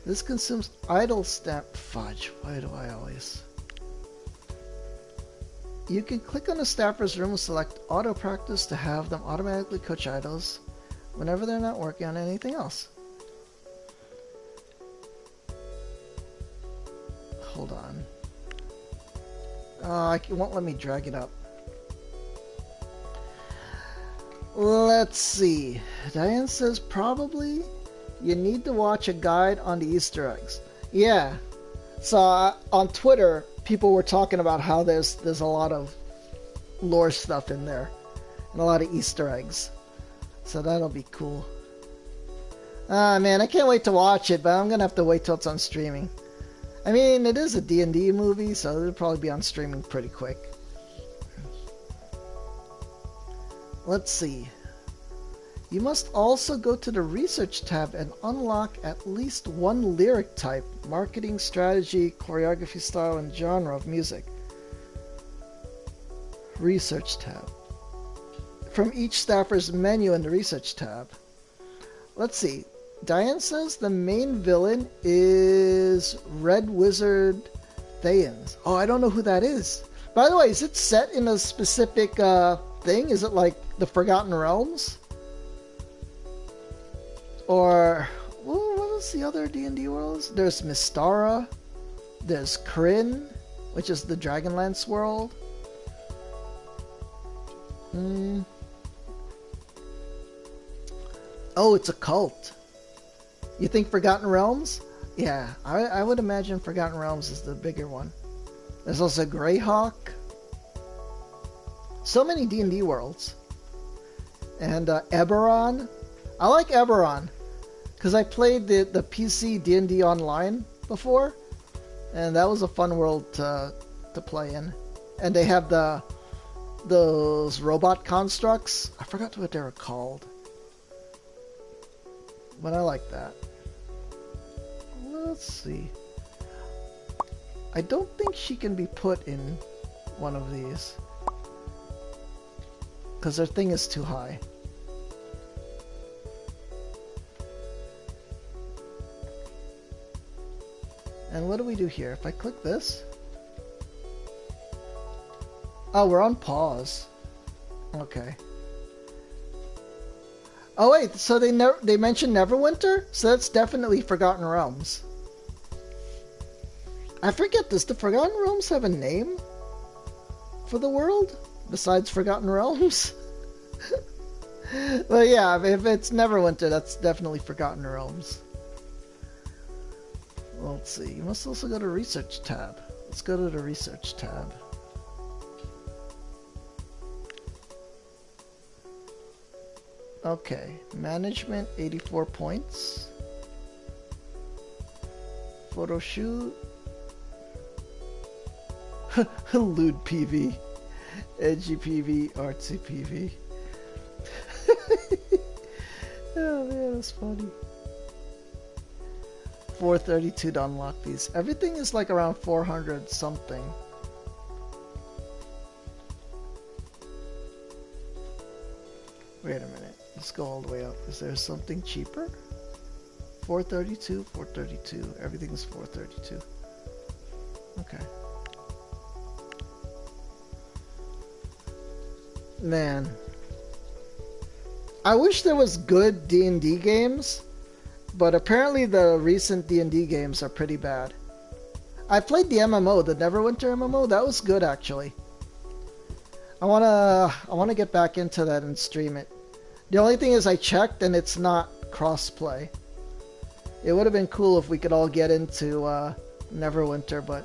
This consumes idle stamp. Fudge, why do I always... You can click on the staffer's room and select auto practice to have them automatically coach idols whenever they're not working on anything else. Hold on. It won't let me drag it up. Let's see. Diane says probably you need to watch a guide on the Easter eggs. Yeah. So on Twitter, people were talking about how there's a lot of lore stuff in there and a lot of Easter eggs. So that'll be cool. Ah, man, I can't wait to watch it, but I'm gonna have to wait till it's on streaming. I mean, it is a D&D movie, so it'll probably be on streaming pretty quick. Let's see. You must also go to the research tab and unlock at least one lyric type, marketing, strategy, choreography style, and genre of music. Research tab. From each staffer's menu in the research tab. Let's see. Diane says the main villain is Red Wizard Thayens. Oh, I don't know who that is. By the way, is it set in a specific thing? Is it like the Forgotten Realms? Or what is the other D&D worlds? There's Mystara. There's Krynn, which is the Dragonlance world. Oh, it's a cult. You think Forgotten Realms? Yeah, I would imagine Forgotten Realms is the bigger one. There's also Greyhawk. So many D&D worlds. And Eberron. I like Eberron because I played the PC D&D online before, and that was a fun world to play in. And they have those robot constructs. I forgot what they were called, but I like that. Let's see. I don't think she can be put in one of these because her thing is too high. And what do we do here? If I click this... Oh, we're on pause. Okay. Oh wait, so they mentioned Neverwinter? So that's definitely Forgotten Realms. I forget, does the Forgotten Realms have a name for the world besides Forgotten Realms? Well, yeah, if it's Neverwinter, that's definitely Forgotten Realms. Let's see, you must also go to Research tab. Let's go to the Research tab. Okay, Management, 84 points. Photo shoot. Lewd PV. Edgy PV, artsy PV. Oh man, that's funny. 432 to unlock these. Everything is like around 400 something. Wait a minute. Let's go all the way up. Is there something cheaper? 432, 432. Everything's 432. Okay. Man. I wish there was good D&D games, but apparently the recent D&D games are pretty bad. I played the MMO, the Neverwinter MMO. That was good, actually. I wanna get back into that and stream it. The only thing is I checked and it's not crossplay. It would have been cool if we could all get into Neverwinter, but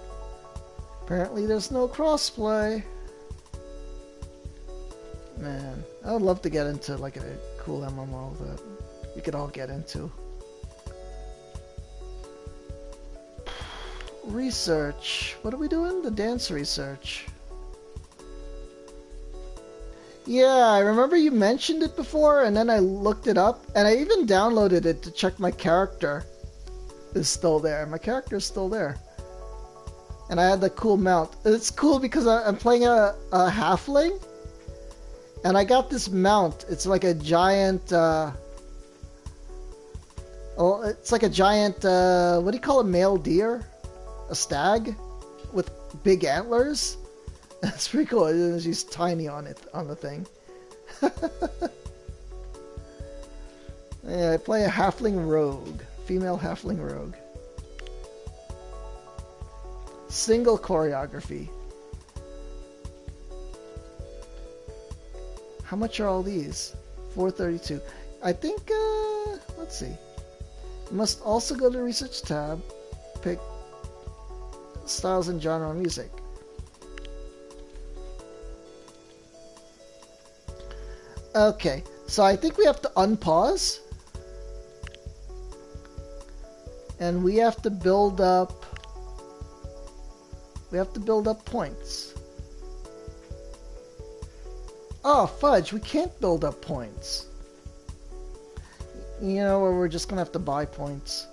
apparently there's no crossplay. Man, I would love to get into like a cool MMO that we could all get into. Research. What are we doing? The dance research. Yeah, I remember you mentioned it before, and then I looked it up, and I even downloaded it to check my character is still there. My character is still there. And I had the cool mount. It's cool because I'm playing a halfling, and I got this mount. It's like a giant, it's like a giant, what do you call a male deer? A stag with big antlers. That's pretty cool. She's tiny on it, on the thing. Yeah, I play a halfling rogue. Female halfling rogue. Single choreography. How much are all these? 432. I think, let's see. You must also go to the research tab, pick styles and genre of music. Okay, so I think we have to unpause. And we have to build up points. Oh, fudge, we can't build up points. You know, or we're just gonna have to buy points.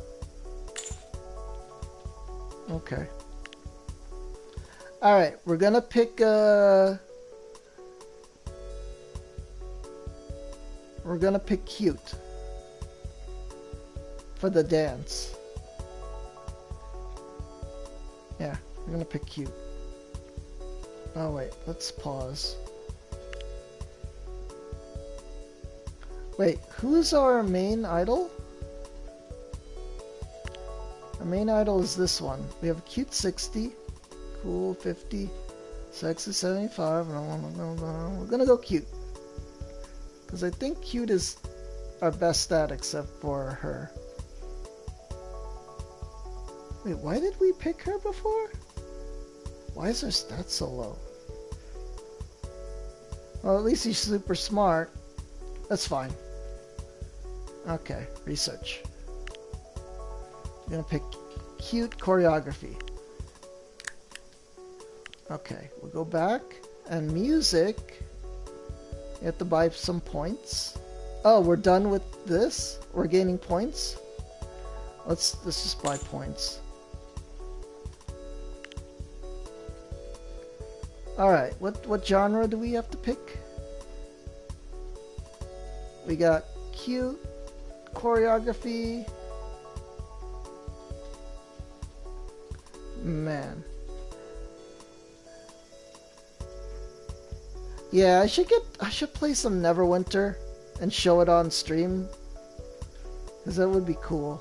Okay. Alright, we're gonna pick we're gonna pick cute for the dance. Yeah, we're gonna pick cute. Oh wait, let's pause. Wait, who's our main idol? Our main idol is this one. We have a cute 60, cool 50, sexy 75. We're gonna go cute. Because I think cute is our best stat except for her. Wait, why did we pick her before? Why is her stat so low? Well, at least he's super smart. That's fine. Okay, research. I'm gonna pick cute choreography. Okay, we'll go back. And music. You have to buy some points. Oh, we're done with this? We're gaining points? Let's just buy points. Alright, what genre do we have to pick? We got cute, choreography. Man. Yeah, I should play some Neverwinter and show it on stream. Because that would be cool.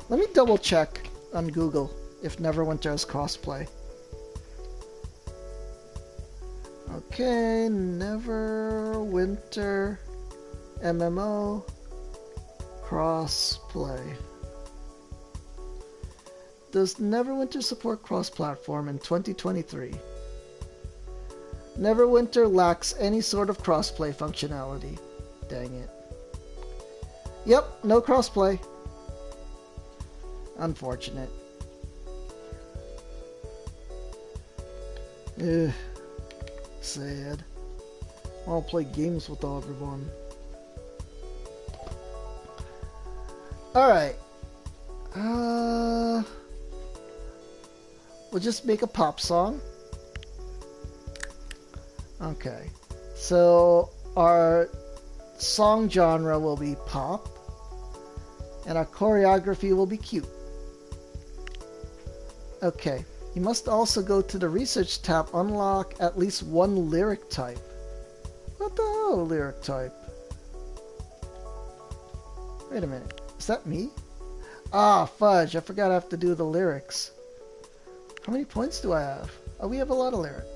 Let me double check on Google if Neverwinter has crossplay. Okay, Neverwinter MMO crossplay. Does Neverwinter support cross-platform in 2023? Neverwinter lacks any sort of crossplay functionality. Dang it. Yep, no crossplay. Unfortunate. Ugh. Sad. I'll play games with everyone. Alright. We'll just make a pop song. Okay. So our song genre will be pop. And our choreography will be cute. Okay. You must also go to the research tab, unlock at least one lyric type. What the hell, lyric type? Wait a minute. Is that me? Ah, fudge. I forgot I have to do the lyrics. How many points do I have? Oh, we have a lot of lyrics.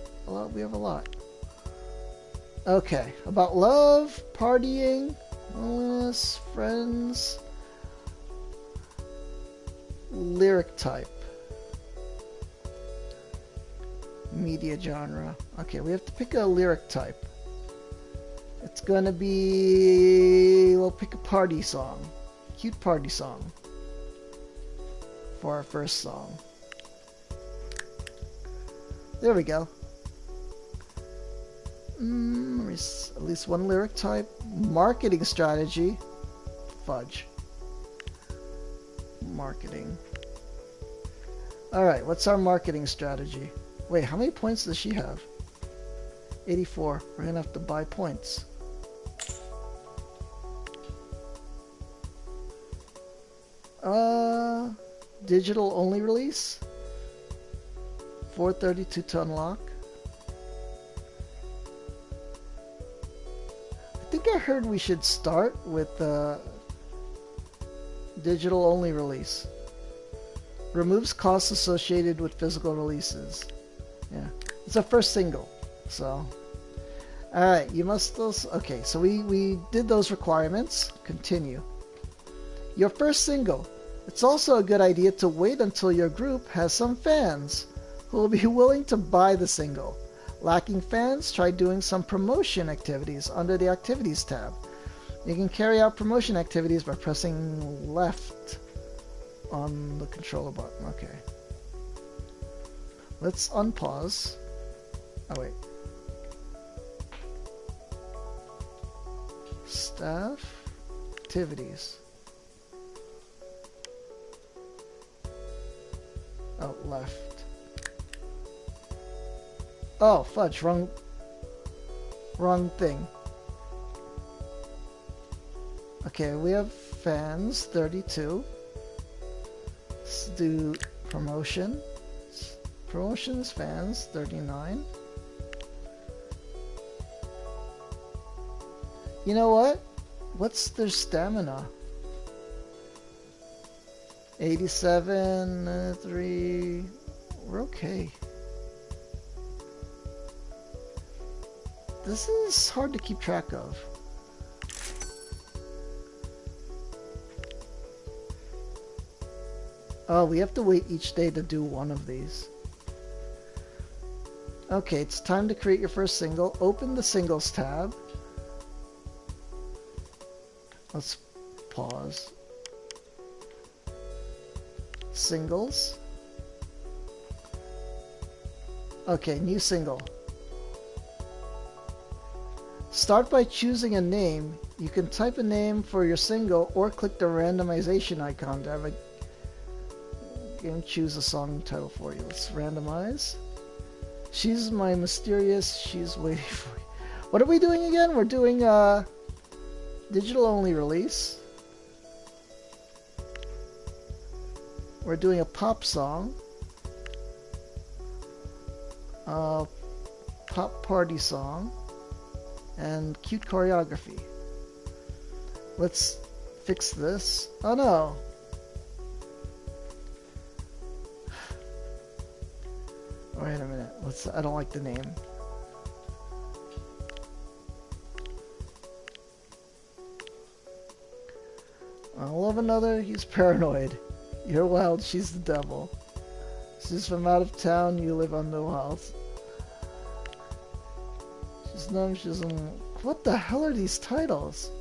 We have a lot. Okay. About love, partying, loneliness, friends. Lyric type. Media genre. Okay, we have to pick a lyric type. It's gonna be... We'll pick a party song. Cute party song. For our first song. There we go. At least one lyric type. Marketing strategy. Fudge. Marketing. Alright, what's our marketing strategy? Wait, how many points does she have? 84. We're gonna have to buy points. Digital only release. 432 to unlock. I think I heard we should start with digital only release. Removes costs associated with physical releases. Yeah, it's our first single, so Alright, you must also... Okay, so we did those requirements. Continue. Your first single. It's also a good idea to wait until your group has some fans who will be willing to buy the single. Lacking fans, try doing some promotion activities under the Activities tab. You can carry out promotion activities by pressing left on the controller button. Okay. Let's unpause. Oh, wait. Staff. Activities. Oh, left. Oh, fudge. Wrong thing. Okay, we have fans, 32. Let's do promotion. Promotions, fans, 39. You know what? What's their stamina? 87, 3. We're okay. This is hard to keep track of. Oh, we have to wait each day to do one of these. Okay, it's time to create your first single. Open the Singles tab. Let's pause. Singles. Okay, new single. Start by choosing a name. You can type a name for your single or click the randomization icon to have a game choose a song title for you. Let's randomize. She's my mysterious, she's waiting for you. What are we doing again? We're doing digital only release. We're doing a pop song. Pop party song. And cute choreography. Let's fix this. Oh no. Wait a minute. I don't like the name. I love another. He's paranoid. You're wild. She's the devil. She's from out of town. You live on no house. She's numb. She's in... What the hell are these titles?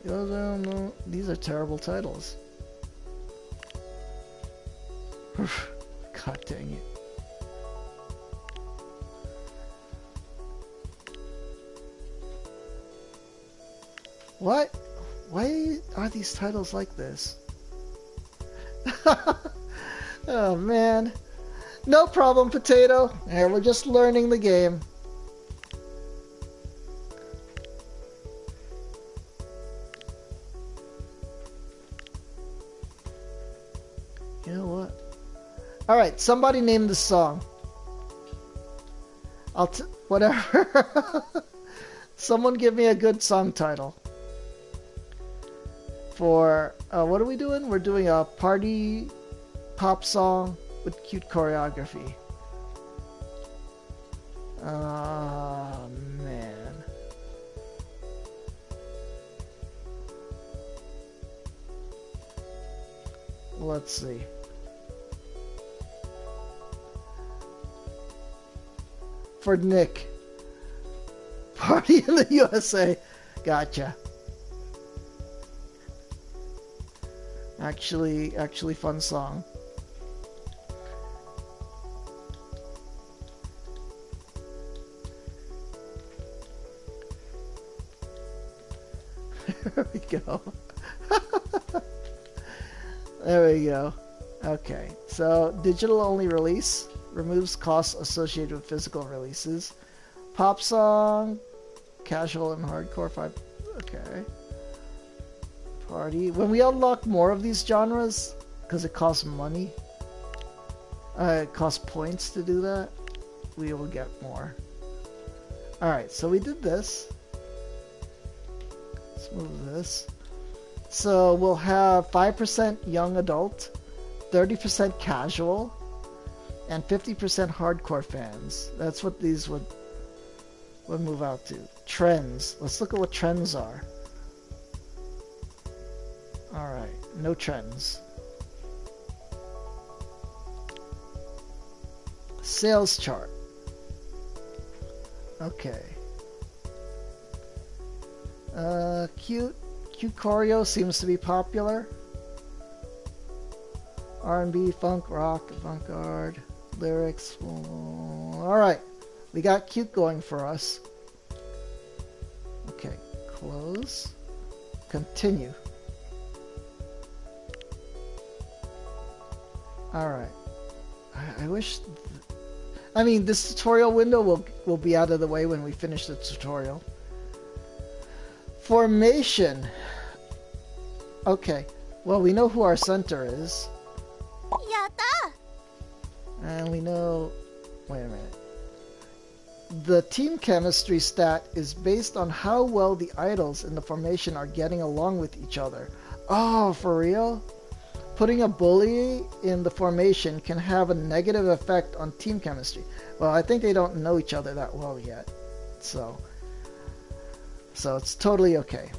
These are terrible titles. God dang it. What? Why are these titles like this? Oh man. No problem, Potato. Here, we're just learning the game. You know what? Alright, somebody name the song. Whatever. Someone give me a good song title. For, what are we doing? We're doing a party pop song with cute choreography. Oh, man. Let's see. For Nick. Party in the USA. Gotcha. Actually fun song. There we go. There we go. Okay, so digital only release removes costs associated with physical releases. Pop song, casual and hardcore 5. Okay. Party. When we unlock more of these genres, because it costs money, it costs points to do that, we will get more. Alright, so we did this. Let's move this. So we'll have 5% young adult, 30% casual, and 50% hardcore fans. That's what these would We'll move out to trends. Let's look at what trends are. Alright, no trends. Sales chart. Okay. Cute choreo seems to be popular. R&B, funk, rock, avant-garde, lyrics. Alright, we got cute going for us. Okay, close. Continue. Alright. I wish... I mean, this tutorial window will be out of the way when we finish the tutorial. Formation. Okay. Well, we know who our center is. Yatta! And we know... Wait a minute. The team chemistry stat is based on how well the idols in the formation are getting along with each other. Oh, for real? Putting a bully in the formation can have a negative effect on team chemistry. Well, I think they don't know each other that well yet. So it's totally okay.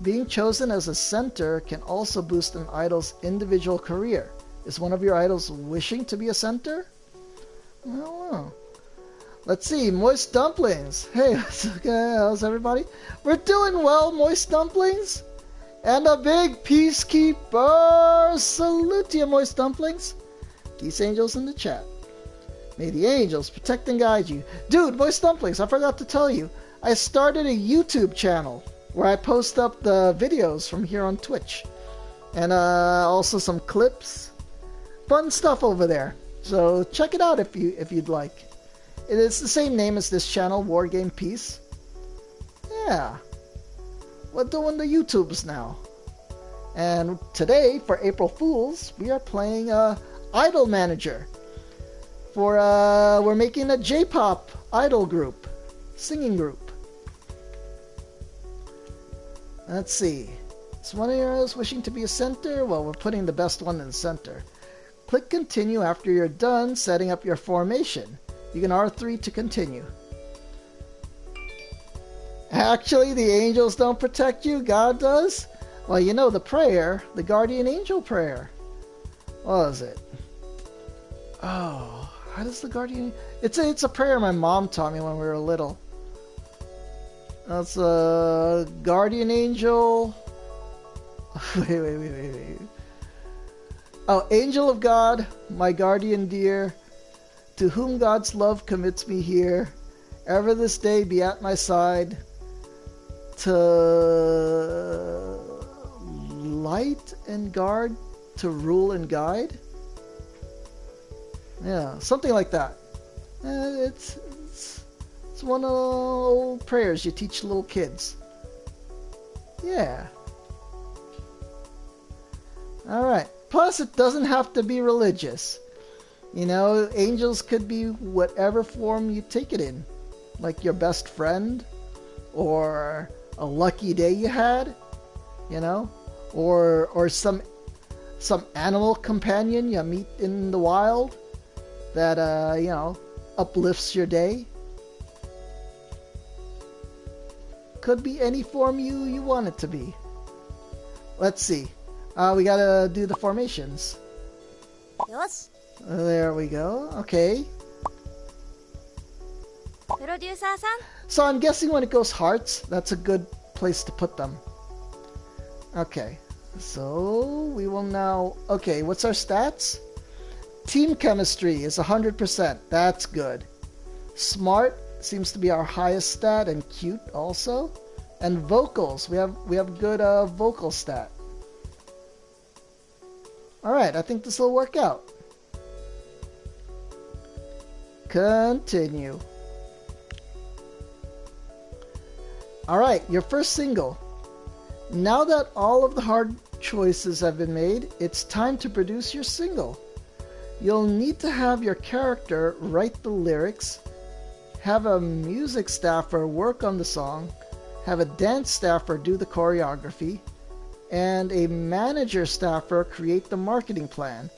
Being chosen as a center can also boost an idol's individual career. Is one of your idols wishing to be a center? I don't know. Let's see, Moist Dumplings. Hey, how's everybody? We're doing well, Moist Dumplings. And a big peacekeeper salute to you, Moist Dumplings. Peace angels in the chat. May the angels protect and guide you. Dude, Moist Dumplings, I forgot to tell you. I started a YouTube channel where I post up the videos from here on Twitch. And also some clips. Fun stuff over there. So check it out if you'd like. It is the same name as this channel, Wargame Peace. Yeah. We're doing the YouTubes now. And today, for April Fools, we are playing Idol Manager. We're making a J-pop idol group. Singing group. Let's see. Is one of yours wishing to be a center? Well, we're putting the best one in the center. Click continue after you're done setting up your formation. You can R3 to continue. Actually, the angels don't protect you, God does? Well, you know the prayer, the guardian angel prayer. What is it? Oh, how does the guardian... It's a prayer my mom taught me when we were little. That's a guardian angel... Wait. Oh, angel of God, my guardian dear, to whom God's love commits me here, ever this day be at my side, to light and guard, to rule and guide. Yeah, something like that. It's one of the old prayers you teach little kids. Yeah. Alright. Plus, it doesn't have to be religious. You know, angels could be whatever form you take it in. Like your best friend, or a lucky day you had, you know, or some animal companion you meet in the wild that you know, uplifts your day. Could be any form you want it to be. Let's see. We gotta do the formations. Yosh. There we go. Okay. Producer-san. So I'm guessing when it goes hearts, that's a good place to put them. Okay. So we will now... Okay, what's our stats? Team chemistry is 100%. That's good. Smart seems to be our highest stat, and cute also. And vocals. We have good vocal stat. Alright, I think this will work out. Continue. Alright, your first single. Now that all of the hard choices have been made, it's time to produce your single. You'll need to have your character write the lyrics, have a music staffer work on the song, have a dance staffer do the choreography, and a manager staffer create the marketing plan.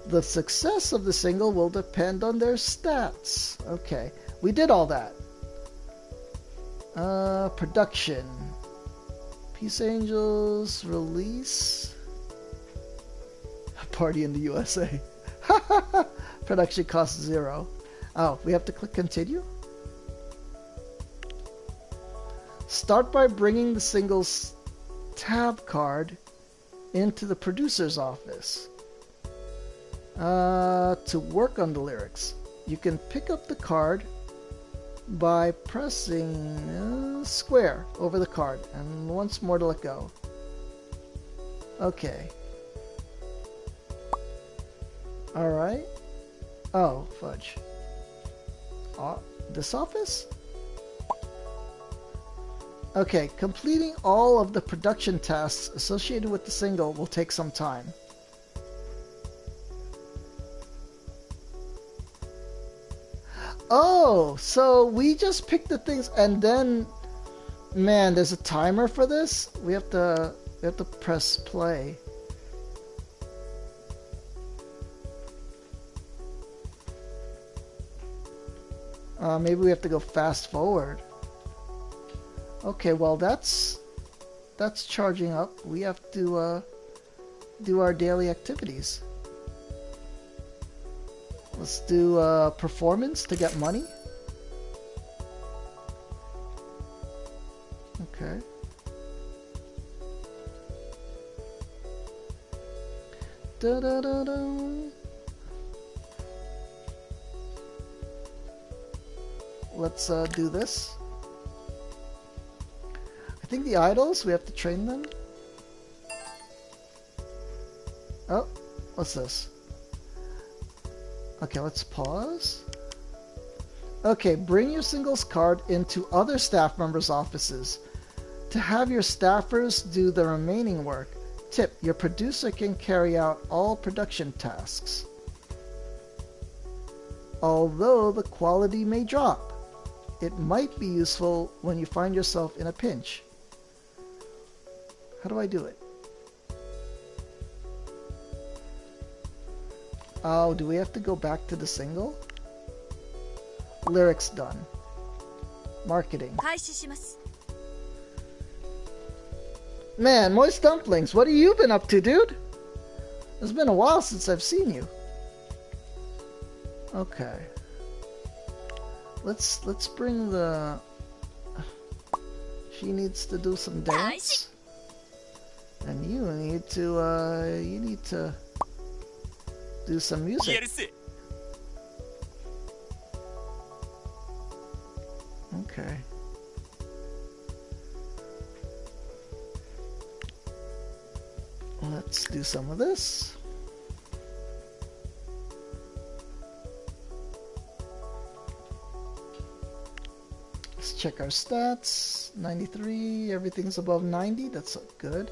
The success of the single will depend on their stats. Okay, we did all that. Production. Peace Angels release. Party in the USA. Production cost 0. Oh, we have to click continue? Start by bringing the singles tab card into the producer's office. To work on the lyrics, you can pick up the card by pressing square over the card and once more to let go. Okay. Alright. Oh, fudge. This office? Okay, completing all of the production tasks associated with the single will take some time. Oh, so we just pick the things and then, man, there's a timer for this? We have to press play. Maybe we have to go fast forward. Okay, well that's charging up. We have to do our daily activities. Let's do performance to get money. Okay. Da da da da. Let's do this. I think the idols, we have to train them. Oh, what's this? Okay, let's pause. Okay, bring your singles card into other staff members' offices to have your staffers do the remaining work. Tip, your producer can carry out all production tasks, although the quality may drop. It might be useful when you find yourself in a pinch. How do I do it? Oh, do we have to go back to the single? Lyrics done. Marketing. Man, Moist Dumplings, what have you been up to, dude? It's been a while since I've seen you. Okay. Let's bring the... She needs to do some dance. And you need to do some music. Okay. Let's do some of this. Let's check our stats. 93, everything's above 90, that's good.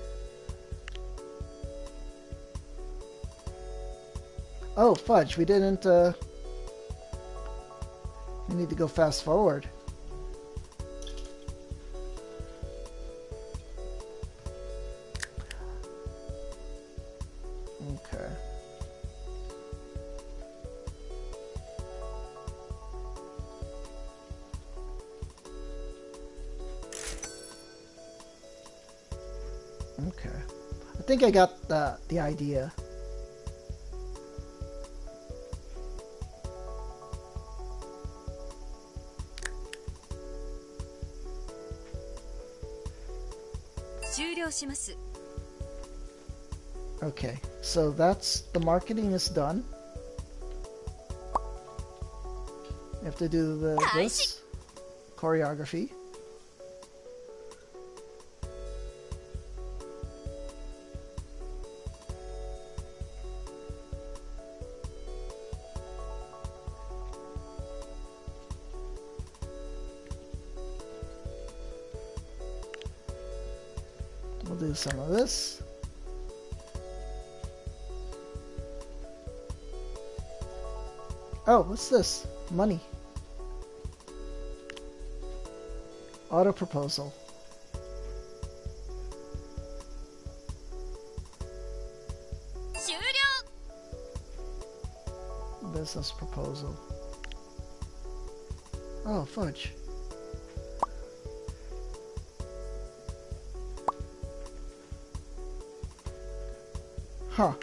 Oh, fudge, we didn't, we need to go fast forward. Okay. Okay. I think I got the idea. Okay, so that's the marketing is done. You have to do this choreography. We'll do some of this. Oh, what's this? Money. Auto proposal. Business proposal. Oh, fudge. Huh.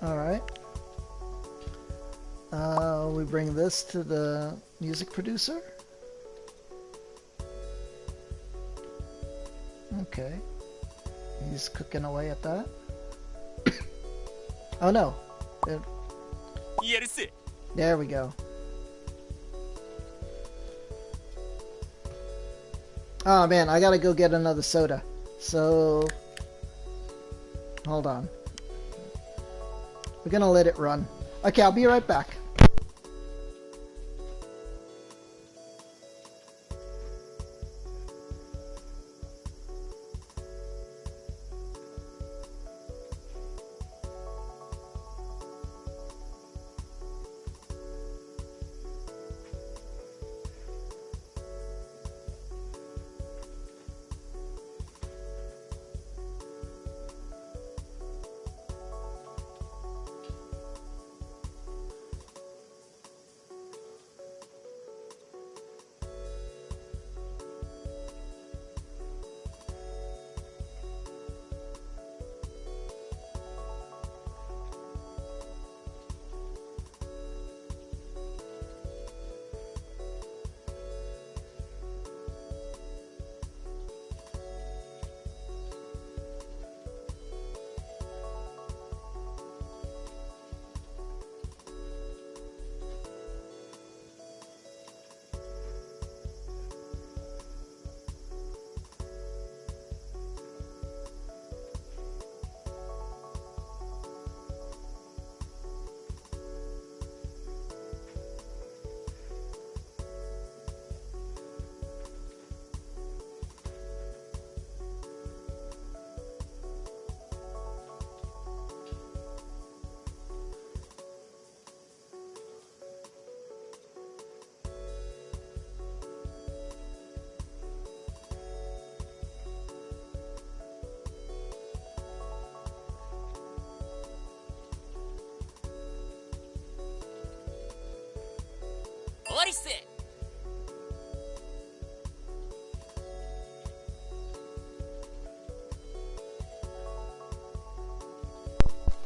Alright. We bring this to the music producer. Okay. He's cooking away at that. Oh no. There we go. Oh man, I gotta go get another soda. So... hold on. We're gonna let it run. Okay, I'll be right back.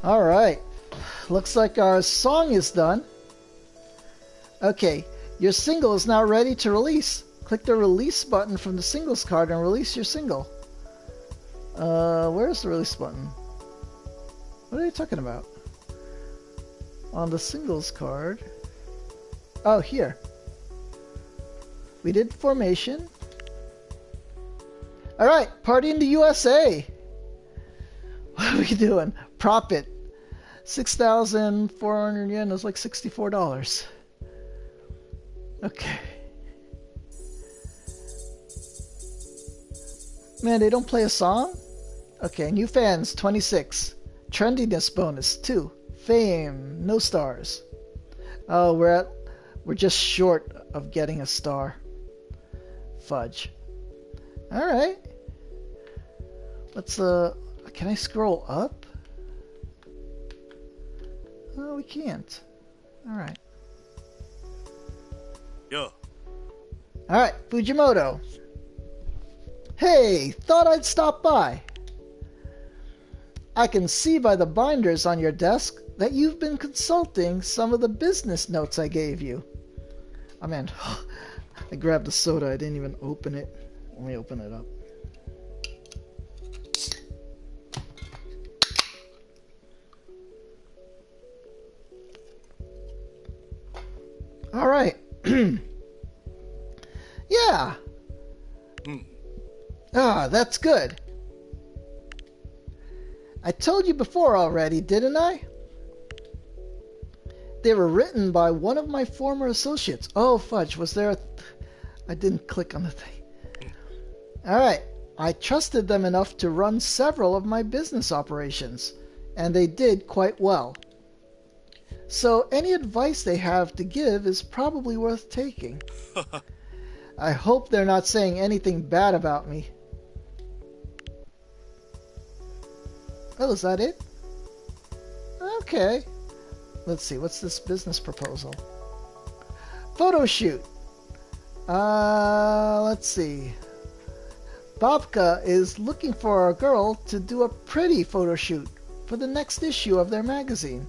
Alright. Looks like our song is done. Okay, your single is now ready to release. Click the release button from the singles card and release your single. Where's the release button? What are you talking about? On the singles card. Oh, here. We did formation. Alright, party in the USA. What are we doing? Profit. 6,400 yen is like $64. Okay. Man, they don't play a song? Okay, new fans, 26. Trendiness bonus, 2. Fame, no stars. Oh, we're just short of getting a star. Fudge. Alright. Let's, can I scroll up? No, we can't. Alright. Yo. Alright, Fujimoto. Hey, thought I'd stop by. I can see by the binders on your desk that you've been consulting some of the business notes I gave you. Oh man, I grabbed the soda, I didn't even open it. Let me open it up. Alright. Yeah. Ah, that's good. I told you before already, didn't I? They were written by one of my former associates. Oh, fudge, was there a... I didn't click on the thing. Alright, I trusted them enough to run several of my business operations, and they did quite well. So any advice they have to give is probably worth taking. I hope they're not saying anything bad about me. Oh, is that it? Okay. Let's see, what's this business proposal? Photo shoot. Let's see. Babka is looking for a girl to do a pretty photo shoot for the next issue of their magazine.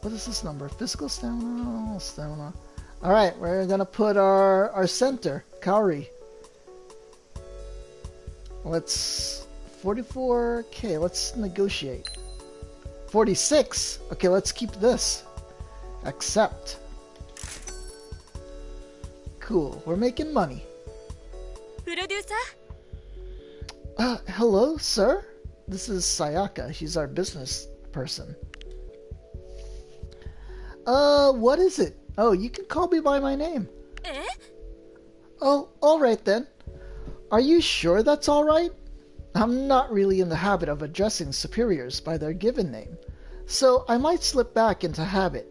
What is this number? Physical stamina? Stamina. Alright, we're gonna put our center, Kaori. Let's... 44k, let's negotiate. 46? Okay, let's keep this. Accept. Cool, we're making money. プロデューサー Hello, sir? This is Sayaka. She's our business person. What is it? Oh, you can call me by my name. え Oh, alright then. Are you sure that's alright? I'm not really in the habit of addressing superiors by their given name, so I might slip back into habit.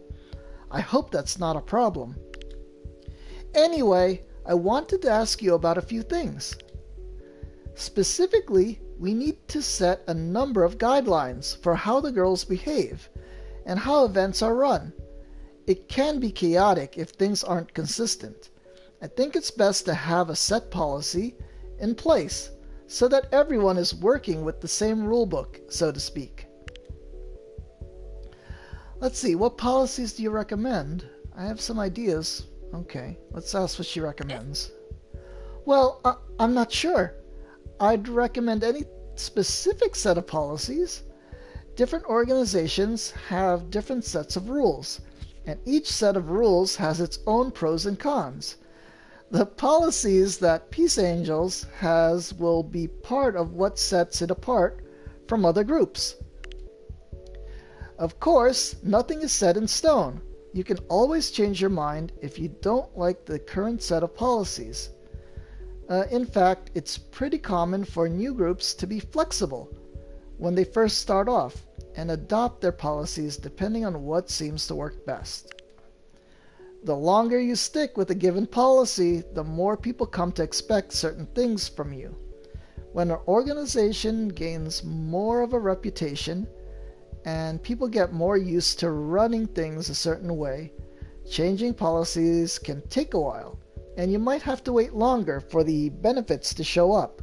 I hope that's not a problem. Anyway, I wanted to ask you about a few things. Specifically, we need to set a number of guidelines for how the girls behave and how events are run. It can be chaotic if things aren't consistent. I think it's best to have a set policy in place so that everyone is working with the same rulebook, so to speak. Let's see, what policies do you recommend? I have some ideas. Okay, let's ask what she recommends. Well, I'm not sure. I'd recommend any specific set of policies. Different organizations have different sets of rules, and each set of rules has its own pros and cons. The policies that Peace Angels has will be part of what sets it apart from other groups. Of course, nothing is set in stone. You can always change your mind if you don't like the current set of policies. In fact, it's pretty common for new groups to be flexible when they first start off and adopt their policies depending on what seems to work best. The longer you stick with a given policy, the more people come to expect certain things from you. When an organization gains more of a reputation and people get more used to running things a certain way, changing policies can take a while, and you might have to wait longer for the benefits to show up.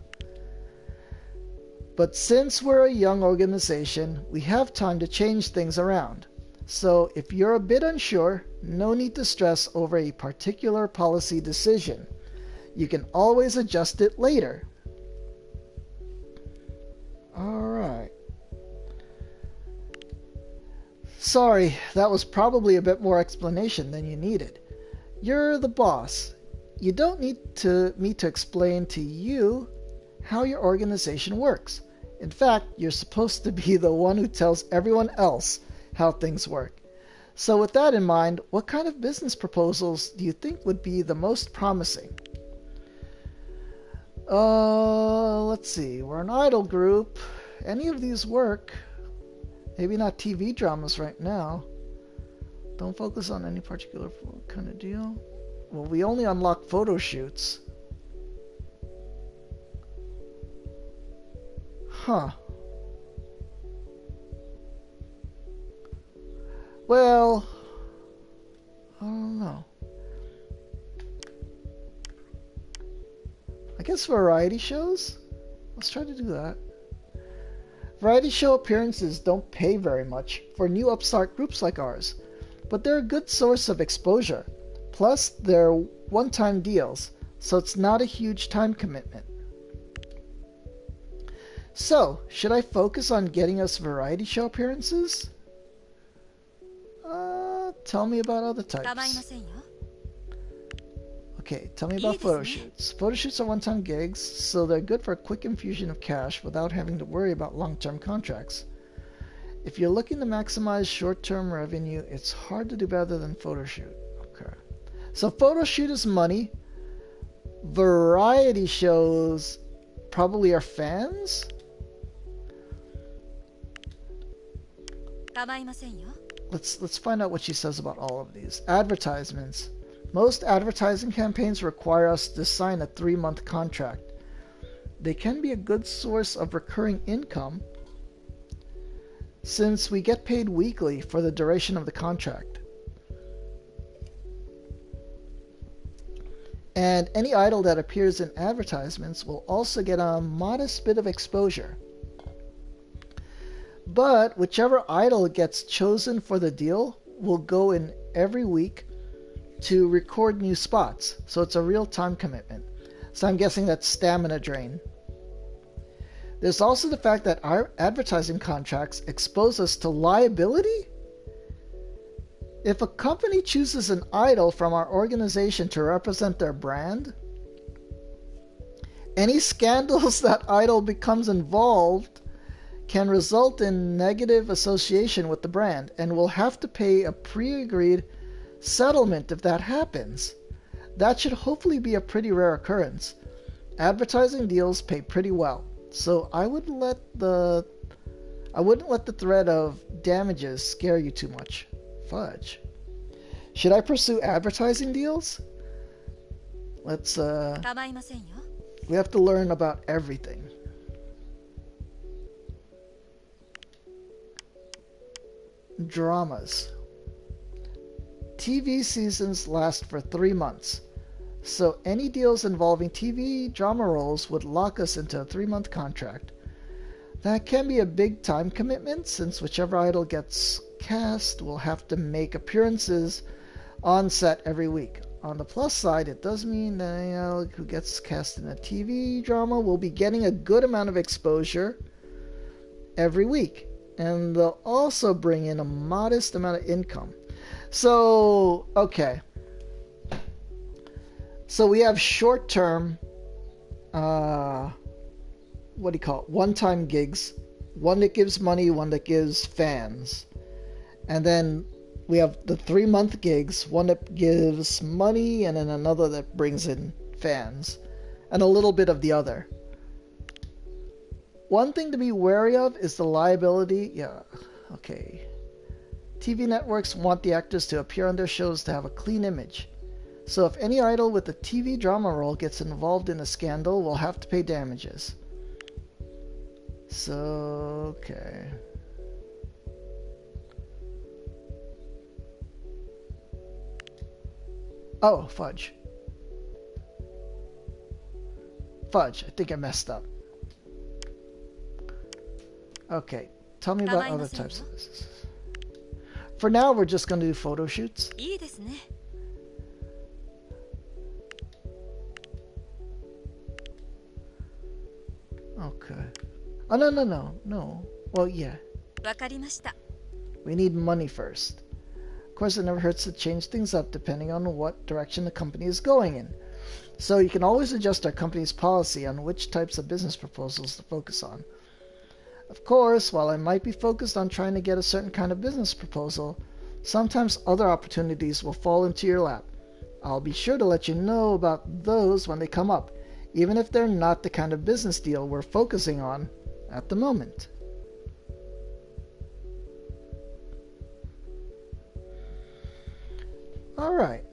But since we're a young organization, we have time to change things around. So if you're a bit unsure, no need to stress over a particular policy decision. You can always adjust it later. Alright. Sorry, that was probably a bit more explanation than you needed. You're the boss. You don't need me to explain to you how your organization works. In fact, you're supposed to be the one who tells everyone else how things work. So with that in mind, what kind of business proposals do you think would be the most promising? Let's see. We're an idol group. Any of these work. Maybe not TV dramas right now. Don't focus on any particular kind of deal. Well, we only unlock photo shoots. Huh. Well, I don't know. I guess variety shows? Let's try to do that. Variety show appearances don't pay very much for new upstart groups like ours, but they're a good source of exposure. Plus, they're one-time deals, so it's not a huge time commitment. So, should I focus on getting us variety show appearances? Tell me about other 構いま types. せんよ Okay, tell me about photo shoots. Photo shoots are one-time gigs, so they're good for a quick infusion of cash without having to worry about long-term contracts. If you're looking to maximize short-term revenue, it's hard to do better than photo shoot. Okay. So photo shoot is money. Variety shows probably are fans? 構いませんよ Let's find out what she says about all of these. Advertisements. Most advertising campaigns require us to sign a 3-month contract. They can be a good source of recurring income since we get paid weekly for the duration of the contract. And any idol that appears in advertisements will also get a modest bit of exposure. But whichever idol gets chosen for the deal will go in every week to record new spots. So it's a real time commitment. So I'm guessing that's stamina drain. There's also the fact that our advertising contracts expose us to liability. If a company chooses an idol from our organization to represent their brand, any scandals that idol becomes involved can result in negative association with the brand, and we'll have to pay a pre-agreed settlement if that happens. That should hopefully be a pretty rare occurrence. Advertising deals pay pretty well, so I wouldn't let the threat of damages scare you too much. Fudge. Should I pursue advertising deals? Let's we have to learn about everything. Dramas. TV seasons last for 3 months, so any deals involving TV drama roles would lock us into a 3-month contract. That can be a big time commitment, since whichever idol gets cast will have to make appearances on set every week. On the plus side, it does mean that anyone who gets cast in a TV drama will be getting a good amount of exposure every week, and they'll also bring in a modest amount of income. So, okay. So we have short-term, one-time gigs. One that gives money, one that gives fans. And then we have the 3-month gigs, one that gives money and then another that brings in fans. And a little bit of the other. One thing to be wary of is the liability. Yeah, okay. TV networks want the actors to appear on their shows to have a clean image. So if any idol with a TV drama role gets involved in a scandal, we'll have to pay damages. So, okay. Oh, fudge. Fudge, I think I messed up. Okay, tell me about other types of businesses. For now, we're just going to do photo shoots. Okay. Oh, no. Well, yeah. We need money first. Of course, it never hurts to change things up depending on what direction the company is going in. So you can always adjust our company's policy on which types of business proposals to focus on. Of course, while I might be focused on trying to get a certain kind of business proposal, sometimes other opportunities will fall into your lap. I'll be sure to let you know about those when they come up, even if they're not the kind of business deal we're focusing on at the moment. Alright.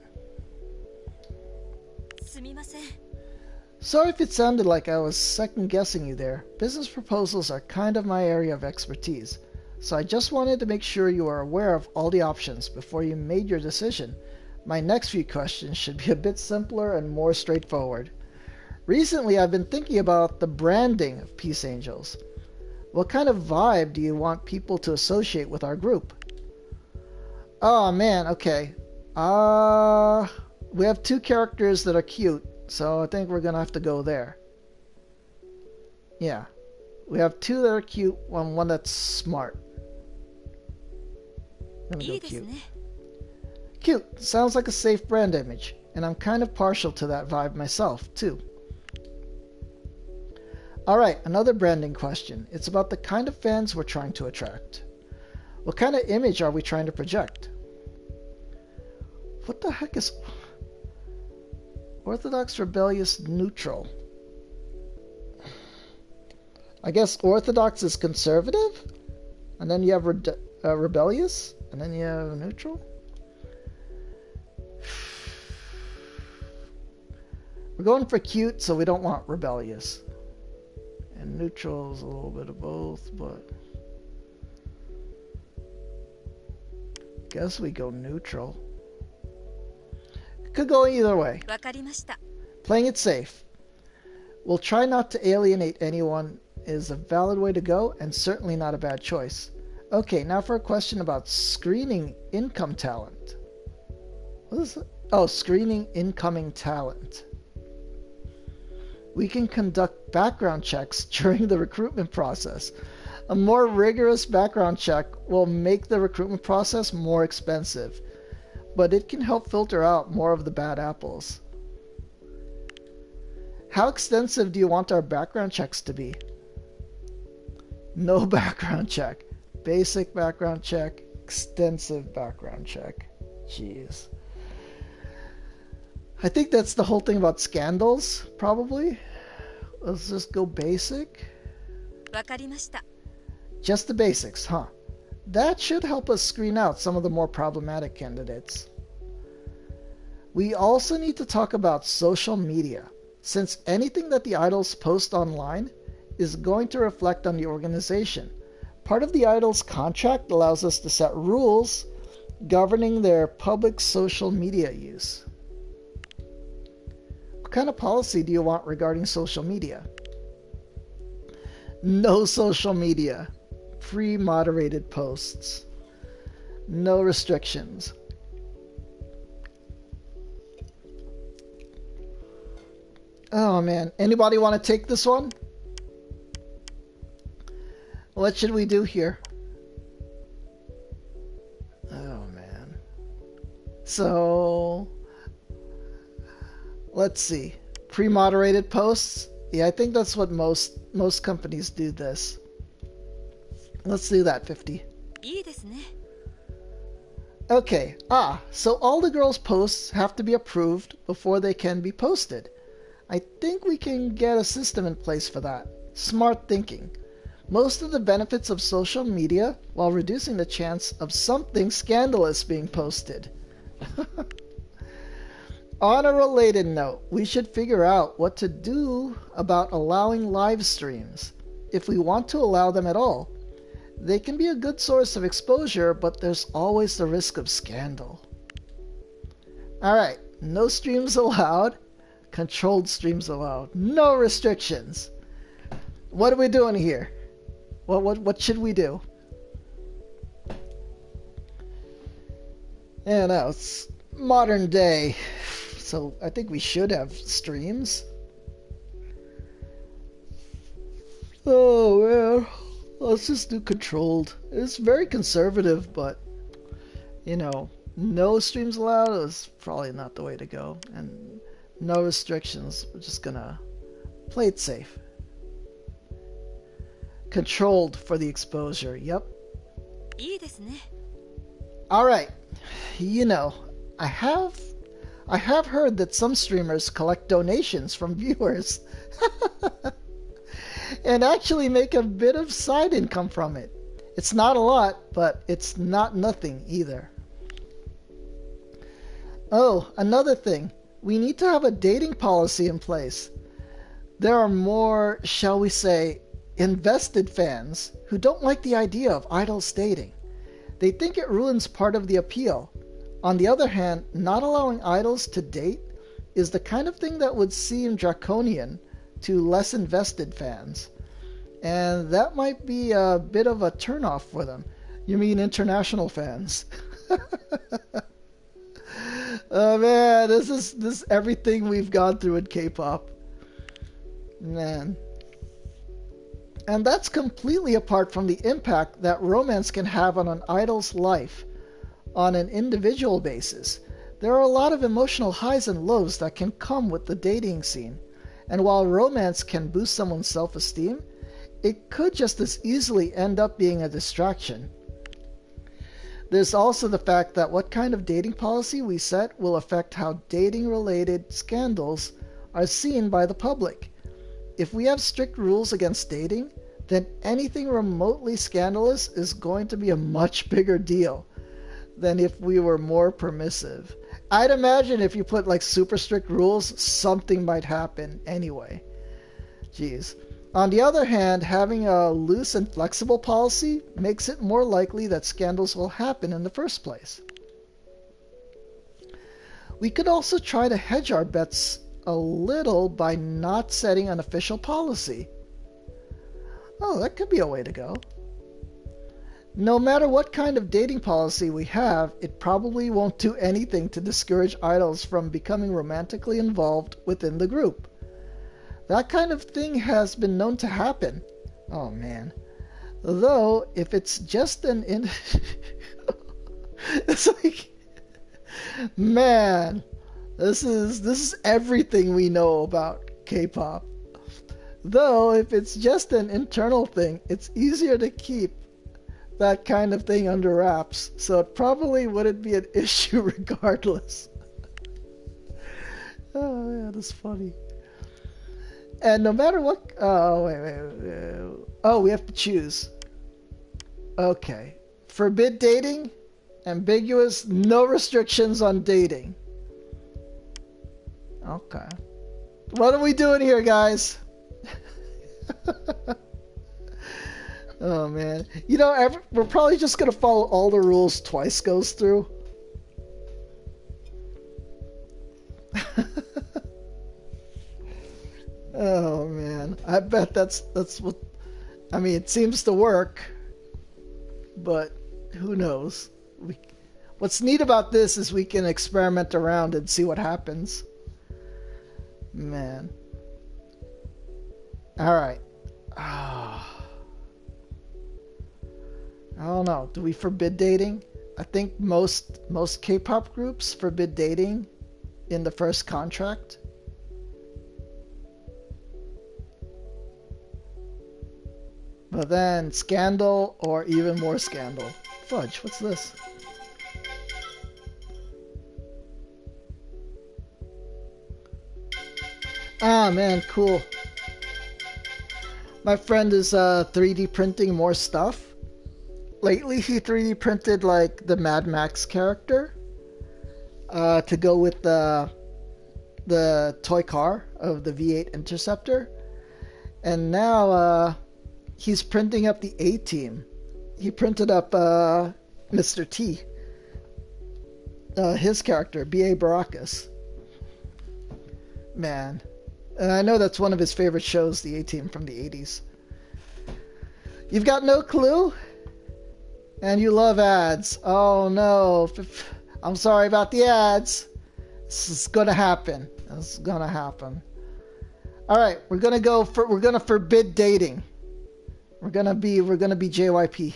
Sorry if it sounded like I was second-guessing you there. Business proposals are kind of my area of expertise, so I just wanted to make sure you are aware of all the options before you made your decision. My next few questions should be a bit simpler and more straightforward. Recently, I've been thinking about the branding of Peace Angels. What kind of vibe do you want people to associate with our group? Oh man, okay. We have 2 characters that are cute, so I think we're gonna have to go there. Yeah. We have 2 that are cute, one that's smart. I'm gonna go cute. Cute. Sounds like a safe brand image, and I'm kind of partial to that vibe myself, too. Alright, another branding question. It's about the kind of fans we're trying to attract. What kind of image are we trying to project? What the heck is Orthodox, Rebellious, Neutral? I guess Orthodox is conservative, and then you have Rebellious, and then you have Neutral? We're going for cute, so we don't want rebellious. And neutral is a little bit of both, but guess we go neutral. Could go either way. わかりました。 Playing it safe. We'll try not to alienate anyone is a valid way to go and certainly not a bad choice. Okay, now for a question about screening income talent. What is it? Oh, screening incoming talent. We can conduct background checks during the recruitment process. A more rigorous background check will make the recruitment process more expensive, but it can help filter out more of the bad apples. How extensive do you want our background checks to be? No background check. Basic background check. Extensive background check. Jeez. I think that's the whole thing about scandals, probably. Let's just go basic. わかりました。 Just the basics, huh? That should help us screen out some of the more problematic candidates. We also need to talk about social media, since anything that the idols post online is going to reflect on the organization. Part of the idol's contract allows us to set rules governing their public social media use. What kind of policy do you want regarding social media? No social media. Pre-moderated posts. No restrictions. Oh man, anybody want to take this one? What should we do here? Oh man. So, let's see. Pre-moderated posts? Yeah, I think that's what most companies do this. Let's do that, 50. いいですね。 Okay, so all the girls' posts have to be approved before they can be posted. I think we can get a system in place for that. Smart thinking. Most of the benefits of social media while reducing the chance of something scandalous being posted. On a related note, we should figure out what to do about allowing live streams, if we want to allow them at all. They can be a good source of exposure, but there's always the risk of scandal. Alright, no streams allowed. Controlled streams allowed. No restrictions. What are we doing here? What should we do? Yeah, no, it's modern day. So I think we should have streams. Oh, man. Let's just do controlled. It's very conservative, but, you know, no streams allowed is probably not the way to go. And no restrictions. We're just gonna play it safe. Controlled for the exposure. Yep. いいですね。 Alright. You know, I have heard that some streamers collect donations from viewers. And actually make a bit of side income from it. It's not a lot, but it's not nothing either. Oh, another thing. We need to have a dating policy in place. There are more, shall we say, invested fans who don't like the idea of idols dating. They think it ruins part of the appeal. On the other hand, not allowing idols to date is the kind of thing that would seem draconian to less invested fans. And that might be a bit of a turnoff for them. You mean international fans? Oh man, this is everything we've gone through in K-pop. Man. And that's completely apart from the impact that romance can have on an idol's life on an individual basis. There are a lot of emotional highs and lows that can come with the dating scene. And while romance can boost someone's self-esteem, it could just as easily end up being a distraction. There's also the fact that what kind of dating policy we set will affect how dating-related scandals are seen by the public. If we have strict rules against dating, then anything remotely scandalous is going to be a much bigger deal than if we were more permissive. I'd imagine if you put like super strict rules, something might happen anyway. Jeez. On the other hand, having a loose and flexible policy makes it more likely that scandals will happen in the first place. We could also try to hedge our bets a little by not setting an official policy. Oh, that could be a way to go. No matter what kind of dating policy we have, it probably won't do anything to discourage idols from becoming romantically involved within the group. That kind of thing has been known to happen. Oh man. Though, if it's just an it's like, man, this is everything we know about K-pop. Though, if it's just an internal thing, it's easier to keep that kind of thing under wraps, so it probably wouldn't be an issue regardless. Oh man, that's funny. And no matter what, oh wait. Oh, we have to choose. Okay, forbid dating, ambiguous, no restrictions on dating. Okay, what are we doing here, guys? Oh man, you know, we're probably just gonna follow all the rules Twice goes through. Oh man, I bet that's what. I mean, it seems to work, but who knows? What's neat about this is we can experiment around and see what happens. Man. All right. I don't know. Do we forbid dating? I think most K-pop groups forbid dating in the first contract. But then scandal or even more scandal. Fudge, what's this? Ah man, cool. My friend is 3D printing more stuff. Lately, he 3D printed like the Mad Max character to go with the toy car of the V8 Interceptor, and now he's printing up the A-Team. He printed up Mr. T, his character, B.A. Baracus. Man, and I know that's one of his favorite shows, the A-Team from the 80s. You've got no clue? And you love ads. Oh no. I'm sorry about the ads. This is gonna happen. This is gonna happen. Alright, we're gonna forbid dating. We're gonna be JYP.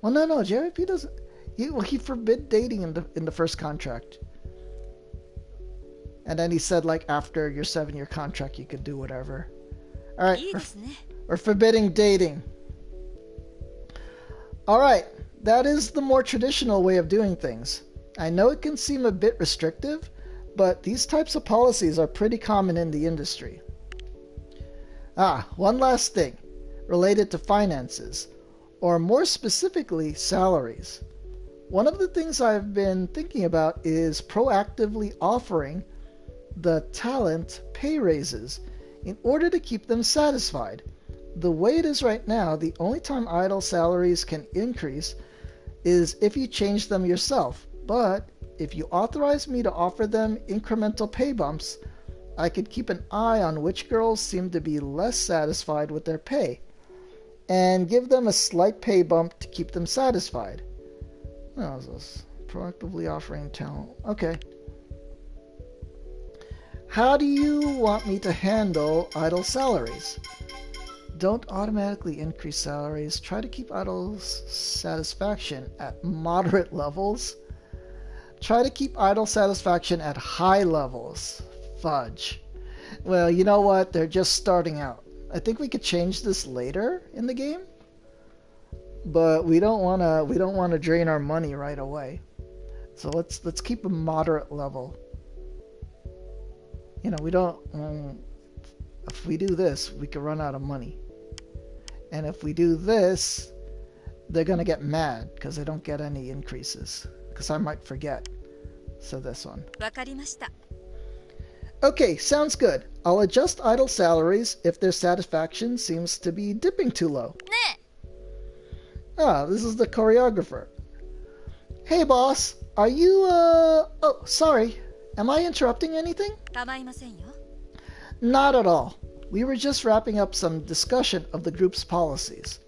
Well no, JYP doesn't he forbid dating in the first contract. And then he said like after your 7-year contract you could do whatever. Alright. We're forbidding dating. Alright, that is the more traditional way of doing things. I know it can seem a bit restrictive, but these types of policies are pretty common in the industry. One last thing, related to finances, or more specifically, salaries. One of the things I've been thinking about is proactively offering the talent pay raises in order to keep them satisfied. The way it is right now, the only time idol salaries can increase is if you change them yourself. But if you authorize me to offer them incremental pay bumps, I could keep an eye on which girls seem to be less satisfied with their pay and give them a slight pay bump to keep them satisfied. What is this? Proactively offering talent. Okay. How do you want me to handle idol salaries? Don't automatically increase salaries. Try to keep idols' satisfaction at moderate levels. Try to keep idol satisfaction at high levels. Fudge. Well, you know what? They're just starting out. I think we could change this later in the game, but we don't want to drain our money right away. So let's keep a moderate level. You know, we don't. If we do this, we could run out of money. And if we do this, they're going to get mad because they don't get any increases. Because I might forget. So this one. Okay, sounds good. I'll adjust idol salaries if their satisfaction seems to be dipping too low. This is the choreographer. Hey boss, are you, oh, sorry. Am I interrupting anything? 構いませんよ。 Not at all. We were just wrapping up some discussion of the group's policies.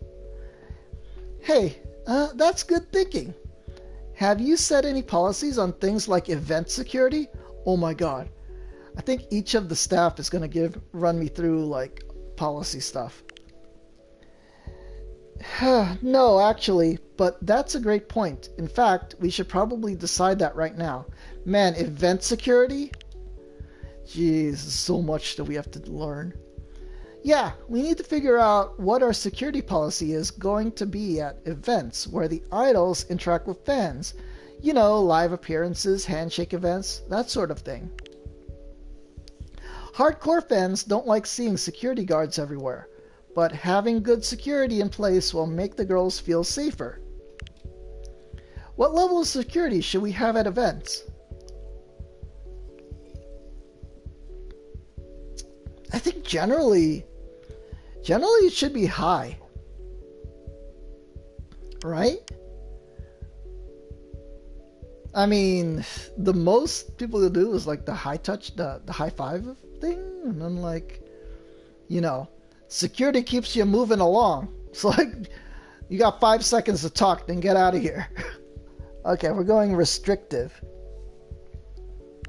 Hey, that's good thinking. Have you set any policies on things like event security? Oh my god. I think each of the staff is going to run me through like policy stuff. No, actually, but that's a great point. In fact, we should probably decide that right now. Man, event security? Jeez, so much that we have to learn. Yeah, we need to figure out what our security policy is going to be at events where the idols interact with fans. You know, live appearances, handshake events, that sort of thing. Hardcore fans don't like seeing security guards everywhere, but having good security in place will make the girls feel safer. What level of security should we have at events? I think generally it should be high. Right? I mean, the most people will do is like the high touch, the high five thing, and then like, you know, security keeps you moving along. It's like, you got 5 seconds to talk, then get out of here. Okay, we're going restrictive.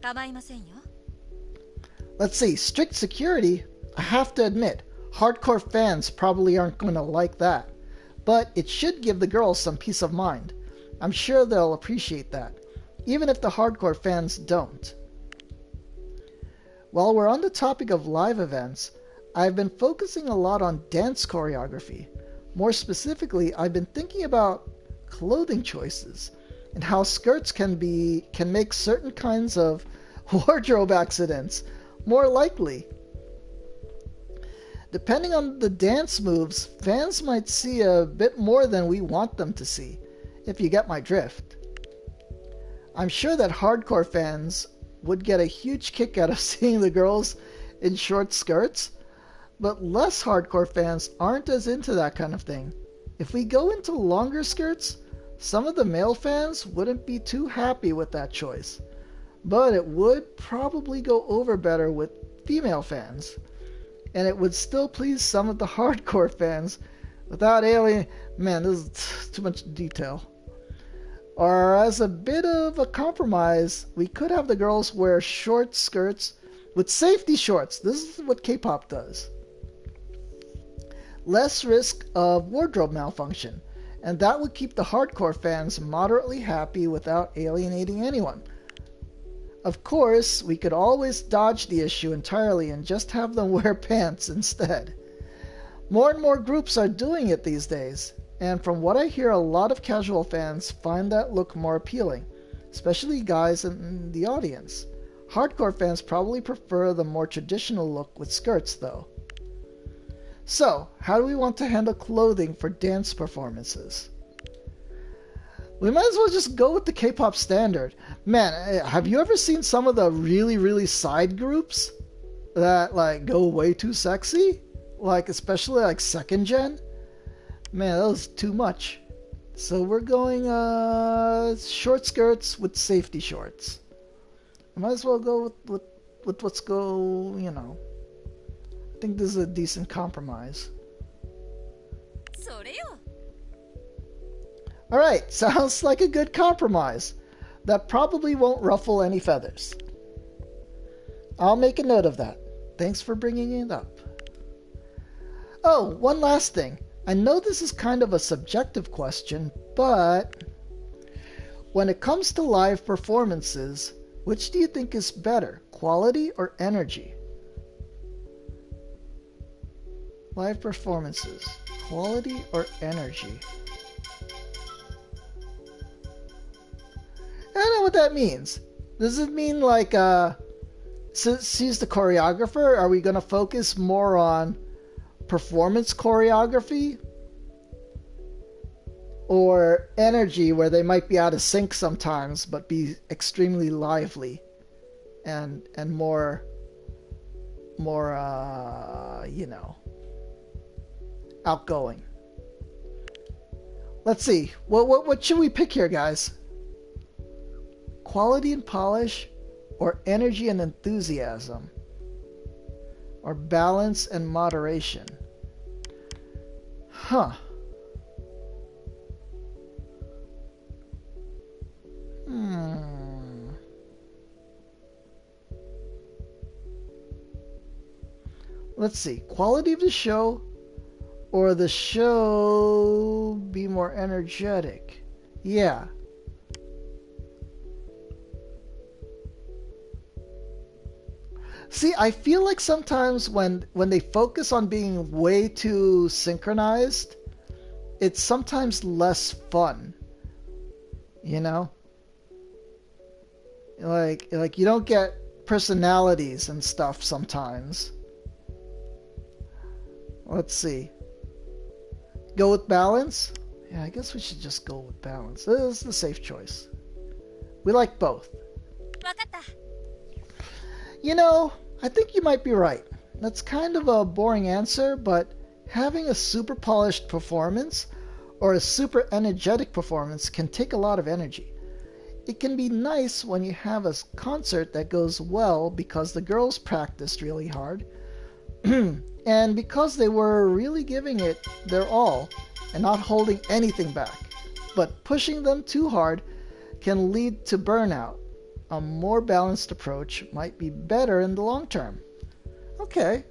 構いませんよ。 Let's see, strict security, I have to admit, hardcore fans probably aren't going to like that. But it should give the girls some peace of mind. I'm sure they'll appreciate that, even if the hardcore fans don't. While we're on the topic of live events, I've been focusing a lot on dance choreography. More specifically, I've been thinking about clothing choices and how skirts can make certain kinds of wardrobe accidents more likely. Depending on the dance moves, fans might see a bit more than we want them to see, if you get my drift. I'm sure that hardcore fans would get a huge kick out of seeing the girls in short skirts, but less hardcore fans aren't as into that kind of thing. If we go into longer skirts, some of the male fans wouldn't be too happy with that choice, but it would probably go over better with female fans, and it would still please some of the hardcore fans without alien. Man, this is too much detail. Or as a bit of a compromise, we could have the girls wear short skirts with safety shorts. This is what K-pop does. Less risk of wardrobe malfunction, and that would keep the hardcore fans moderately happy without alienating anyone. Of course, we could always dodge the issue entirely and just have them wear pants instead. More and more groups are doing it these days, and from what I hear, a lot of casual fans find that look more appealing, especially guys in the audience. Hardcore fans probably prefer the more traditional look with skirts, though. So, how do we want to handle clothing for dance performances? We might as well just go with the K-pop standard. Man, have you ever seen some of the really side groups that like go way too sexy? Like especially like second gen? Man, that was too much. So we're going short skirts with safety shorts. I might as well go with let's go, you know. I think this is a decent compromise. それよ。 Alright, sounds like a good compromise. That probably won't ruffle any feathers. I'll make a note of that. Thanks for bringing it up. Oh, one last thing. I know this is kind of a subjective question, but when it comes to live performances, which do you think is better, quality or energy? Live performances, quality or energy? I don't know what that means. Does it mean like, since he's the choreographer, are we going to focus more on performance choreography? Or energy, where they might be out of sync sometimes, but be extremely lively and more, you know, outgoing. Let's see. What should we pick here, guys? Quality and polish or energy and enthusiasm, or balance and moderation. Huh. Let's see. Quality of the show or the show be more energetic? Yeah. See, I feel like sometimes when they focus on being way too synchronized, it's sometimes less fun. You know? Like you don't get personalities and stuff sometimes. Let's see. Go with balance? Yeah, I guess we should just go with balance. This is the safe choice. We like both. わかった。 You know, I think you might be right. That's kind of a boring answer, but having a super polished performance or a super energetic performance can take a lot of energy. It can be nice when you have a concert that goes well because the girls practiced really hard and because they were really giving it their all and not holding anything back. But pushing them too hard can lead to burnout. A more balanced approach might be better in the long term. Okay.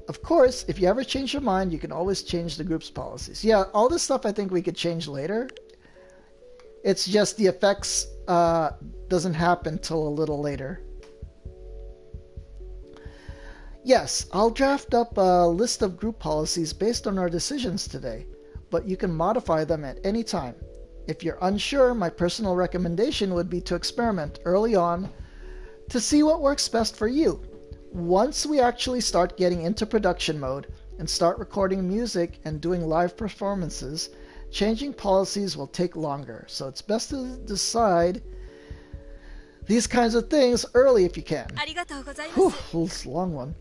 Of course, if you ever change your mind, you can always change the group's policies. Yeah, all this stuff I think we could change later. It's just the effects doesn't happen till a little later. Yes, I'll draft up a list of group policies based on our decisions today, but you can modify them at any time. If you're unsure, my personal recommendation would be to experiment early on to see what works best for you. Once we actually start getting into production mode and start recording music and doing live performances, changing policies will take longer, so it's best to decide these kinds of things early if you can. ありがとうございます。 Whew, it's a long one.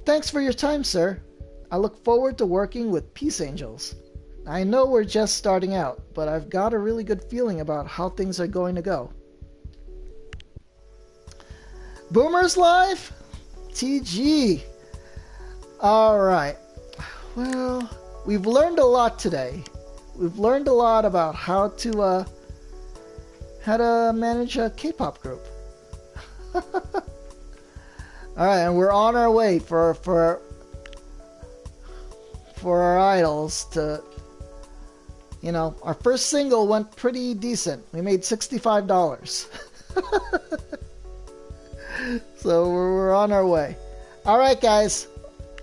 Thanks for your time, sir. I look forward to working with Peace Angels. I know we're just starting out, but I've got a really good feeling about how things are going to go. Boomers Live? TG. Alright. Well, we've learned a lot today. We've learned a lot about how to manage a K-pop group. Alright, and we're on our way for our idols to, you know, our first single went pretty decent. We made $65. So we're on our way. Alright, guys.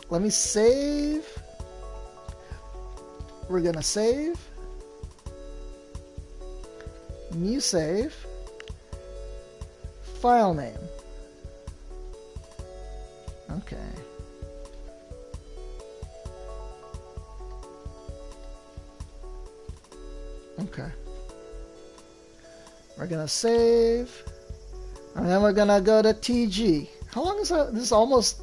Let me save. We're gonna save. New save. File name. Okay. Okay. We're gonna save. And then we're gonna go to TG. How long is that? This is almost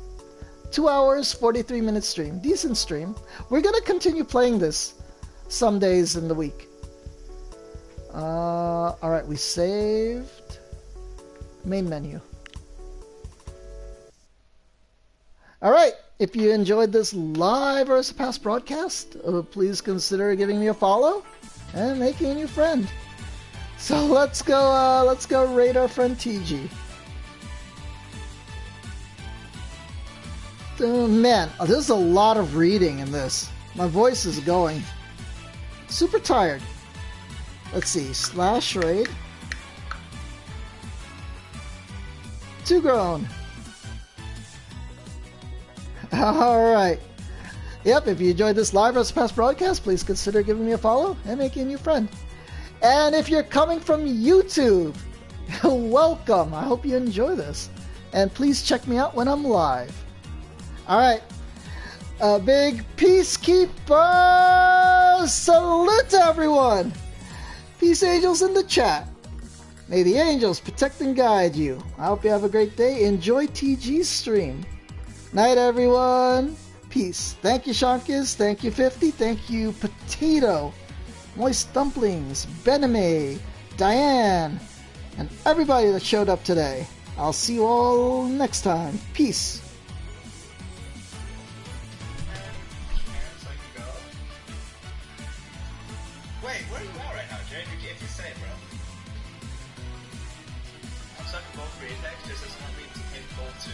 2 hours, 43 minute stream. Decent stream. We're gonna continue playing this some days in the week. Alright, we saved. Main menu. Alright, if you enjoyed this live or as a past broadcast, please consider giving me a follow and making a new friend. So let's go raid our friend TG. Oh, man, there's a lot of reading in this. My voice is going. Super tired. Let's see, /raid. Too grown. Alright. Yep, if you enjoyed this live or past broadcast, please consider giving me a follow and making a new friend. And if you're coming from YouTube, welcome. I hope you enjoy this. And please check me out when I'm live. Alright. A big peacekeeper salute to everyone. Peace angels in the chat. May the angels protect and guide you. I hope you have a great day. Enjoy TG's stream. Night, everyone. Peace. Thank you, Shankis. Thank you, 50. Thank you, Potato. Moist Dumplings. Bename. Diane. and everybody that showed up today. I'll see you all next time. Peace. So I can go. Wait, where are you at right now, Jay? If you say, bro. I'm stuck in gold for Apex, just as one lead to hit gold 2.